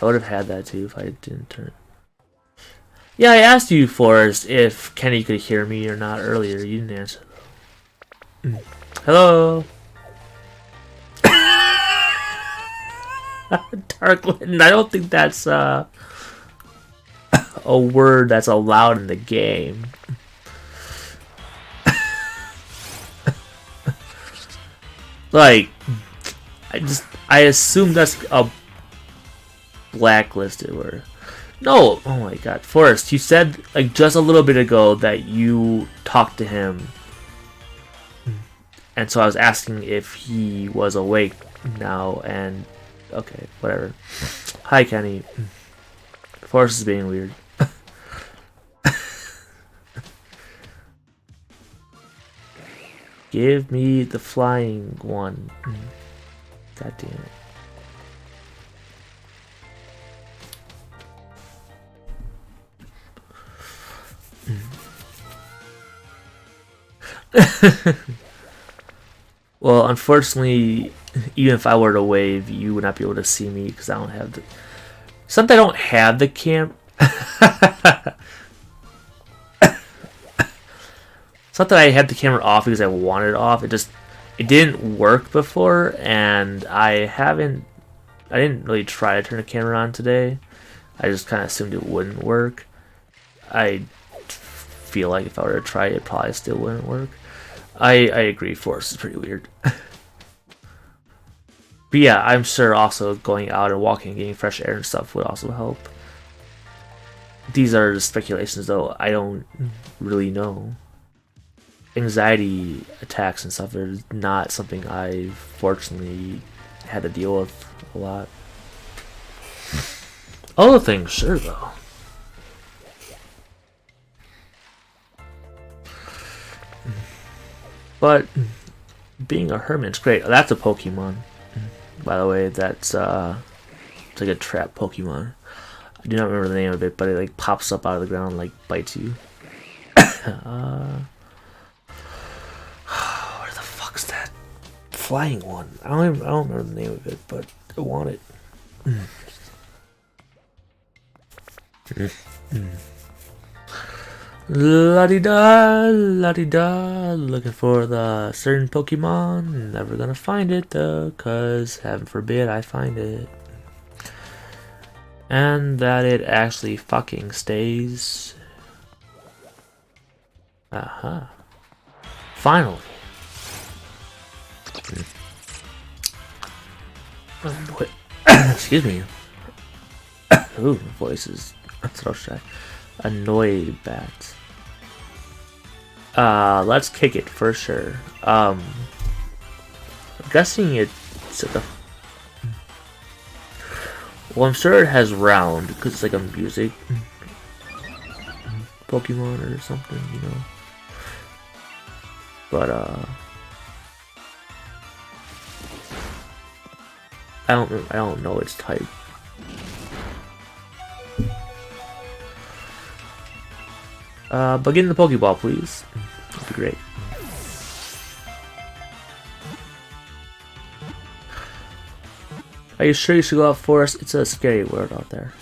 I would have had that too if I didn't turn. Yeah, I asked you, Forrest, if Kenny could hear me or not earlier. You didn't answer though. Hello? Darklyn, I don't think that's a word that's allowed in the game. Like, I assume that's a blacklisted word. No, oh my god, Forrest, you said like just a little bit ago that you talked to him, and so I was asking if he was awake now. And okay, whatever. Hi, Kenny. Forrest is being weird. Give me the flying one. God damn it. Well, unfortunately, even if I were to wave, you would not be able to see me because I don't have the. It's not that I don't have the cam. It's not that I had the camera off because I wanted it off. It didn't work before, and I didn't really try to turn the camera on today. I just kind of assumed it wouldn't work. I feel like if I were to try it, probably still wouldn't work. I agree, Force is pretty weird. But yeah, I'm sure also going out and walking and getting fresh air and stuff would also help. These are just speculations though, I don't really know. Anxiety attacks and stuff are not something I fortunately had to deal with a lot. Other things, sure though. But being a hermit's great. That's a Pokemon, by the way. That's it's like a trap Pokemon. I do not remember the name of it, but it like pops up out of the ground and like bites you. Where the fuck's that flying one? I don't remember the name of it, but I want it. La-di-da, la-di-da, looking for the certain Pokemon, never gonna find it though, cause heaven forbid I find it. And that it actually fucking stays. Aha. Finally. Excuse me. Ooh, my voice is so shy. Annoyed bats. Let's kick it for sure. I'm guessing it's at the. Well, I'm sure it has round because it's like a music Pokemon or something, you know. But I don't know its type. But get in the Pokeball, please. That'd be great. Are you sure you should go out forest? It's a scary world out there.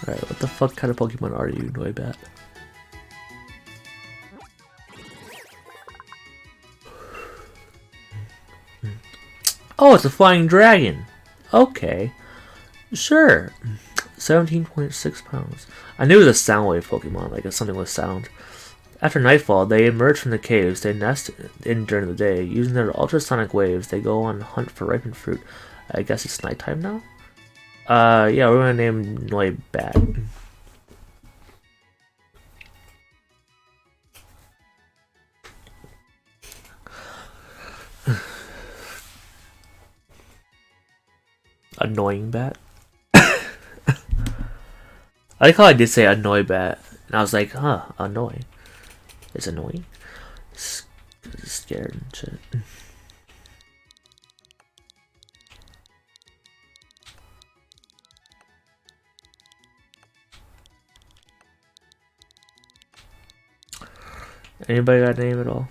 Alright, what the fuck kind of Pokemon are you, Noibat? Oh, it's a flying dragon! Okay. Sure. 17.6 pounds. I knew it was a sound wave Pokemon, like something with sound. After nightfall, they emerge from the caves they nest in during the day. Using their ultrasonic waves, they go on hunt for ripened fruit. I guess it's nighttime now? Yeah, we're gonna name Noibat. Annoying bat? I like how I did say Annoybat, and I was like, huh, annoying. It's annoying. It's scared and shit. Anybody got a name at all?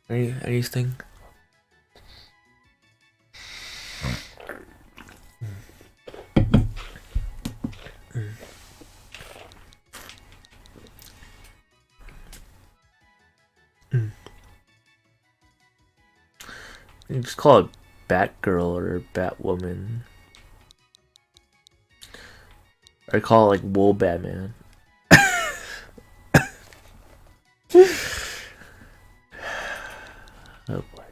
Anything? You just call it Batgirl or Batwoman. Or call it like Wool Batman. Oh boy.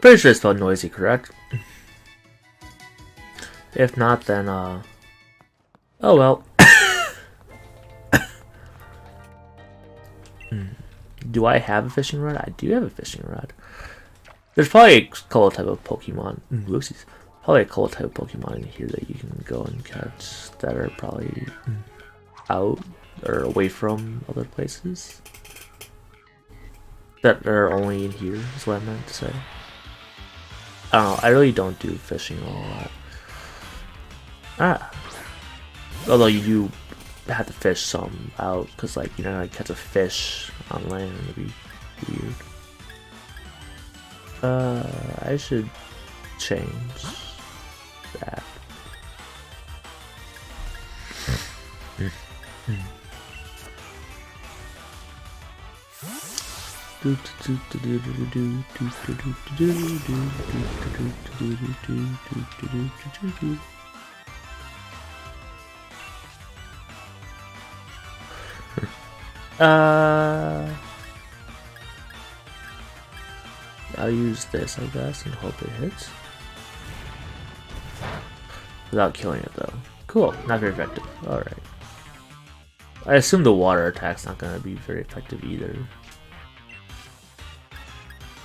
Pretty sure it's spelled noisy, correct? If not, then, oh well. Do I have a fishing rod? I do have a fishing rod. There's probably a cool type of Pokemon. Whoopsies. Probably a cool type of Pokemon in here that you can go and catch that are probably out or away from other places. That are only in here, is what I meant to say. I don't know, I really don't do fishing a lot. Although you do have to fish some out, because like, you know, like catch a fish on land would be weird. I should change that. I'll use this, I guess, and hope it hits. Without killing it, though. Cool, not very effective. Alright. I assume the water attack's not gonna be very effective either.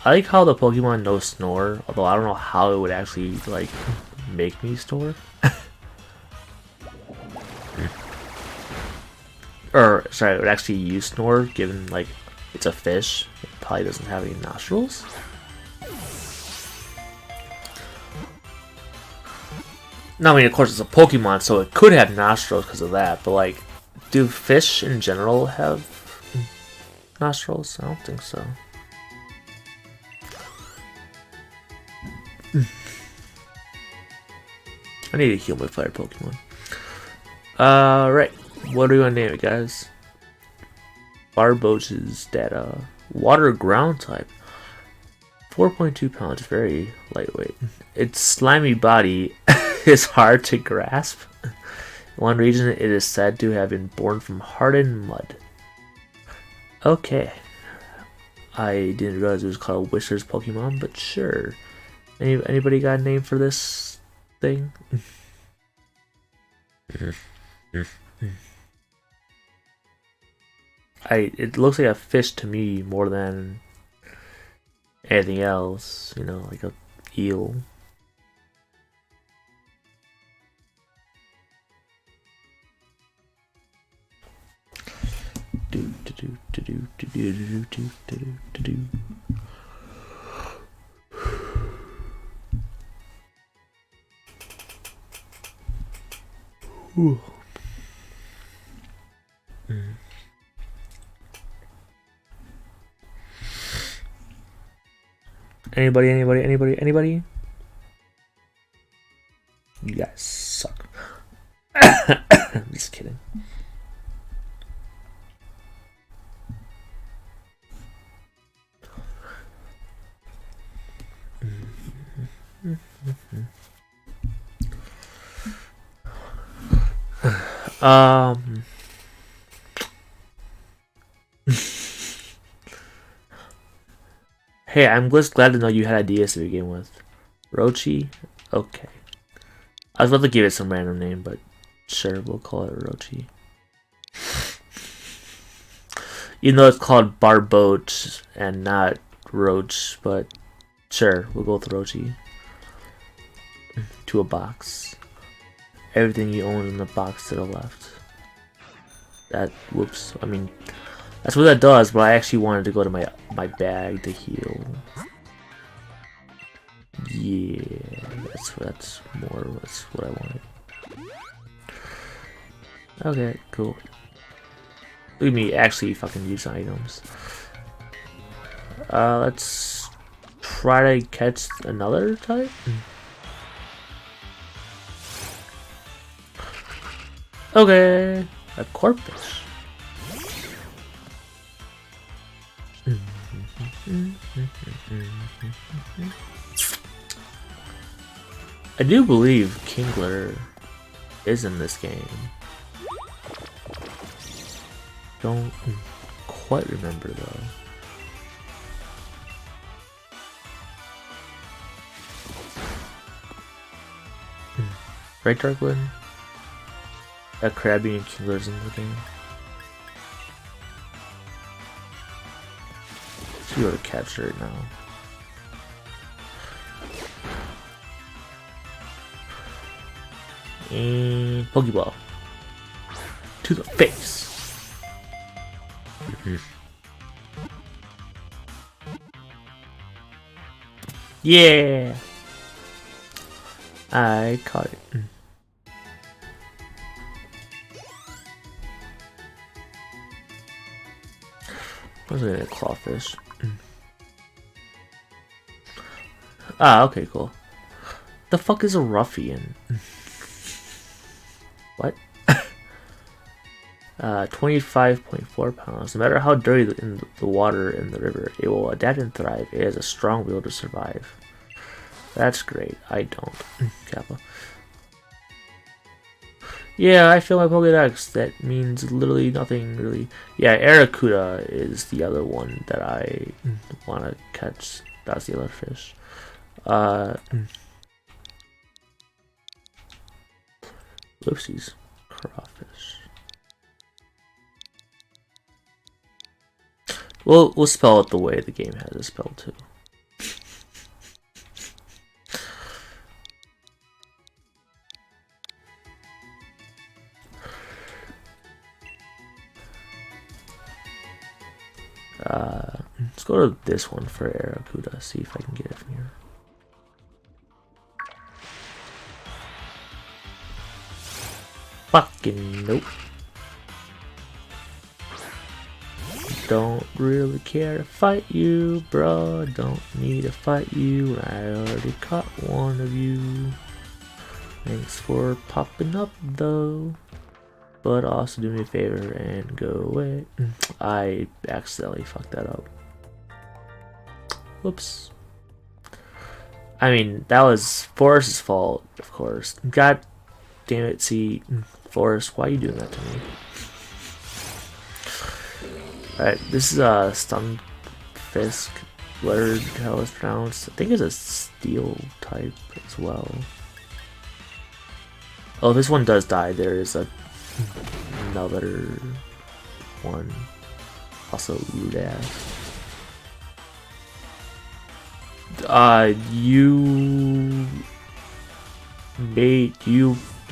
I like how the Pokemon knows Snore, although I don't know how it would actually, like, make me snore. Or, sorry, it would actually use Snore, given, like, it's a fish. It probably doesn't have any nostrils. Now, I mean, of course, it's a Pokemon, so it could have nostrils because of that, but, like, do fish in general have nostrils? I don't think so. I need to heal my fire Pokemon. Right. What are we gonna name it, guys? Barboach's data. Water ground type. 4.2 pounds, very lightweight. Its slimy body is hard to grasp. In one region, it is said to have been born from hardened mud. Okay. I didn't realize it was called Whisper's Pokemon, but sure. Anybody got a name for this thing? It looks like a fish to me more than anything else, you know, like a eel. Ooh. Anybody? You guys suck. I'm just kidding. Hey, I'm just glad to know you had ideas to begin with. Rochi? Okay. I was about to give it some random name, but sure, we'll call it Rochi. Even though it's called Barboach and not Roach, but sure, we'll go with Rochi. To a box. Everything you own in the box to the left. That, whoops, I mean, that's what that does, but I actually wanted to go to my bag to heal. Yeah, that's what I wanted. Okay, cool. Look at me actually fucking use items. Let's try to catch another type. Okay, a corpus. I do believe Kingler is in this game. Don't quite remember though. Right, Darkwood? That Krabby and Kingler's in the game. Should be able to capture it now. And Pokeball to the face. Yeah, I caught it. I was gonna get a clawfish. Okay, cool. The fuck is a ruffian? What? 25.4 pounds. No matter how dirty the water in the river, it will adapt and thrive. It has a strong will to survive. That's great. I don't. Kappa. Yeah, I feel my Pokédex. That means literally nothing, really. Yeah, Arrokuda is the other one that I want to catch. That's the other fish. Whoopsies. Crawfish. We'll spell it the way the game has it spelled too. Let's go to this one for Arrokuda, see if I can get it from here. Fucking nope. Don't really care to fight you, bro. Don't need to fight you. I already caught one of you. Thanks for popping up though. But also do me a favor and go away. I accidentally fucked that up. Whoops. I mean, that was Forrest's fault, of course. God damn it, see, Forrest, why are you doing that to me? Alright, this is a Stunfisk, whatever the hell it's pronounced. I think it's a steel type as well. Oh, this one does die. There is another one. Also rude ass. You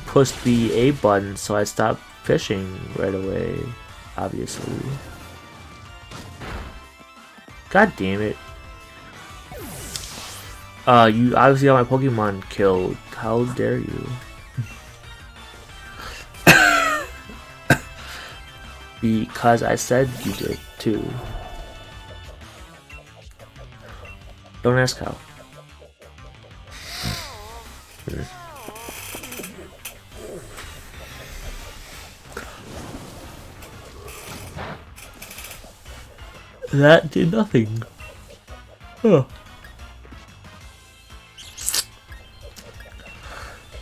pushed the A button, so I stopped fishing right away. Obviously. God damn it. You obviously got my Pokemon killed. How dare you? Because I said you did too. Don't ask how. That did nothing. Huh.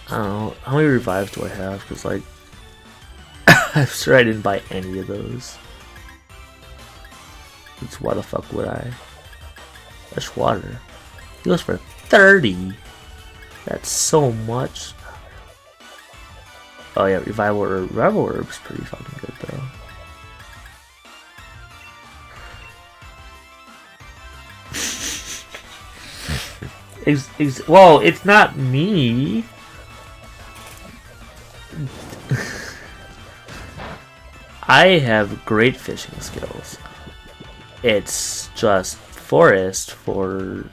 I don't know. How many revives do I have? Because, like, I'm sure I didn't buy any of those. It's why the fuck would I? Fresh water. He goes for 30. That's so much. Oh yeah, revival herb. Revival herb's pretty fucking good though. Well, it's not me. I have great fishing skills. It's just Forest for...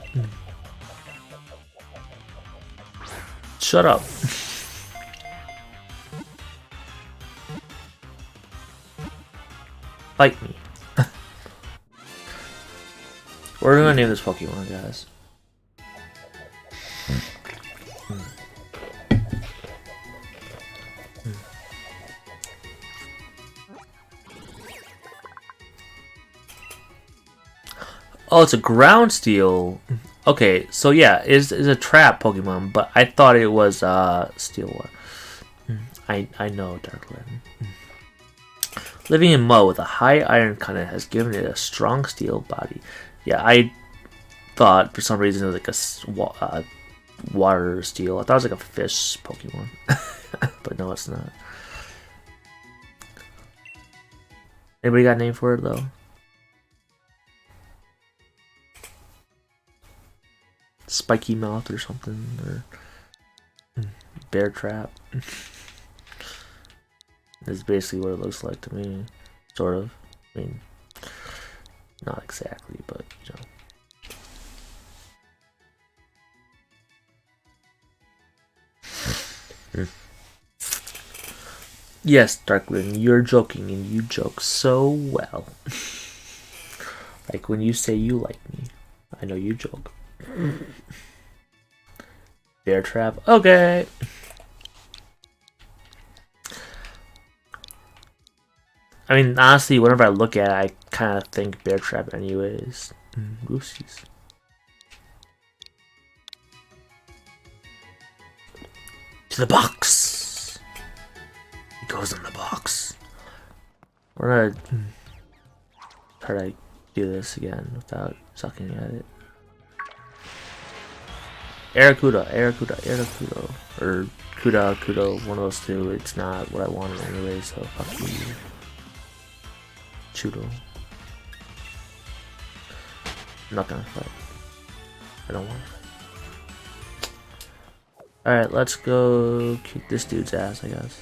Shut up. Fight me. We're gonna name this Pokemon, guys. Oh, it's a ground steel. Okay, so yeah, it's a trap Pokemon, but I thought it was steel one. I know, Darkland. Living in mud with a high iron content has given it a strong steel body. Yeah, I thought for some reason it was like a water steel. I thought it was like a fish Pokemon, but no, it's not. Anybody got a name for it though? Spiky mouth or something, or bear trap. Is basically what it looks like to me, sort of. I mean, not exactly, but you know. Yes, Darkling, you're joking, and you joke so well. Like when you say you like me, I know you joke. Bear trap, okay. I mean, honestly, whenever I look at it, I kind of think bear trap anyways. Oopsies. To the box! It goes in the box. We're gonna try to do this again without sucking at it. Aracuda, or Kudo, one of those two. It's not what I wanted anyway, so fuck you. Chudo. I'm not gonna fight. I don't want to fight. Alright, let's go kick this dude's ass, I guess.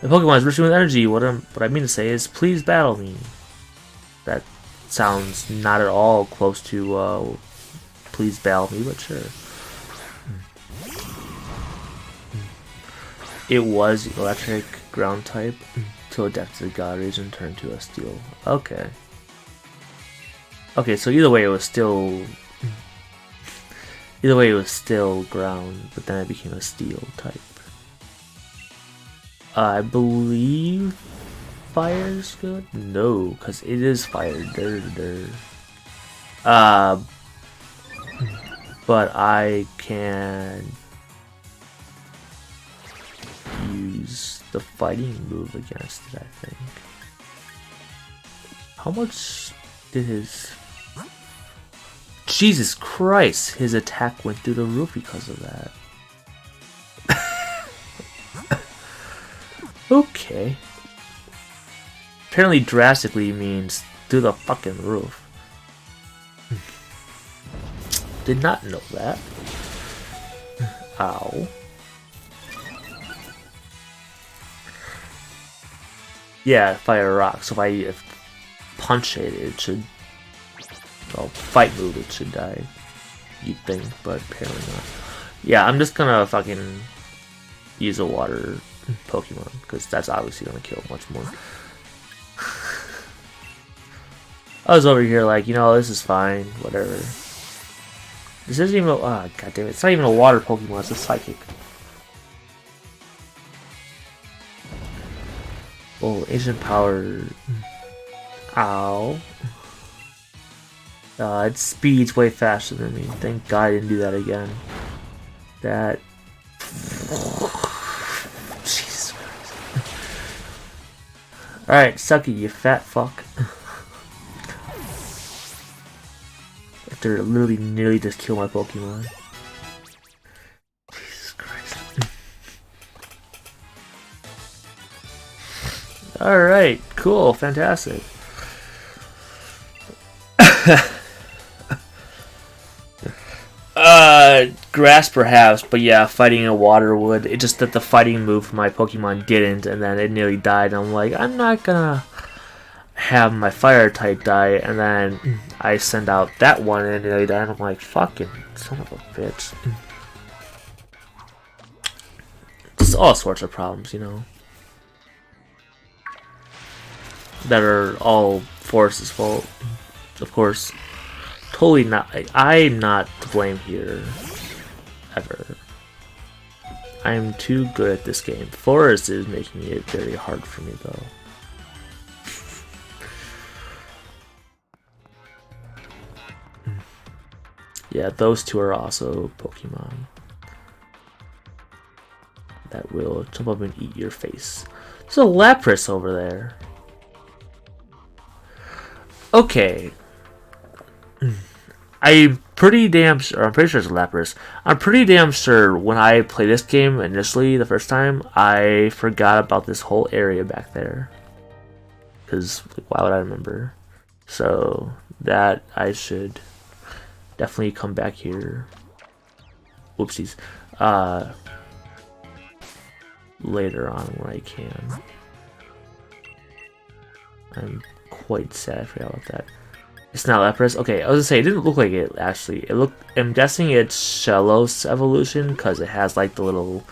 The Pokemon is rich with energy. What I mean to say is, please battle me. That sounds not at all close to please battle me, but sure. It was electric ground type till adapted to God Rage and turned to a steel. Okay. Okay, so either way it was still ground, but then it became a steel type. I believe fire's good? No, because it is fire. But I can use the fighting move against it, I think. How much did his... Jesus Christ! His attack went through the roof because of that. Okay. apparently drastically means through the fucking roof. Did not know that. Ow. Yeah, fire rock. So if punch it should. Well, fight move, it should die. You'd think, but apparently not. Yeah, I'm just gonna fucking use a water Pokemon, because that's obviously gonna kill much more. I was over here like, you know, this is fine, whatever. This isn't even god damn it, it's not even a water Pokemon, it's a psychic. Oh, ancient power. Ow. It speeds way faster than me. Thank God I didn't do that again. That. Jesus Christ. Alright, suck it, you fat fuck. After literally nearly just kill my Pokemon. Jesus Christ. Alright, cool, fantastic. Grass perhaps, but yeah, fighting in water would. It's just that the fighting move my Pokemon didn't, and then it nearly died. And I'm like, I'm not gonna have my fire type die, and then I send out that one and it nearly died. And I'm like, fucking son of a bitch. Just all sorts of problems, you know, that are all Forest's fault, of course. Totally not. I'm not to blame here. Ever. I'm too good at this game. Forest is making it very hard for me, though. Yeah, those two are also Pokemon that will jump up and eat your face. There's a Lapras over there. Okay. I'm pretty sure it's Lapras. I'm pretty damn sure when I played this game initially the first time, I forgot about this whole area back there. Because why would I remember? So that I should definitely come back here. Whoopsies. Later on when I can. I'm quite sad I forgot about that. It's not Lapras. Okay, I was gonna say it didn't look like it actually. It looked. I'm guessing it's Shellos evolution because it has like the little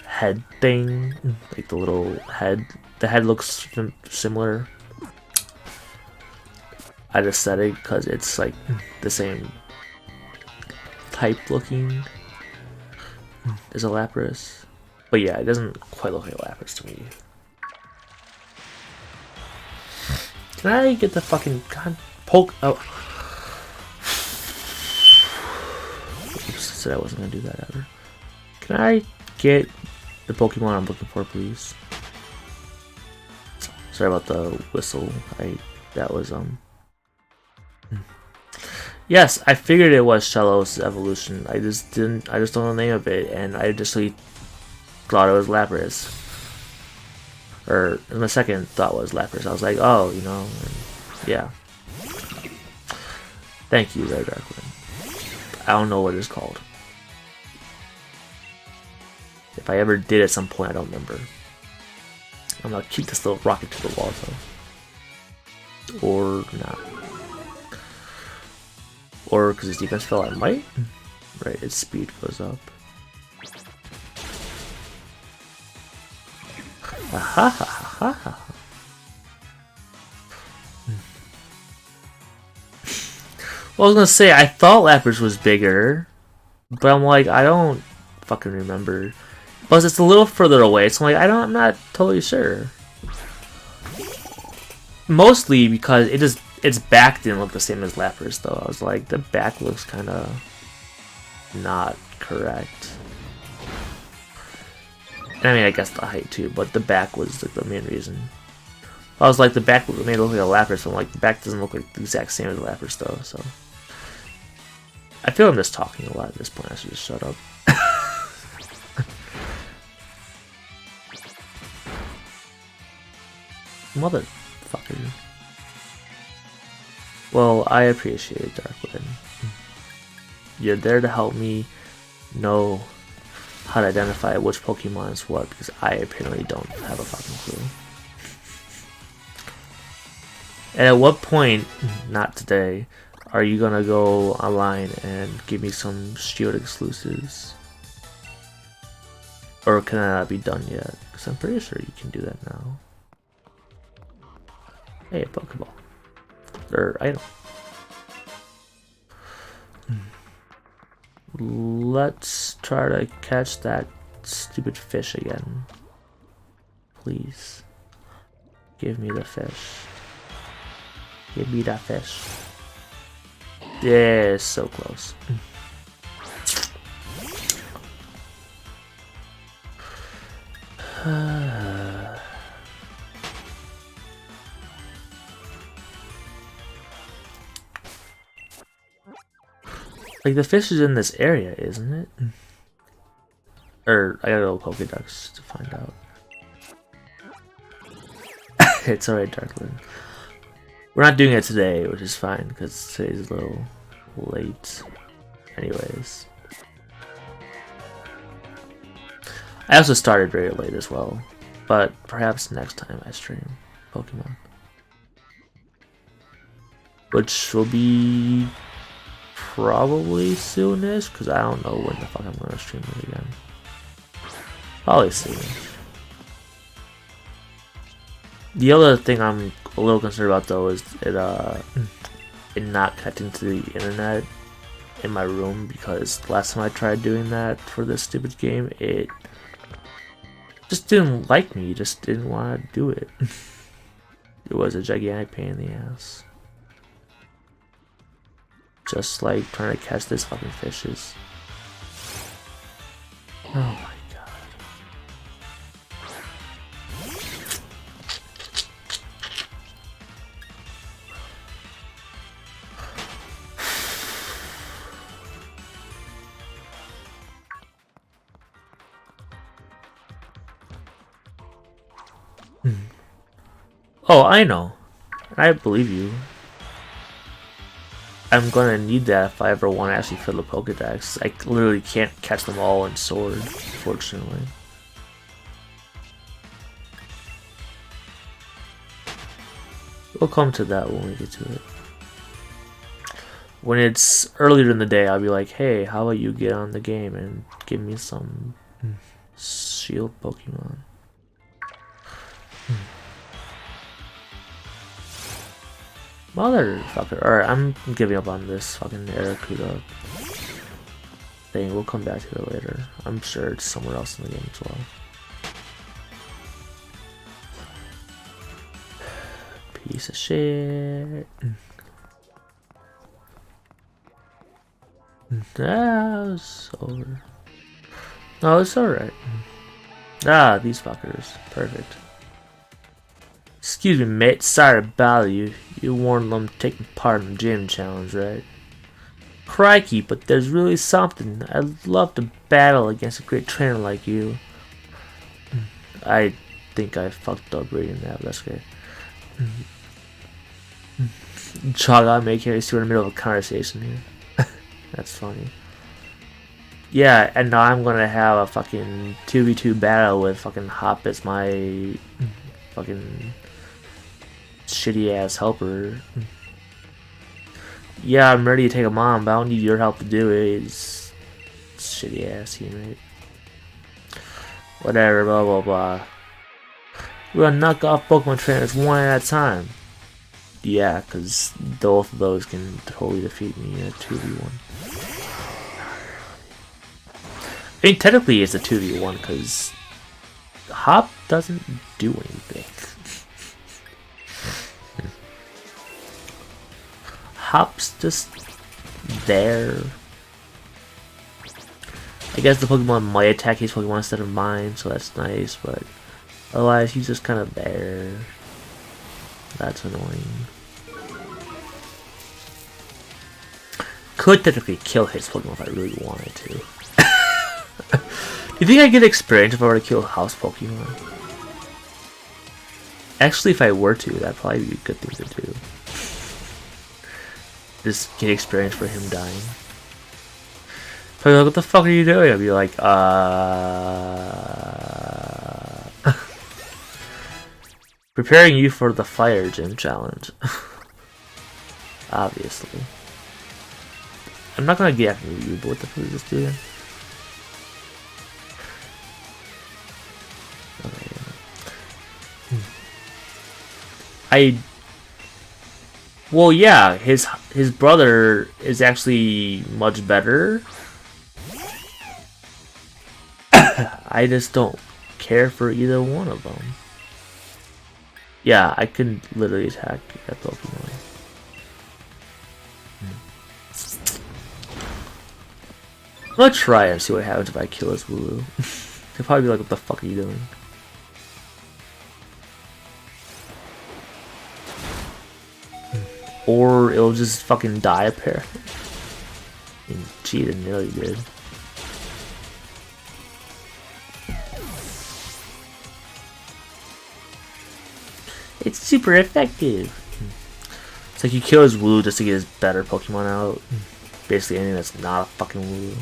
head thing, like the little head. The head looks similar. I just said it because it's like the same type looking as a Lapras, but yeah, it doesn't quite look like a Lapras to me. Can I get the fucking poke? Oh, oops, said I wasn't gonna do that ever. Can I get the Pokemon I'm looking for, please? Sorry about the whistle. That was Yes, I figured it was Shellos evolution. I just don't know the name of it, and I just thought it was Lapras. Or my second thought was Lapras. I was like, oh, you know, yeah. Thank you there, Darkwind. I don't know what it's called. If I ever did at some point, I don't remember. I'm gonna keep this little rocket to the wall though. Or not. Or because his defense fell at might? Right, its speed goes up. Aha ha ha ha. Well, I was gonna say, I thought Lapras was bigger, but I'm like, I don't fucking remember. Plus, it's a little further away, so I'm like, I'm not totally sure. Mostly because its back didn't look the same as Lapras, though. I was like, the back looks kind of not correct. And I mean, I guess the height too, but the back was like the main reason. I was like, the back made it look like a Lapras, so I'm like, the back doesn't look like the exact same as Lapras, though, so. I feel I'm just talking a lot at this point, I should just shut up. Mother fucker. Well, I appreciate it, Darkwood. You're there to help me know how to identify which Pokemon is what, because I apparently don't have a fucking clue. And at what point, not today, are you gonna go online and give me some Shield exclusives? Or can that not be done yet? Because I'm pretty sure you can do that now. Hey, a Pokeball. Or item. Let's try to catch that stupid fish again. Please. Give me the fish. Give me that fish. Yeah, so close. Like, the fish is in this area, isn't it? Or, I gotta go Pokedex to find out. It's alright, Darkland. We're not doing it today, which is fine, because today's a little late. Anyways. I also started very late as well, but perhaps next time I stream Pokemon. Which will be probably soonish, because I don't know when the fuck I'm going to stream it again. Probably soonish. The other thing I'm a little concerned about though is it not connecting to the internet in my room, because last time I tried doing that for this stupid game, it just didn't like me, just didn't want to do it. It was a gigantic pain in the ass. Just like trying to catch this fucking fishes. Oh my god. Oh, I know. I believe you. I'm gonna need that if I ever want to actually fill the Pokedex. I literally can't catch them all in Sword, unfortunately. We'll come to that when we get to it. When it's earlier in the day, I'll be like, hey, how about you get on the game and give me some Shield Pokemon? Motherfucker. Alright, I'm giving up on this fucking Arrokuda thing. We'll come back to it later. I'm sure it's somewhere else in the game as well. Piece of shit. That's over. No, it's alright. Ah, these fuckers. Perfect. Excuse me, mate. Sorry to bother you. You warned them taking part in the gym challenge, right? Crikey, but there's really something. I'd love to battle against a great trainer like you. I think I fucked up reading that, but that's okay. Chaga make here, we're in the middle of a conversation here. That's funny. Yeah, and now I'm gonna have a fucking 2v2 battle with fucking Hop as my fucking shitty ass helper. Yeah, I'm ready to take him on, but I don't need your help to do it. It's shitty ass teammate. Whatever, blah blah blah. We're gonna knock off Pokemon trainers one at a time. Yeah, because both of those can totally defeat me in a 2v1. I mean, technically it's a 2v1 because Hop doesn't do anything. Hop's just there. I guess the Pokemon might attack his Pokemon instead of mine, so that's nice, but otherwise he's just kind of there. That's annoying. Could technically kill his Pokemon if I really wanted to. Do you think I get experience if I were to kill House Pokemon? Actually, if I were to, that'd probably be a good thing to do. Just get experience for him dying. Probably like, what the fuck are you doing? I'd be like, preparing you for the fire gym challenge. Obviously. I'm not gonna get after you, but what the fuck is this doing? Okay. Well, yeah, his brother is actually much better. I just don't care for either one of them. Yeah, I can literally attack that Pokemon. I'm gonna try and see what happens if I kill this Wooloo. He'll probably be like, what the fuck are you doing? Or it'll just fucking die apparently. I mean, gee, it nearly did. It's super effective. It's like you kill his Wooloo just to get his better Pokemon out. Basically anything that's not a fucking Wooloo.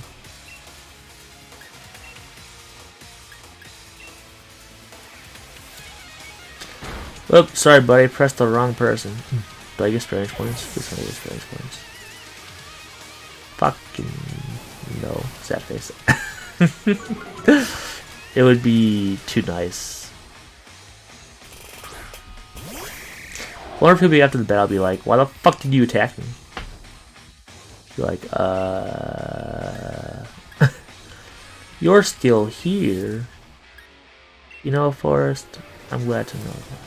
Oops, sorry buddy, I pressed the wrong person. Do I get experience points? This one I get experience points. Fucking no. Sad face. It would be too nice. I wonder if he'll be after the battle, I'll be like, why the fuck did you attack me? Be like, you're still here. You know, Forrest, I'm glad to know that.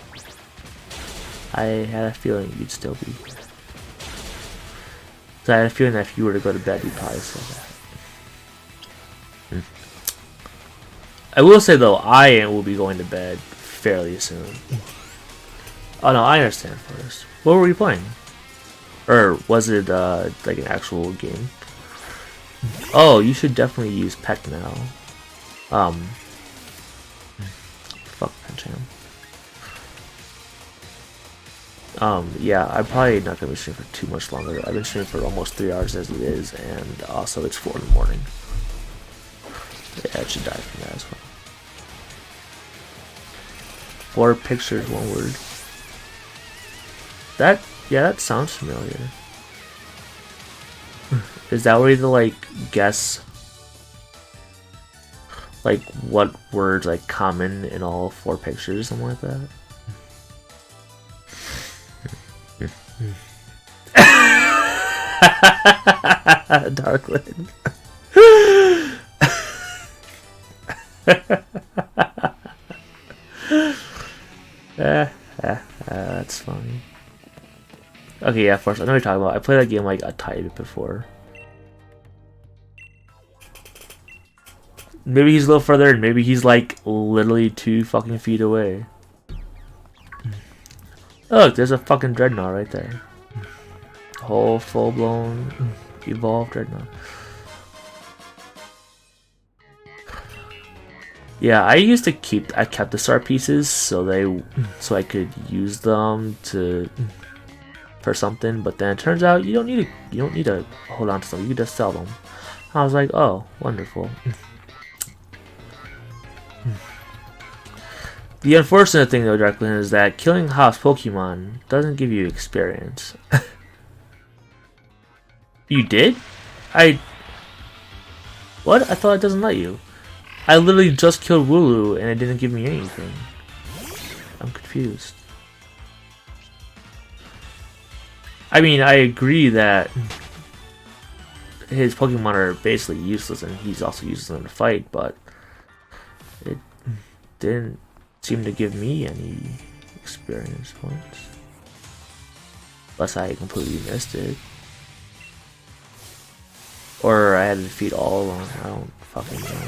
I had a feeling you'd still be here. So I had a feeling that if you were to go to bed, you'd probably say that. I will say though, I will be going to bed fairly soon. Oh no, I understand first. What were you playing? Or was it like an actual game? Oh, you should definitely use Peck now. Fuck Pancham. Yeah, I'm probably not gonna be streaming for too much longer. I've been streaming for almost 3 hours as it is, and also it's 4 in the morning. Yeah, it should die from that as well. 4 pictures, 1 word. Yeah, that sounds familiar. Is that where you like guess like what words like common in all 4 pictures, something like that? Darkland. That's funny. Okay, yeah, first I know what you're talking about. I played that game like a tiny bit before. Maybe he's a little further, and maybe he's like literally 2 fucking feet away. Look, there's a fucking Dreadnought right there. Whole full-blown evolved Dreadnought. Yeah, I kept the star pieces so I could use them for something, but then it turns out you don't need to hold on to them. You can just sell them. I was like, oh, wonderful. The unfortunate thing though, Darkland, is that killing house Pokemon doesn't give you experience. You did? What? I thought it doesn't let you. I literally just killed Wooloo and it didn't give me anything. I'm confused. I mean, I agree that his Pokemon are basically useless and he's also useless in the fight, but it didn't seem to give me any experience points. Unless I completely missed it. Or I had to defeat all of them. I don't fucking know.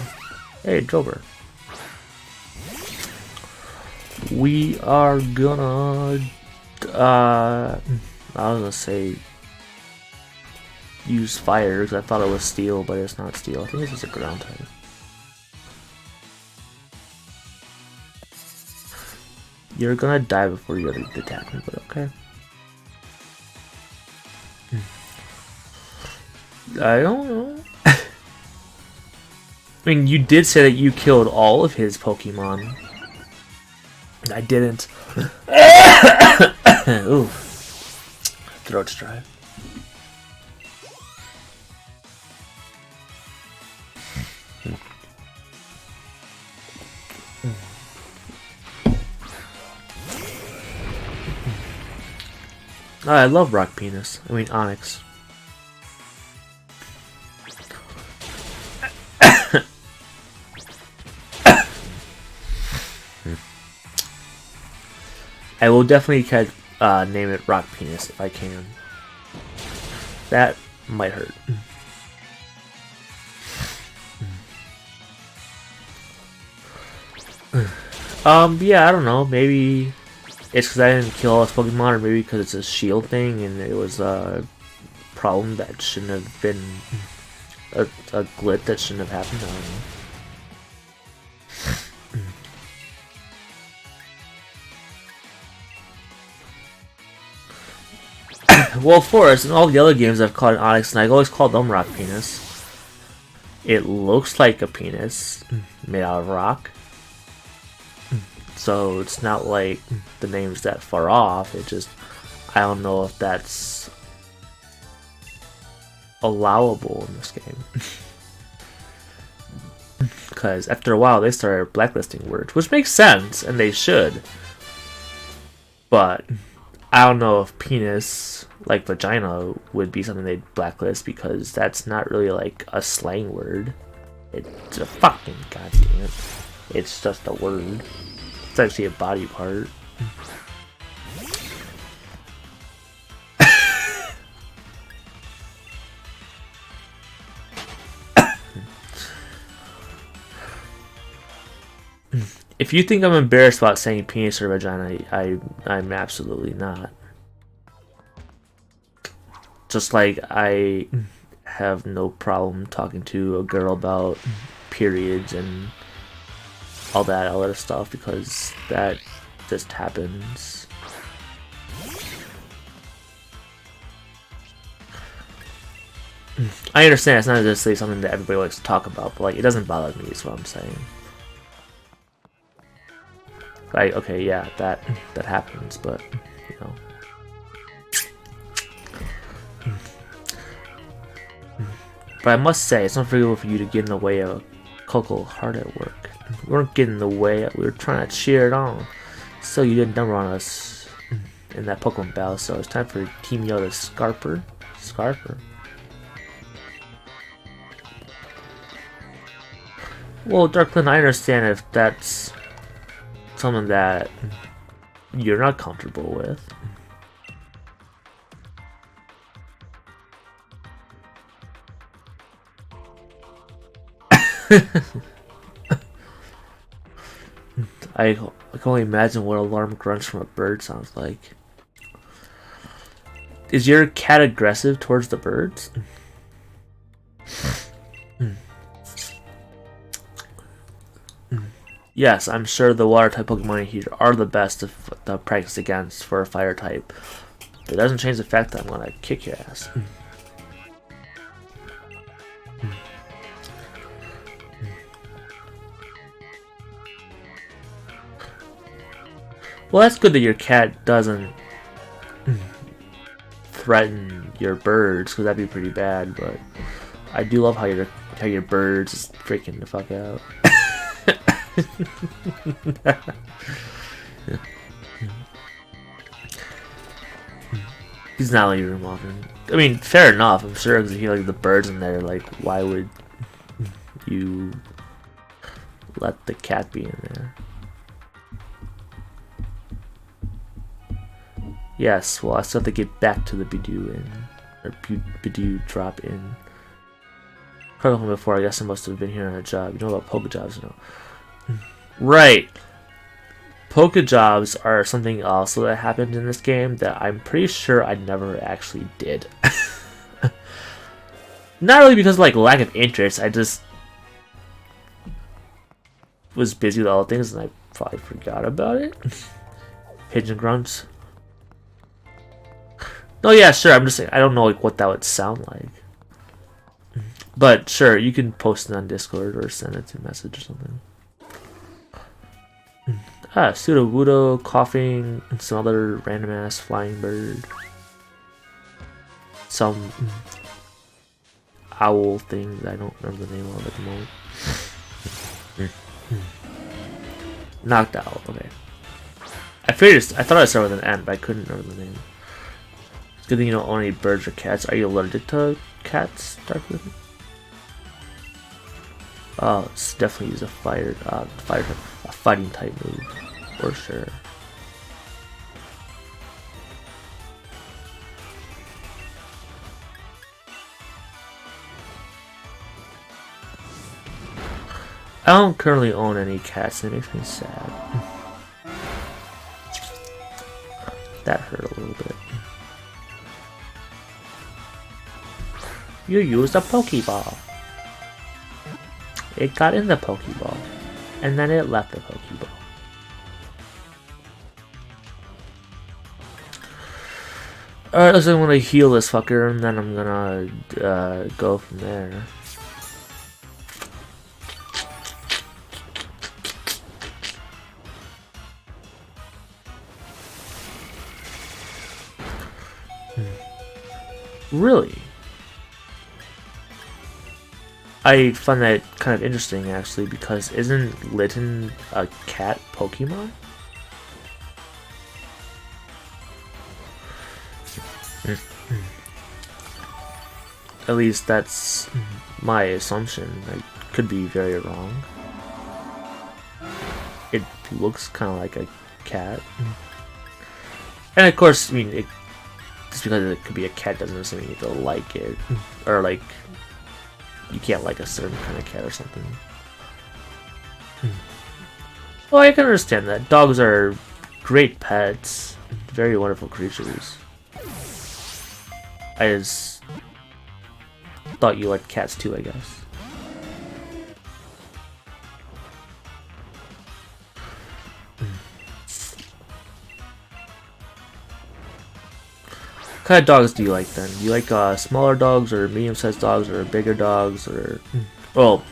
Hey, Jober. We are gonna... I was gonna say... use fire, because I thought it was steel, but it's not steel. I think it's just a ground type. You're gonna die before you ever attack me, but okay. I don't know. I mean, you did say that you killed all of his Pokemon. I didn't. Ooh. Throat's dry. Oh, I love Rock Penis. I mean, Onyx. I will definitely name it Rock Penis if I can. That might hurt. Yeah, I don't know. Maybe it's because I didn't kill all his Pokemon, or maybe because it's a shield thing and it was a problem that shouldn't have been a glitch that shouldn't have happened. I don't know. Well, Forest, in all the other games I've called it Onyx, and I've always called them Rock Penis. It looks like a penis made out of rock. So it's not like the name's that far off. It just, I don't know if that's allowable in this game. Because after a while they started blacklisting words, which makes sense, and they should. But I don't know if penis, like vagina, would be something they'd blacklist, because that's not really like a slang word. It's a fucking goddamn it. It's just a word. It's actually a body part. If you think I'm embarrassed about saying penis or vagina, I'm absolutely not. Just like I have no problem talking to a girl about periods and all that other stuff, because that just happens. I understand it's not necessarily something that everybody likes to talk about, but like, it doesn't bother me, is what I'm saying. Like, okay, yeah, that happens, but you know. But I must say, it's not forgivable for you to get in the way of Coco hard at work. We weren't getting in the way, we were trying to cheer it on. So you didn't number on us in that Pokemon battle, so it's time for Team Yoda Scarper. Well, Darklyn, I understand if that's something that you're not comfortable with. I can only imagine what alarm grunts from a bird sounds like. Is your cat aggressive towards the birds? Yes, I'm sure the water type Pokemon here are the best to practice against for a fire type. But it doesn't change the fact that I'm gonna kick your ass. Well, that's good that your cat doesn't threaten your birds, because that'd be pretty bad. But I do love how your birds is freaking the fuck out. He's not leaving him often. I mean, fair enough. I'm sure because if you like the birds in there, like, why would you let the cat be in there? Yes, well, I still have to get back to the Bidoof drop in. Heard of him before. I guess I must have been here on a job. You know about Pokejobs, you know? Right. Pokejobs are something also that happened in this game that I'm pretty sure I never actually did. Not really because of like lack of interest. I just was busy with all the things and I probably forgot about it. Pigeon grunts. No, yeah, sure. I'm just saying. I don't know like what that would sound like. But sure, you can post it on Discord or send it to message or something. Sudowoodo, coughing, and some other random ass flying bird. Some owl thing that I don't remember the name of at the moment. Knocked Owl, okay. I thought I started with an N, but I couldn't remember the name. It's good thing you don't own any birds or cats. Are you allergic to cats, Darkwood? Oh, it's definitely use a fighting type move, for sure. I don't currently own any cats, and it makes me sad. That hurt a little bit. You used a Pokeball. It got in the Pokeball, and then it left the Pokeball. Alright, so I'm gonna heal this fucker, and then I'm gonna go from there. Really? I find that kind of interesting, actually, because isn't Litten a cat Pokemon? At least that's my assumption. I could be very wrong. It looks kind of like a cat. And of course, I mean, just because it could be a cat doesn't necessarily mean you have to like it. Or like, you can't like a certain kind of cat or something. Well, I can understand that. Dogs are great pets. Very wonderful creatures. I just thought you liked cats too, I guess. What kind of dogs do you like then? Do you like smaller dogs or medium-sized dogs or bigger dogs or... Well,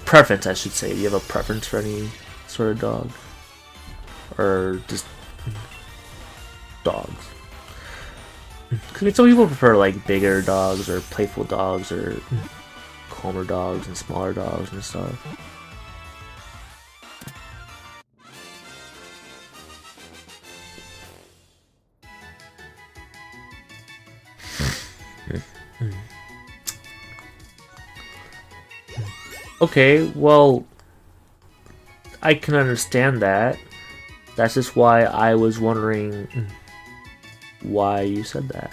preference I should say. Do you have a preference for any sort of dog? Or just dogs? Because I mean, some people prefer like bigger dogs or playful dogs or calmer dogs and smaller dogs and stuff. Okay, well, I can understand that. That's just why I was wondering why you said that.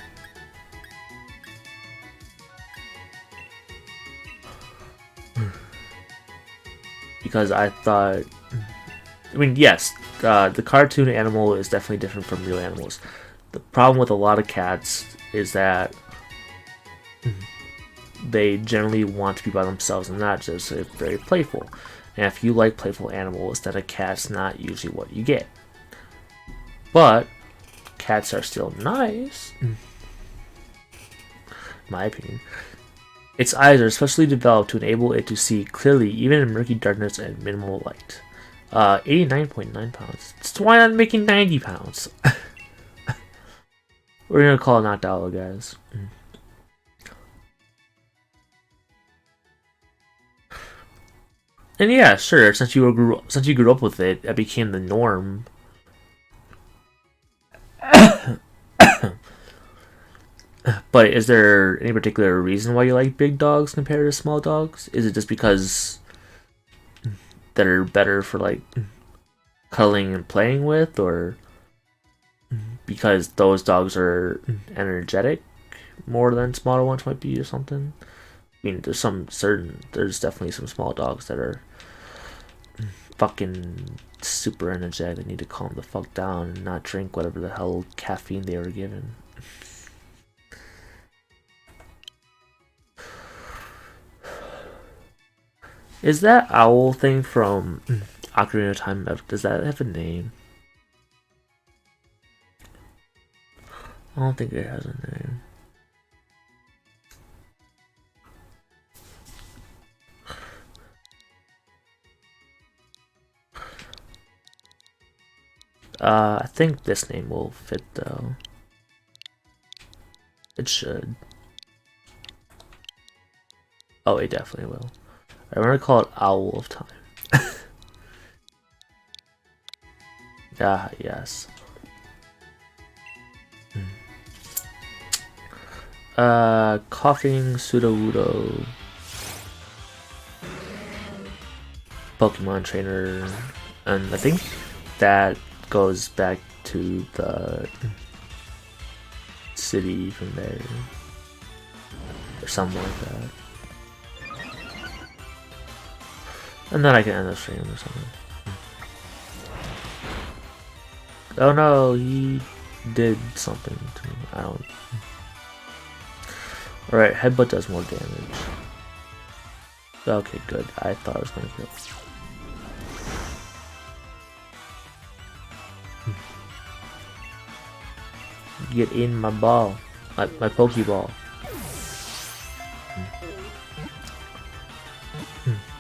Because I thought... I mean, yes, the cartoon animal is definitely different from real animals. The problem with a lot of cats is that they generally want to be by themselves and not just very playful. And if you like playful animals, then a cat's not usually what you get. But cats are still nice, in my opinion. Its eyes are especially developed to enable it to see clearly even in murky darkness and minimal light. 89.9 pounds. So why not making 90 pounds? We're gonna call it Knocked Owl, guys. And yeah, sure. Since you grew up with it, it became the norm. But is there any particular reason why you like big dogs compared to small dogs? Is it just because they're better for like cuddling and playing with, or because those dogs are energetic more than smaller ones might be, or something? I mean, there's definitely some small dogs that are fucking super energetic. They need to calm the fuck down and not drink whatever the hell caffeine they were given. Is that owl thing from Ocarina of Time, does that have a name? I don't think it has a name. I think this name will fit though. It should. Oh, it definitely will. I'm gonna call it Owl of Time. Ah, yes. Coughing Sudowoodo. Pokemon trainer. And I think that goes back to the city from there. Or something like that. And then I can end the stream or something. Oh no, he did something to me. I don't. Alright, Headbutt does more damage. Okay, good. I thought I was gonna kill. Get in my ball. My Pokeball.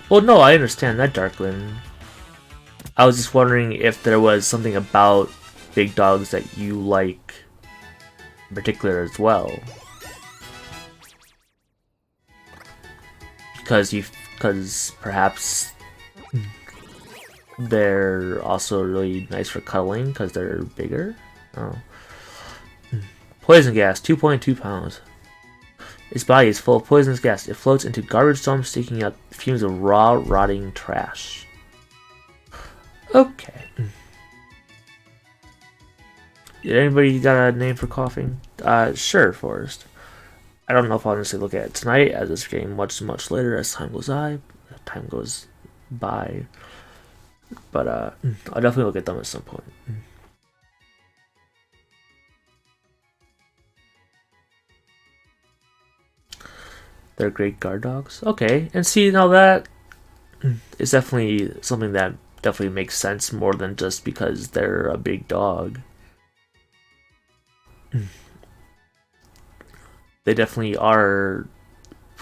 Well, no, I understand that, Darkland. I was just wondering if there was something about big dogs that you like in particular as well. Because perhaps they're also really nice for cuddling because they're bigger. Oh. Poison gas, 2.2 pounds. Its body is full of poisonous gas. It floats into garbage dumps, sticking out fumes of raw, rotting trash. Okay. Did anybody got a name for coughing? Sure, Forrest. I don't know if I'll honestly look at it tonight, as it's getting much later as time goes by. But I'll definitely look at them at some point. They're great guard dogs. Okay, and see, now that is definitely something that definitely makes sense more than just because they're a big dog. They definitely are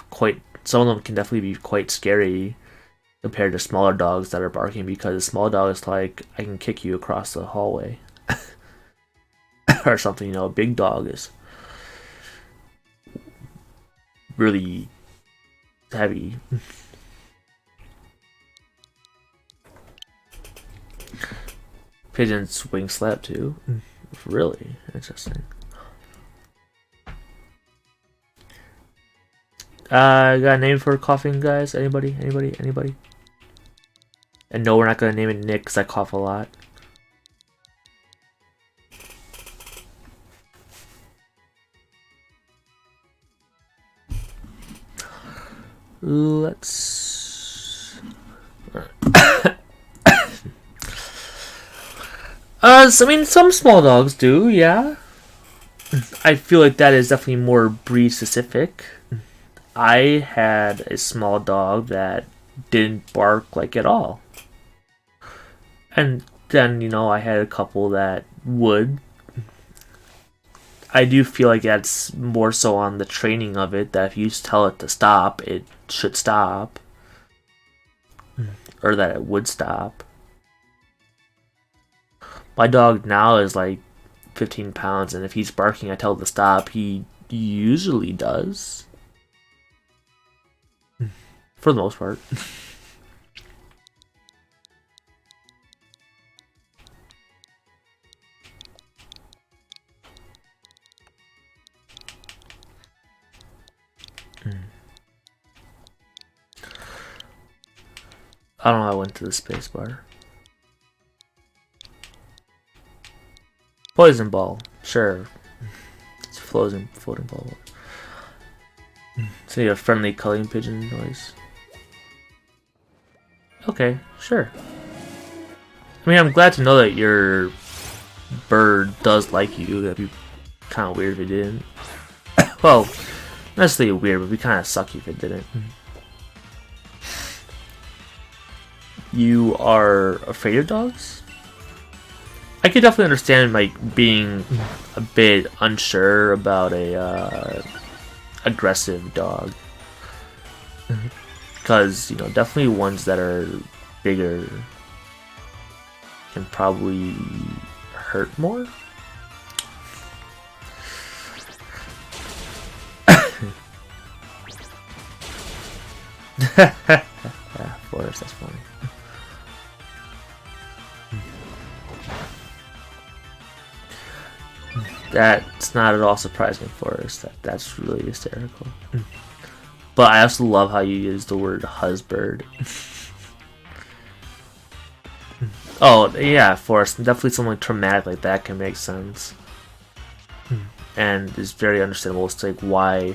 quite. Some of them can definitely be quite scary compared to smaller dogs that are barking, because a small dog is like, I can kick you across the hallway or something. You know, a big dog is really heavy. Pigeon's wing slap too. Really interesting. Got a name for coughing, guys? Anybody? And no, we're not gonna name it Nick because I cough a lot. Let's. I mean, some small dogs do, yeah. I feel like that is definitely more breed specific. I had a small dog that didn't bark like at all. And then, you know, I had a couple that would. I do feel like that's more so on the training of it, that if you tell it to stop, it should stop. Or that it would stop. My dog now is like 15 pounds, and if he's barking, I tell him to stop. He usually does. For the most part. I don't know how I went to the space bar. Poison ball, sure. It's floating ball. So you have friendly culling pigeon noise. Okay, sure. I mean, I'm glad to know that your bird does like you. That'd be kind of weird if it didn't. Well, not necessarily weird, but it'd be kind of sucky if it didn't. You are afraid of dogs? I could definitely understand like being a bit unsure about a aggressive dog, because you know definitely ones that are bigger can probably hurt more. Yeah, Forrest, that's funny. That's not at all surprising, Forrest. That's really hysterical. But I also love how you use the word husband. Oh yeah, Forrest. Definitely something traumatic like that can make sense, and is very understandable. It's like why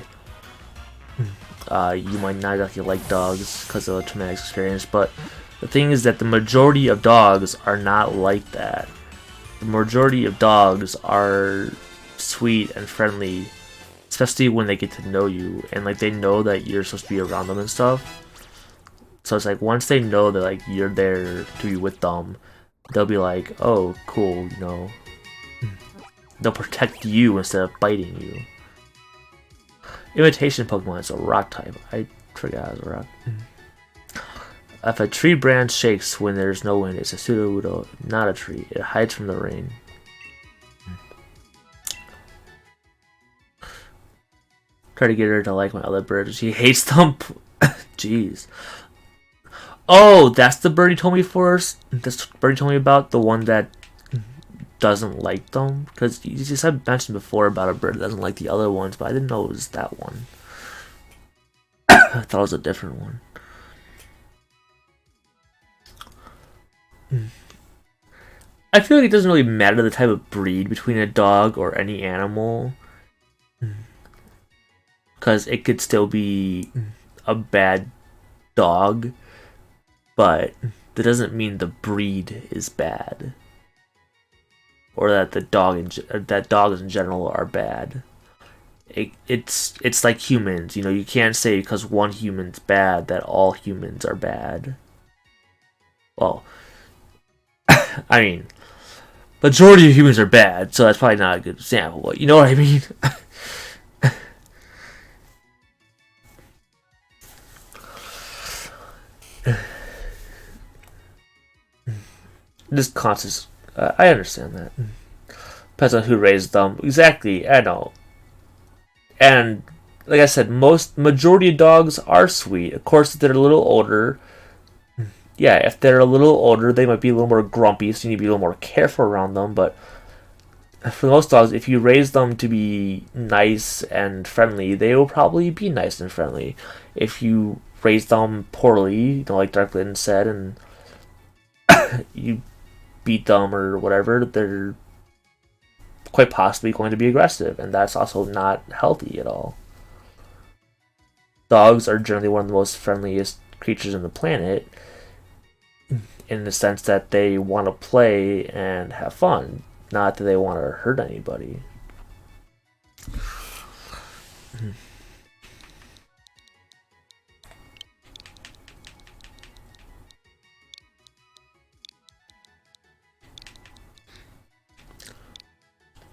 you might not exactly like dogs because of a traumatic experience. But the thing is that the majority of dogs are not like that. The majority of dogs are sweet and friendly, especially when they get to know you and like they know that you're supposed to be around them and stuff. So it's like once they know that like you're there to be with them, they'll be like, oh cool, you know, they'll protect you instead of biting you. Imitation Pokemon is a rock type. I forgot it was a rock. If a tree branch shakes when there's no wind, it's a Sudowoodo, not a tree. It hides from the rain. Try to get her to like my other birds. She hates them. Jeez. Oh, that's the bird you told me first? That's the bird you told me about? The one that doesn't like them? Because you just had mentioned before about a bird that doesn't like the other ones, but I didn't know it was that one. I thought it was a different one. I feel like it doesn't really matter the type of breed between a dog or any animal, because it could still be a bad dog, but that doesn't mean the breed is bad, or that that dogs in general are bad. It's like humans, you know. You can't say because one human's bad that all humans are bad. Well, I mean, majority of humans are bad, so that's probably not a good example. But you know what I mean? This conscious, I understand that. Depends on who raised them. Exactly, I know. And like I said, majority of dogs are sweet. Of course, if they're a little older, yeah, if they're a little older, they might be a little more grumpy, so you need to be a little more careful around them. But for most dogs, if you raise them to be nice and friendly, they will probably be nice and friendly. If you raise them poorly, you know, like Dark Lynn said, and you beat them or whatever, they're quite possibly going to be aggressive, and that's also not healthy at all. Dogs are generally one of the most friendliest creatures on the planet, in the sense that they want to play and have fun, not that they want to hurt anybody.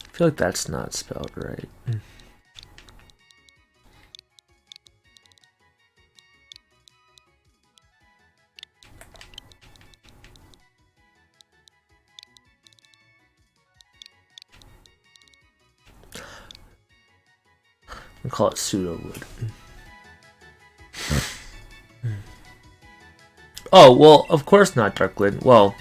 I feel like that's not spelled right. I'll call it Sudowwood. Oh, well, of course not, Darklyn. Well,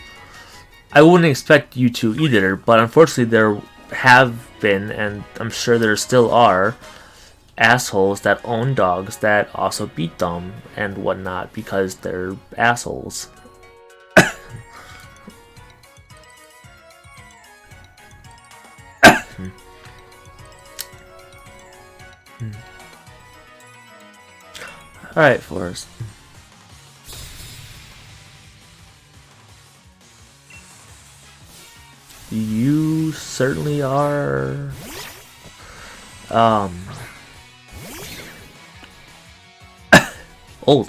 I wouldn't expect you to either, but unfortunately there have been, and I'm sure there still are, assholes that own dogs that also beat them and whatnot because they're assholes. Alright, Forrest. You certainly are old.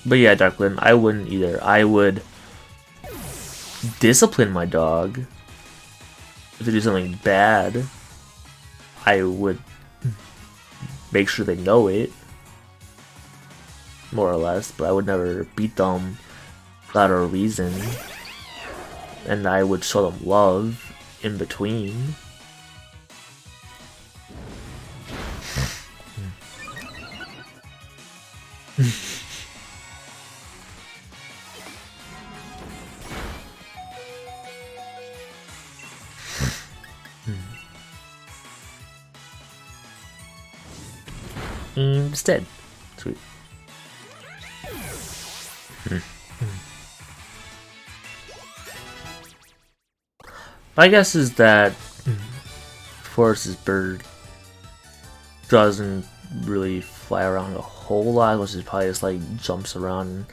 But yeah, Darklyn, I wouldn't either. I would discipline my dog. If they do something bad, I would make sure they know it, more or less, but I would never beat them without a reason. And I would show them love in between. Instead. Sweet. My guess is that Forrest's bird doesn't really fly around a whole lot, which is probably just like jumps around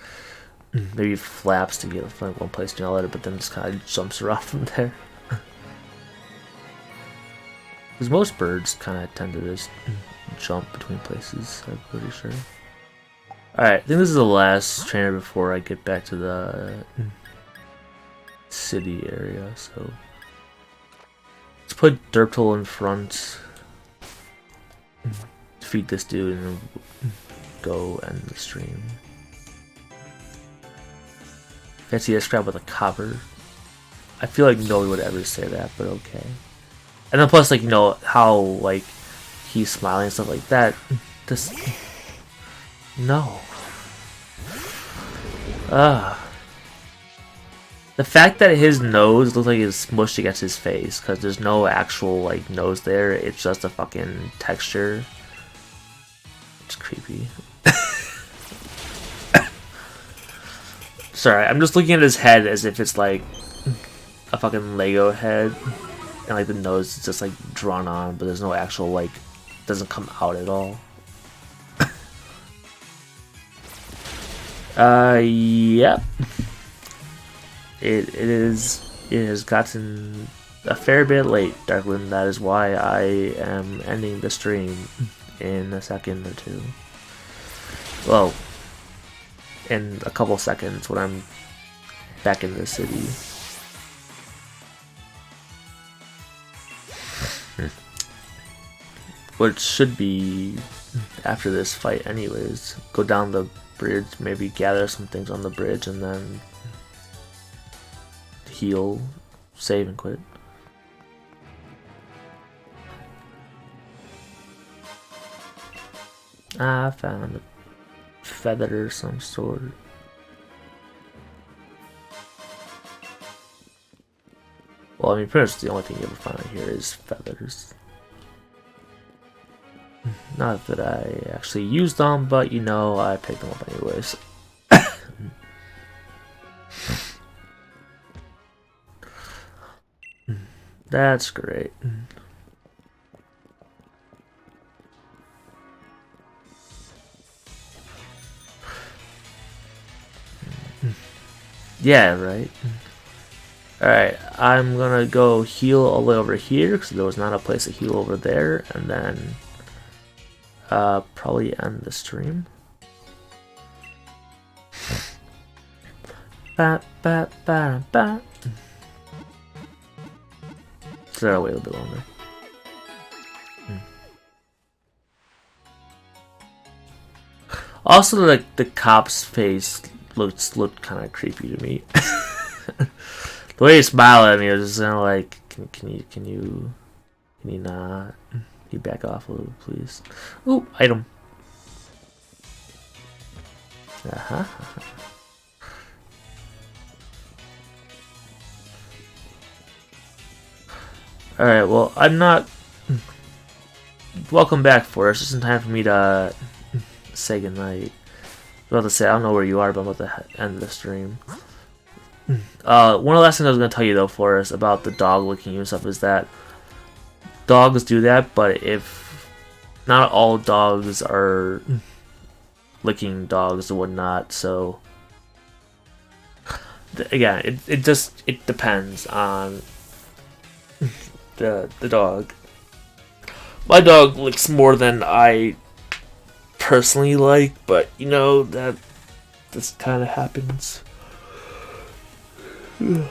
and maybe flaps to get from one place to another, but then just kind of jumps around from there. Because most birds kind of tend to just jump between places, I'm pretty sure. Alright, I think this is the last trainer before I get back to the city area, so let's put Derptle in front, defeat this dude, and then go end the stream. Fancy a scrap with a copper. I feel like nobody would ever say that, but okay. And then plus, like, you know, how, like, he's smiling and stuff like that. Just... no. The fact that his nose looks like it's smushed against his face, because there's no actual, like, nose there, it's just a fucking texture. It's creepy. Sorry, I'm just looking at his head as if it's, like, a fucking Lego head. And like the nose is just like drawn on, but there's no actual, like, doesn't come out at all. Yep. It has gotten a fair bit late, Darklyn. That is why I am ending the stream in a second or two. Well, in a couple seconds when I'm back in the city. Which should be after this fight anyways. Go down the bridge, maybe gather some things on the bridge, and then heal, save, and quit. I found a feather of some sort. Well, I mean, pretty much the only thing you ever find out here is feathers. Not that I actually used them, but you know, I picked them up anyways. That's great. Yeah, right. Alright, I'm gonna go heal all the way over here, because there was not a place to heal over there, and then probably end the stream. Ba, ba, ba, ba. So that'll wait a little bit longer. Also, like, the cop's face looked kind of creepy to me. The way he smiled at me was just kind of like, can you not? Can you back off a little, please? Ooh, item. Alright, well, I'm not... Welcome back, Forrest. It's in time for me to say goodnight. I was about to say, I don't know where you are, but I'm about to end the stream. One of the last things I was going to tell you, though, Forrest, about the dog licking you and stuff, is that dogs do that, but if not all dogs are licking dogs and whatnot, so again, it depends on the dog. My dog licks more than I personally like, but you know, that this kind of happens. Yeah.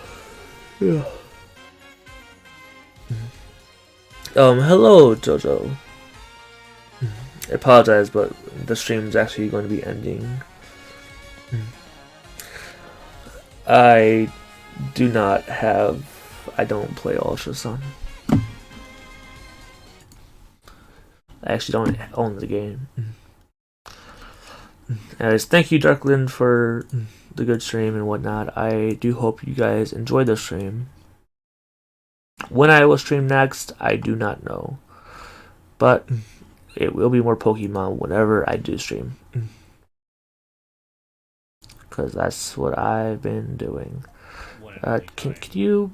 Hello, Jojo. I apologize, but the stream is actually going to be ending. I don't play Ultra Sun. I actually don't own the game. Anyways, thank you, Darkland, for the good stream and whatnot. I do hope you guys enjoyed the stream. When I will stream next, I do not know. But it will be more Pokemon whenever I do stream. Because that's what I've been doing. Can you...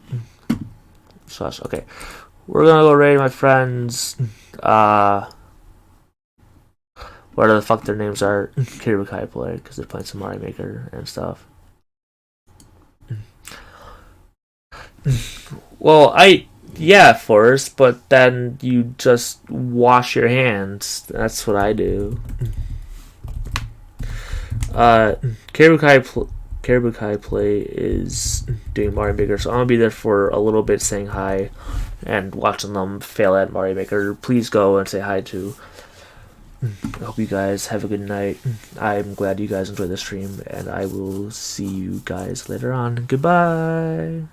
Shush, okay. We're gonna go raid my friends. Whatever the fuck their names are. Kiribukai play, because they're playing some Mario Maker and stuff. Well, yeah, Forrest, but then you just wash your hands. That's what I do. Kiribukai play is doing Mario Maker, so I'm gonna be there for a little bit saying hi and watching them fail at Mario Maker. Please go and say hi to. I hope you guys have a good night. I'm glad you guys enjoyed the stream, and I will see you guys later on. Goodbye!